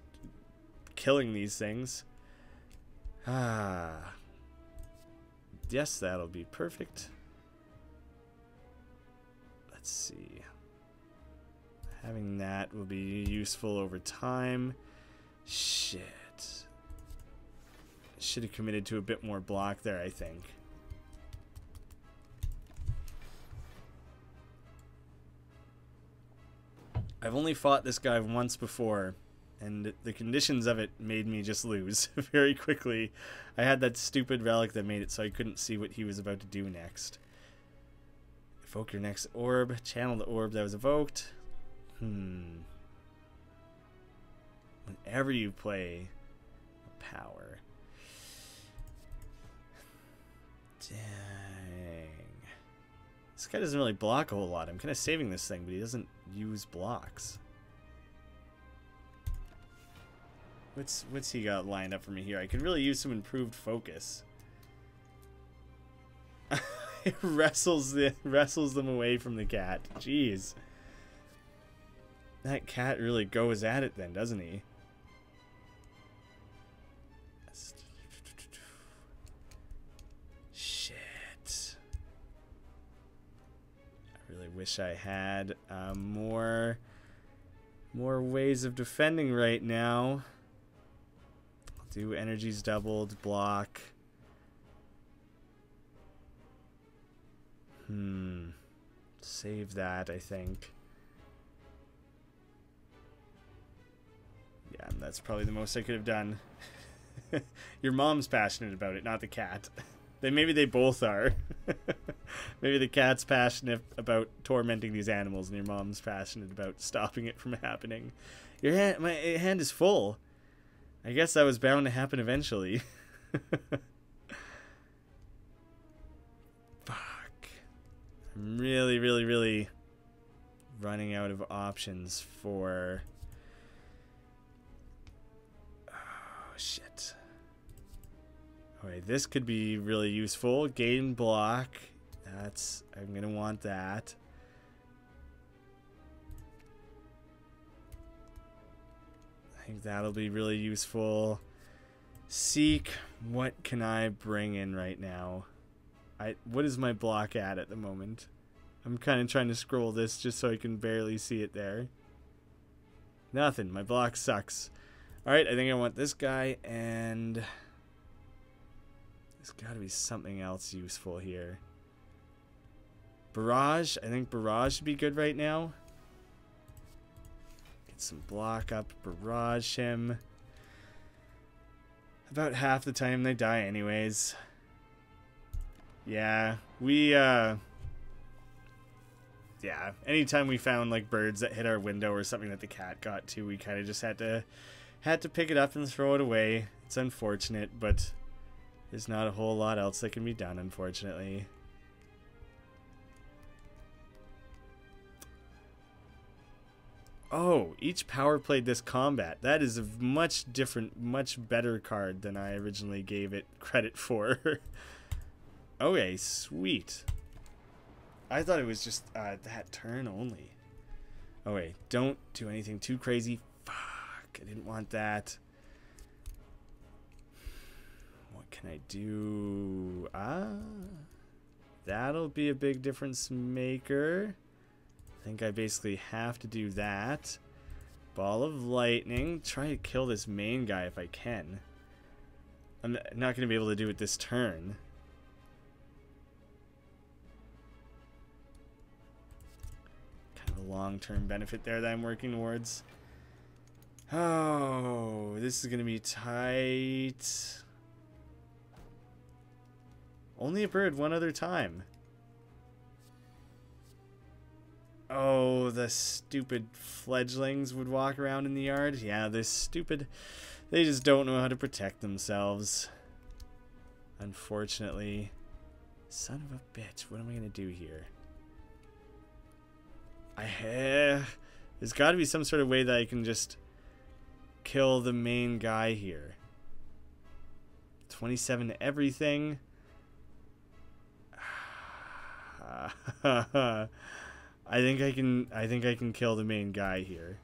killing these things. Yes, that'll be perfect. Let's see. Having that will be useful over time. Shit. Should have committed to a bit more block there, I think. I've only fought this guy once before, and the conditions of it made me just lose very quickly. I had that stupid relic that made it so I couldn't see what he was about to do next. Evoke your next orb. Channel the orb that was evoked. Whenever you play a power. Dang. This guy doesn't really block a whole lot. I'm kind of saving this thing, but he doesn't use blocks. What's he got lined up for me here? I could really use some improved focus. It wrestles them away from the cat. Jeez. That cat really goes at it then, doesn't he? Shit. I really wish I had more ways of defending right now. I'll do energies doubled, block. Save that, I think. Yeah, that's probably the most I could have done. Your mom's passionate about it, not the cat. Maybe they both are. Maybe the cat's passionate about tormenting these animals, and your mom's passionate about stopping it from happening. My hand is full. I guess that was bound to happen eventually. I'm really running out of options for... Oh, shit. Okay, this could be really useful. Gain block. I'm gonna want that. I think that'll be really useful. Seek. What can I bring in right now? What is my block at the moment? I'm kind of trying to scroll this just so I can barely see it there. Nothing. My block sucks. Alright, I think I want this guy, and there's got to be something else useful here. Barrage. I think barrage should be good right now. Get some block up. Barrage him. About half the time they die anyways. Yeah, yeah, anytime we found like birds that hit our window or something that the cat got to, we kind of just had to pick it up and throw it away. It's unfortunate, but there's not a whole lot else that can be done, unfortunately. Oh, each power played this combat. That is a much different, much better card than I originally gave it credit for. Okay, sweet. I thought it was just that turn only. Oh wait, don't do anything too crazy. Fuck, I didn't want that. What can I do? That'll be a big difference maker. I think I basically have to do that. Ball of lightning. Try to kill this main guy if I can. I'm not going to be able to do it this turn. Long-term benefit there that I'm working towards. Oh, this is gonna be tight. Only a bird one other time. Oh, the stupid fledglings would walk around in the yard. Yeah, they're stupid. They just don't know how to protect themselves. Unfortunately. Son of a bitch, what am I gonna do here? There's got to be some sort of way that I can just kill the main guy here. 27 to everything. I think I can kill the main guy here.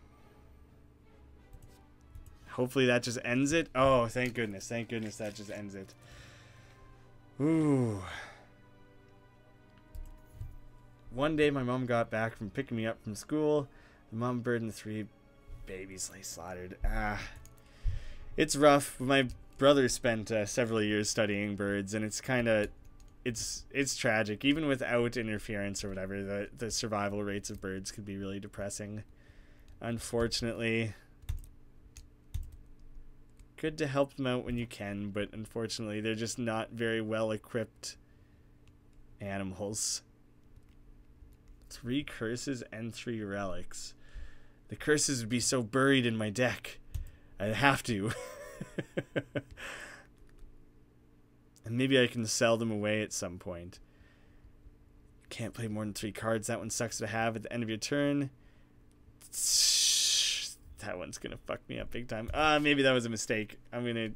Hopefully that just ends it. Oh, thank goodness. Thank goodness that just ends it. Ooh. One day my mom got back from picking me up from school. The mom bird and the 3 babies lay slaughtered. It's rough. My brother spent several years studying birds, and it's kind of it's tragic. Even without interference or whatever, the survival rates of birds could be really depressing. Unfortunately. Good to help them out when you can, but unfortunately they're just not very well equipped animals. 3 curses and 3 relics. The curses would be so buried in my deck. I'd have to. And maybe I can sell them away at some point. Can't play more than 3 cards. That one sucks to have at the end of your turn. That one's gonna fuck me up big time. Maybe that was a mistake. It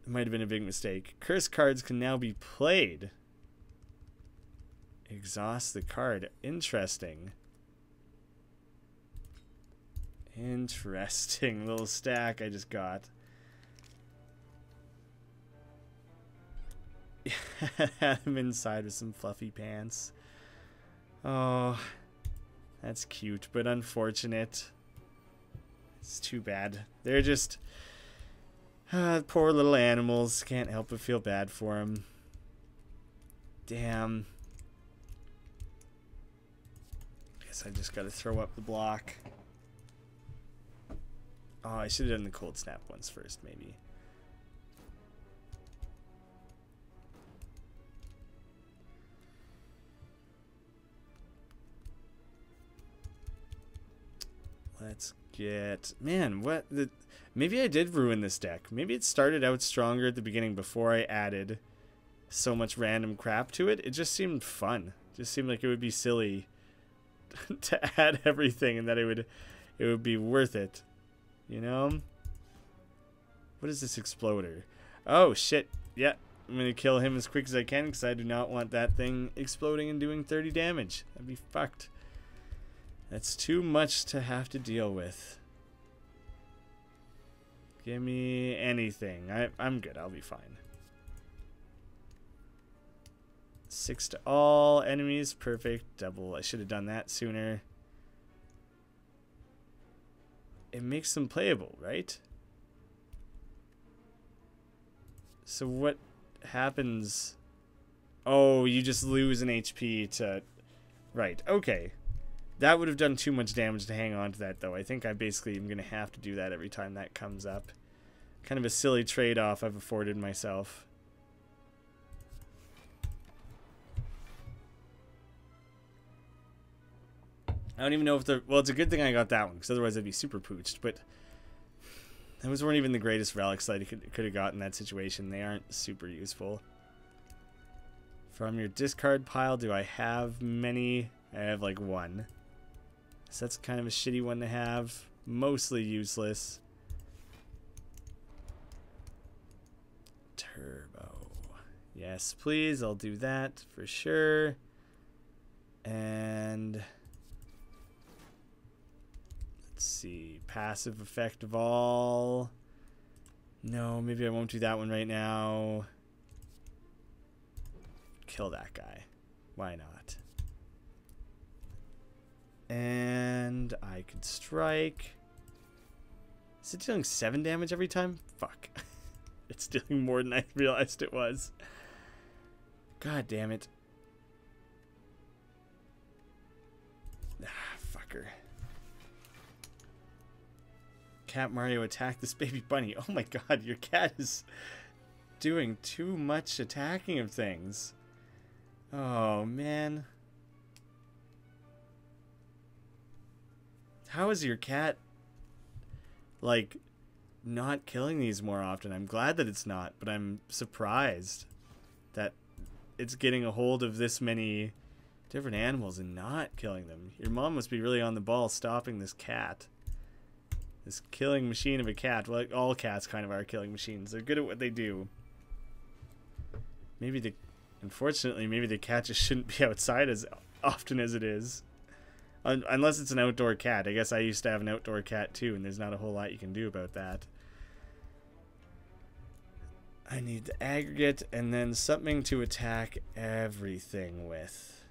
might have been a big mistake. Curse cards can now be played. Exhaust the card. Interesting. Interesting little stack I just got. Had him inside with some fluffy pants. Oh, that's cute, but unfortunate. It's too bad. They're just poor little animals. Can't help but feel bad for them. Damn. Guess I just gotta throw up the block. Oh, I should have done the cold snap ones first, maybe. Let's get... Man, what... Maybe I did ruin this deck. Maybe it started out stronger at the beginning before I added so much random crap to it. It just seemed fun. It just seemed like it would be silly to add everything and that it would be worth it. You know? What is this exploder? Oh, shit. Yeah, I'm going to kill him as quick as I can because I do not want that thing exploding and doing 30 damage. That'd be fucked. That's too much to have to deal with. Give me anything. I'm good. I'll be fine. 6 to all enemies. Perfect. Double. I should have done that sooner. It makes them playable, right? So what happens? Oh, you just lose an HP to... Right. Okay. That would have done too much damage to hang on to that, though. I think I basically am going to have to do that every time that comes up. Kind of a silly trade-off I've afforded myself. I don't even know if the... Well, it's a good thing I got that one, because otherwise I'd be super pooched, but... Those weren't even the greatest relics that I could have gotten in that situation. They aren't super useful. From your discard pile, do I have many? I have, like, 1. So that's kind of a shitty one to have. Mostly useless. Turbo. Yes, please. I'll do that for sure. And... Let's see. Passive effect of all. No, maybe I won't do that one right now. Kill that guy. Why not? And I could strike. Is it dealing 7 damage every time? Fuck. It's dealing more than I realized it was. God damn it. Ah, fucker. Cat Mario attack this baby bunny. Oh my god, your cat is doing too much attacking of things. Oh man. How is your cat, like, not killing these more often? I'm glad that it's not, but I'm surprised that it's getting a hold of this many different animals and not killing them. Your mom must be really on the ball stopping this cat. This killing machine of a cat. Well, all cats kind of are killing machines. They're good at what they do. Unfortunately, maybe the cat just shouldn't be outside as often as it is. Unless it's an outdoor cat. I guess I used to have an outdoor cat too, and there's not a whole lot you can do about that. I need the aggregate and then something to attack everything with.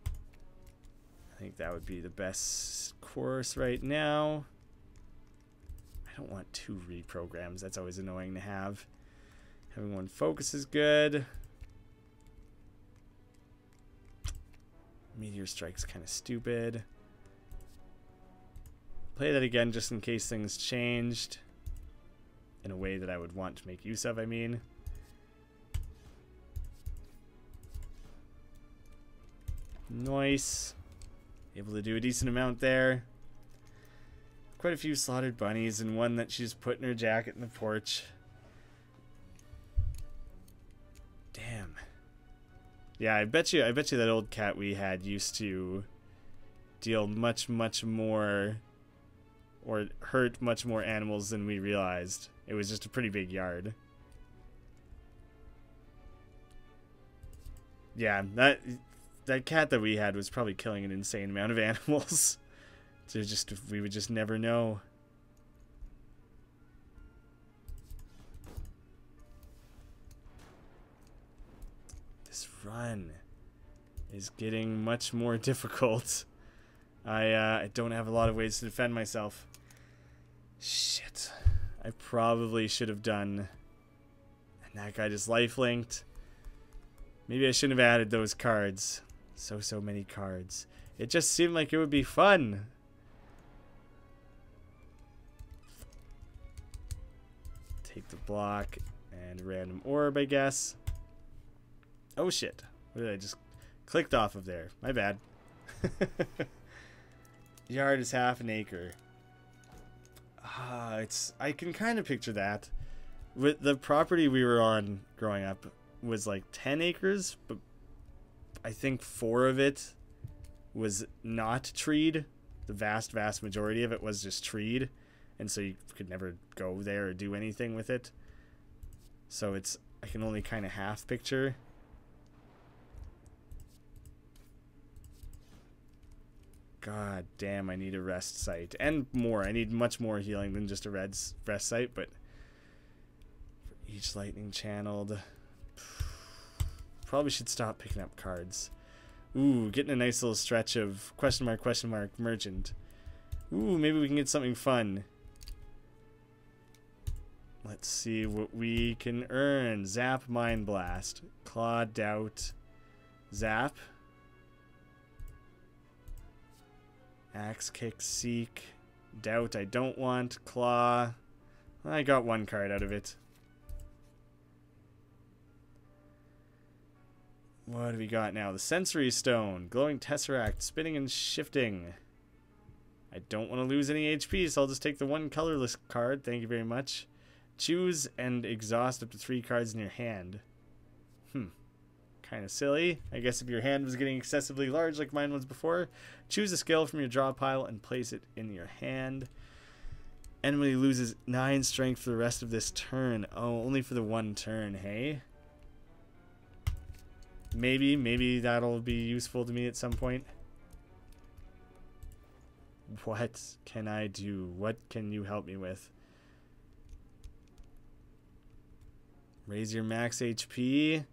I think that would be the best course right now. I don't want 2 reprograms. That's always annoying to have. Having 1 focus is good. Meteor Strike's kind of stupid. play that again just in case things changed in a way that I would want to make use of, I mean. Nice. Able to do a decent amount there. Quite a few slaughtered bunnies and one that she's put in her jacket in the porch. Damn. Yeah, I bet you that old cat we had used to deal much more, or hurt much more animals than we realized. It was just a pretty big yard. Yeah, that cat that we had was probably killing an insane amount of animals. So we would just never know. This run is getting much more difficult. I don't have a lot of ways to defend myself. Shit. I probably should have done. And that guy just life-linked. Maybe I shouldn't have added those cards. So many cards. It just seemed like it would be fun. Take the block and random orb, I guess. Oh shit. What did I just clicked off of there? My bad. Yard is half an acre. I can kind of picture that. With the property we were on growing up was like 10 acres, but I think 4 of it was not treed. The vast majority of it was just treed, and so you could never go there or do anything with it. So I can only kind of half picture. God damn, I need a rest site. And more. I need much more healing than just a rest site, but for each lightning channeled. Probably should stop picking up cards. Ooh, getting a nice little stretch of question mark, merchant. Ooh, maybe we can get something fun. Let's see what we can earn. Zap, Mind Blast. Claw, Doubt. Zap. Axe Kick, Seek. Doubt I don't want. Claw. I got 1 card out of it. What do we got now? The Sensory Stone. Glowing Tesseract. Spinning and Shifting. I don't want to lose any HP, so I'll just take the 1 colorless card. Thank you very much. Choose and exhaust up to 3 cards in your hand. Kind of silly. I guess if your hand was getting excessively large like mine was before, choose a skill from your draw pile and place it in your hand. Enemy loses 9 strength for the rest of this turn. Oh, only for the 1 turn, hey? Maybe that'll be useful to me at some point. What can I do? What can you help me with? Raise your max HP.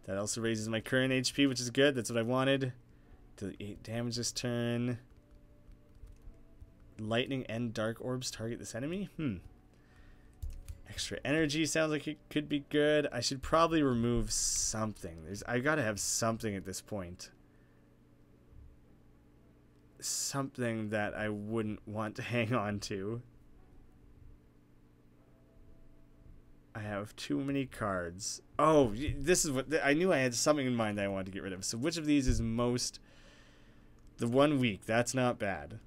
That also raises my current HP, which is good. That's what I wanted. Deal 8 damage this turn. Lightning and dark orbs target this enemy? Extra energy sounds like it could be good. I should probably remove something. I gotta have something at this point. Something that I wouldn't want to hang on to. I have too many cards. Oh, this is what I knew. I had something in mind that I wanted to get rid of. So which of these is most? The 1 weak. That's not bad.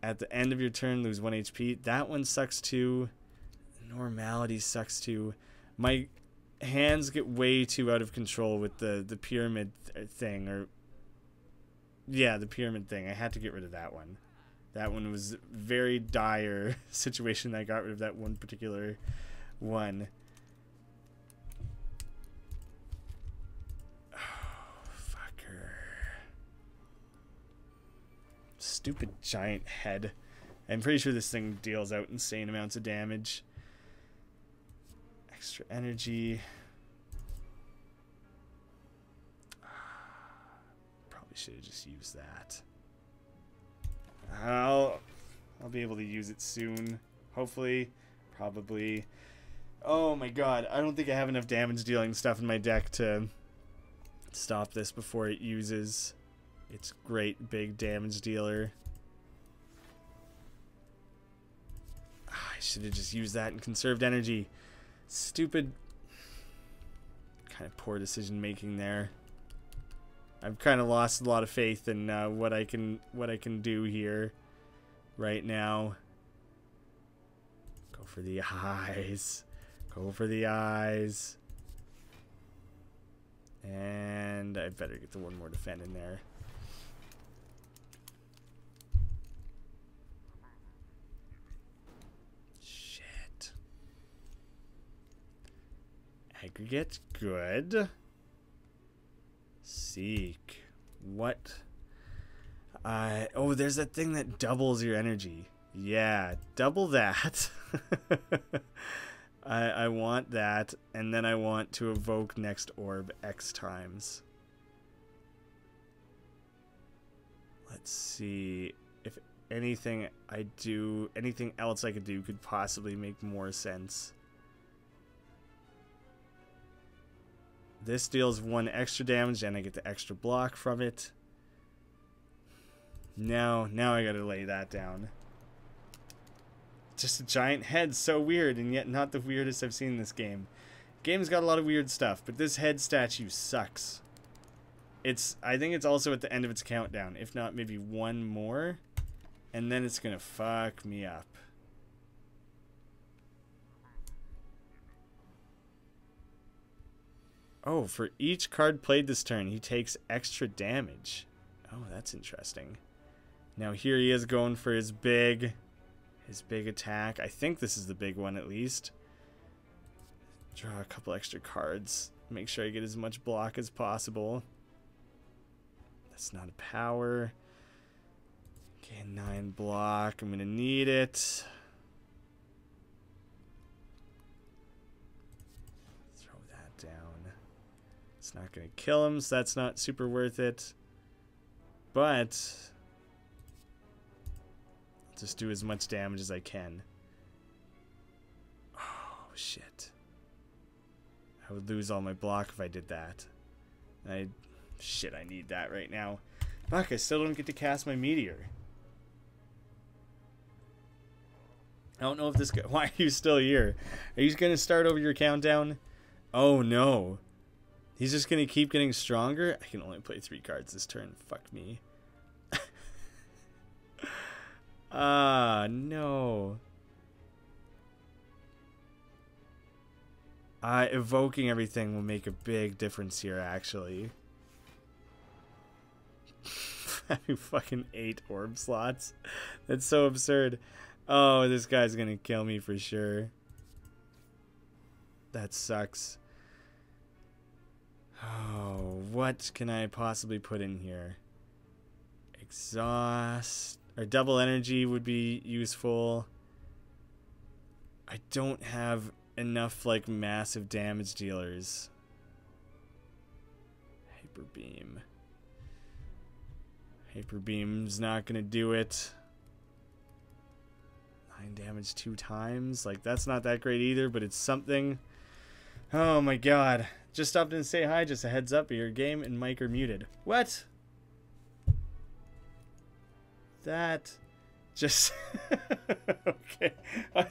At the end of your turn, lose 1 HP. That one sucks too. Normality sucks too. My hands get way too out of control with the pyramid thing. Or yeah, the pyramid thing. I had to get rid of that one. That one was very dire situation that I got rid of that one particular one. Stupid giant head. I'm pretty sure this thing deals out insane amounts of damage. Extra energy. Probably should have just used that. I'll be able to use it soon. Hopefully. Probably. Oh my god. I don't think I have enough damage dealing stuff in my deck to stop this before it uses its great big damage dealer. should have just used that and conserved energy. Stupid. Kind of poor decision making there. I've kind of lost a lot of faith in what I can do here right now. Go for the eyes. Go for the eyes. And I better get the one more defend in there. Shit. Aggregate, good. Seek. What? Oh, there's that thing that doubles your energy. Yeah, double that. I want that, and then I want to evoke next orb X times. Let's see if anything else I could do could possibly make more sense. This deals 1 extra damage, and I get the extra block from it. Now I gotta lay that down. Just a giant head, so weird, and yet not the weirdest I've seen in this game. Game's got a lot of weird stuff, but this head statue sucks. I think it's also at the end of its countdown, if not maybe one more, and then it's gonna fuck me up. Oh, for each card played this turn, he takes extra damage. Oh, that's interesting. Now here he is going for his big attack. I think this is the big one at least. Draw a couple extra cards. Make sure I get as much block as possible. That's not a power. Okay, 9 block. I'm gonna need it. Throw that down. It's not gonna kill him, so that's not super worth it. But I'll just do as much damage as I can. Oh, shit. I would lose all my block if I did that. Shit, I need that right now. Fuck, I still don't get to cast my meteor. I don't know if this guy... Why are you still here? Are you going to start over your countdown? Oh, no. He's just going to keep getting stronger? I can only play 3 cards this turn. Fuck me. No. Evoking everything will make a big difference here, actually. Having fucking 8 orb slots. That's so absurd. Oh, this guy's gonna kill me for sure. That sucks. Oh, what can I possibly put in here? Exhaust or double energy would be useful. I don't have enough like massive damage dealers. Hyper beam. Hyper beam's not gonna do it. 9 damage 2 times. Like, that's not that great either, but it's something. Oh my god. Just stopped in to say hi, just a heads up, your game and mic are muted. What? That just okay. I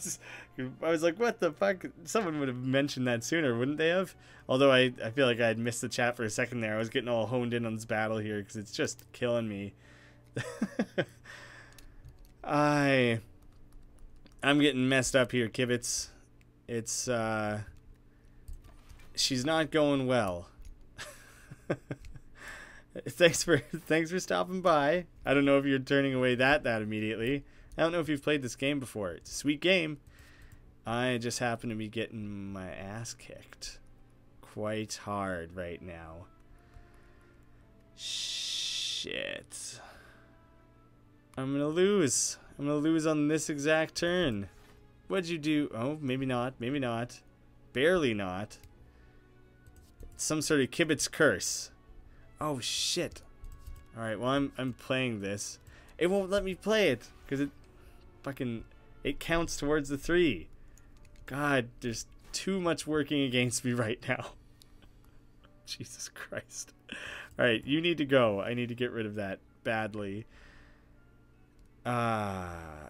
was like, what the fuck? Someone would have mentioned that sooner, wouldn't they have? Although I feel like I had missed the chat for a second there. I was getting all honed in on this battle here because it's just killing me. I'm getting messed up here, Kibitz. It's she's not going well. Thanks for stopping by. I don't know if you're turning away that immediately. I don't know if you've played this game before. It's a sweet game. I just happen to be getting my ass kicked quite hard right now. Shit. I'm gonna lose. I'm gonna lose on this exact turn. What'd you do? Oh, maybe not. Maybe not. Barely not. It's some sort of Kibitz curse. Oh shit. Alright, well I'm playing this. It won't let me play it because it counts towards the 3. God, there's too much working against me right now. Jesus Christ. Alright, you need to go. I need to get rid of that badly. Block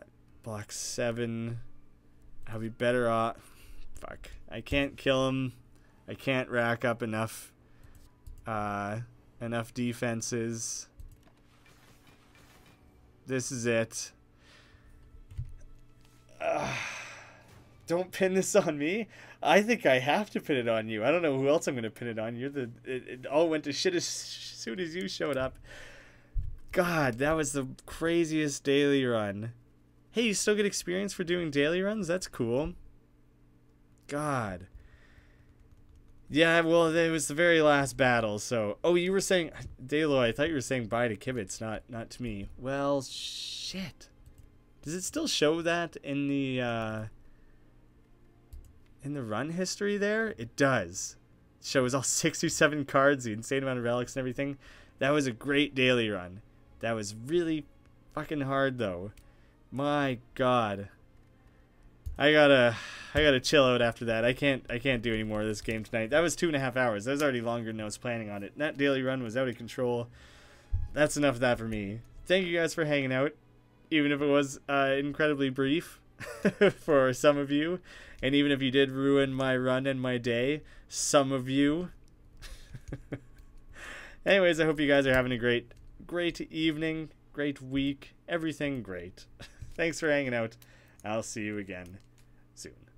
7. I'll be better off. Fuck. I can't kill him. I can't rack up enough defenses. This is it. Don't pin this on me. I think I have to pin it on you. I don't know who else I'm going to pin it on. It all went to shit as soon as you showed up. God, that was the craziest daily run. Hey, you still get experience for doing daily runs? That's cool. God. Yeah, well, it was the very last battle, so... Oh, you were saying... Dalo, I thought you were saying bye to Kibitz, not to me. Well, shit. Does it still show that in the run history there? It does. It shows all 67 cards, the insane amount of relics and everything. That was a great daily run. That was really fucking hard, though. My God. I gotta chill out after that. I can't do any more of this game tonight. That was 2.5 hours. That was already longer than I was planning on it. That daily run was out of control. That's enough of that for me. Thank you guys for hanging out, even if it was incredibly brief for some of you, and even if you did ruin my run and my day, some of you. Anyways, I hope you guys are having a great evening, great week, everything great. Thanks for hanging out. I'll see you again soon.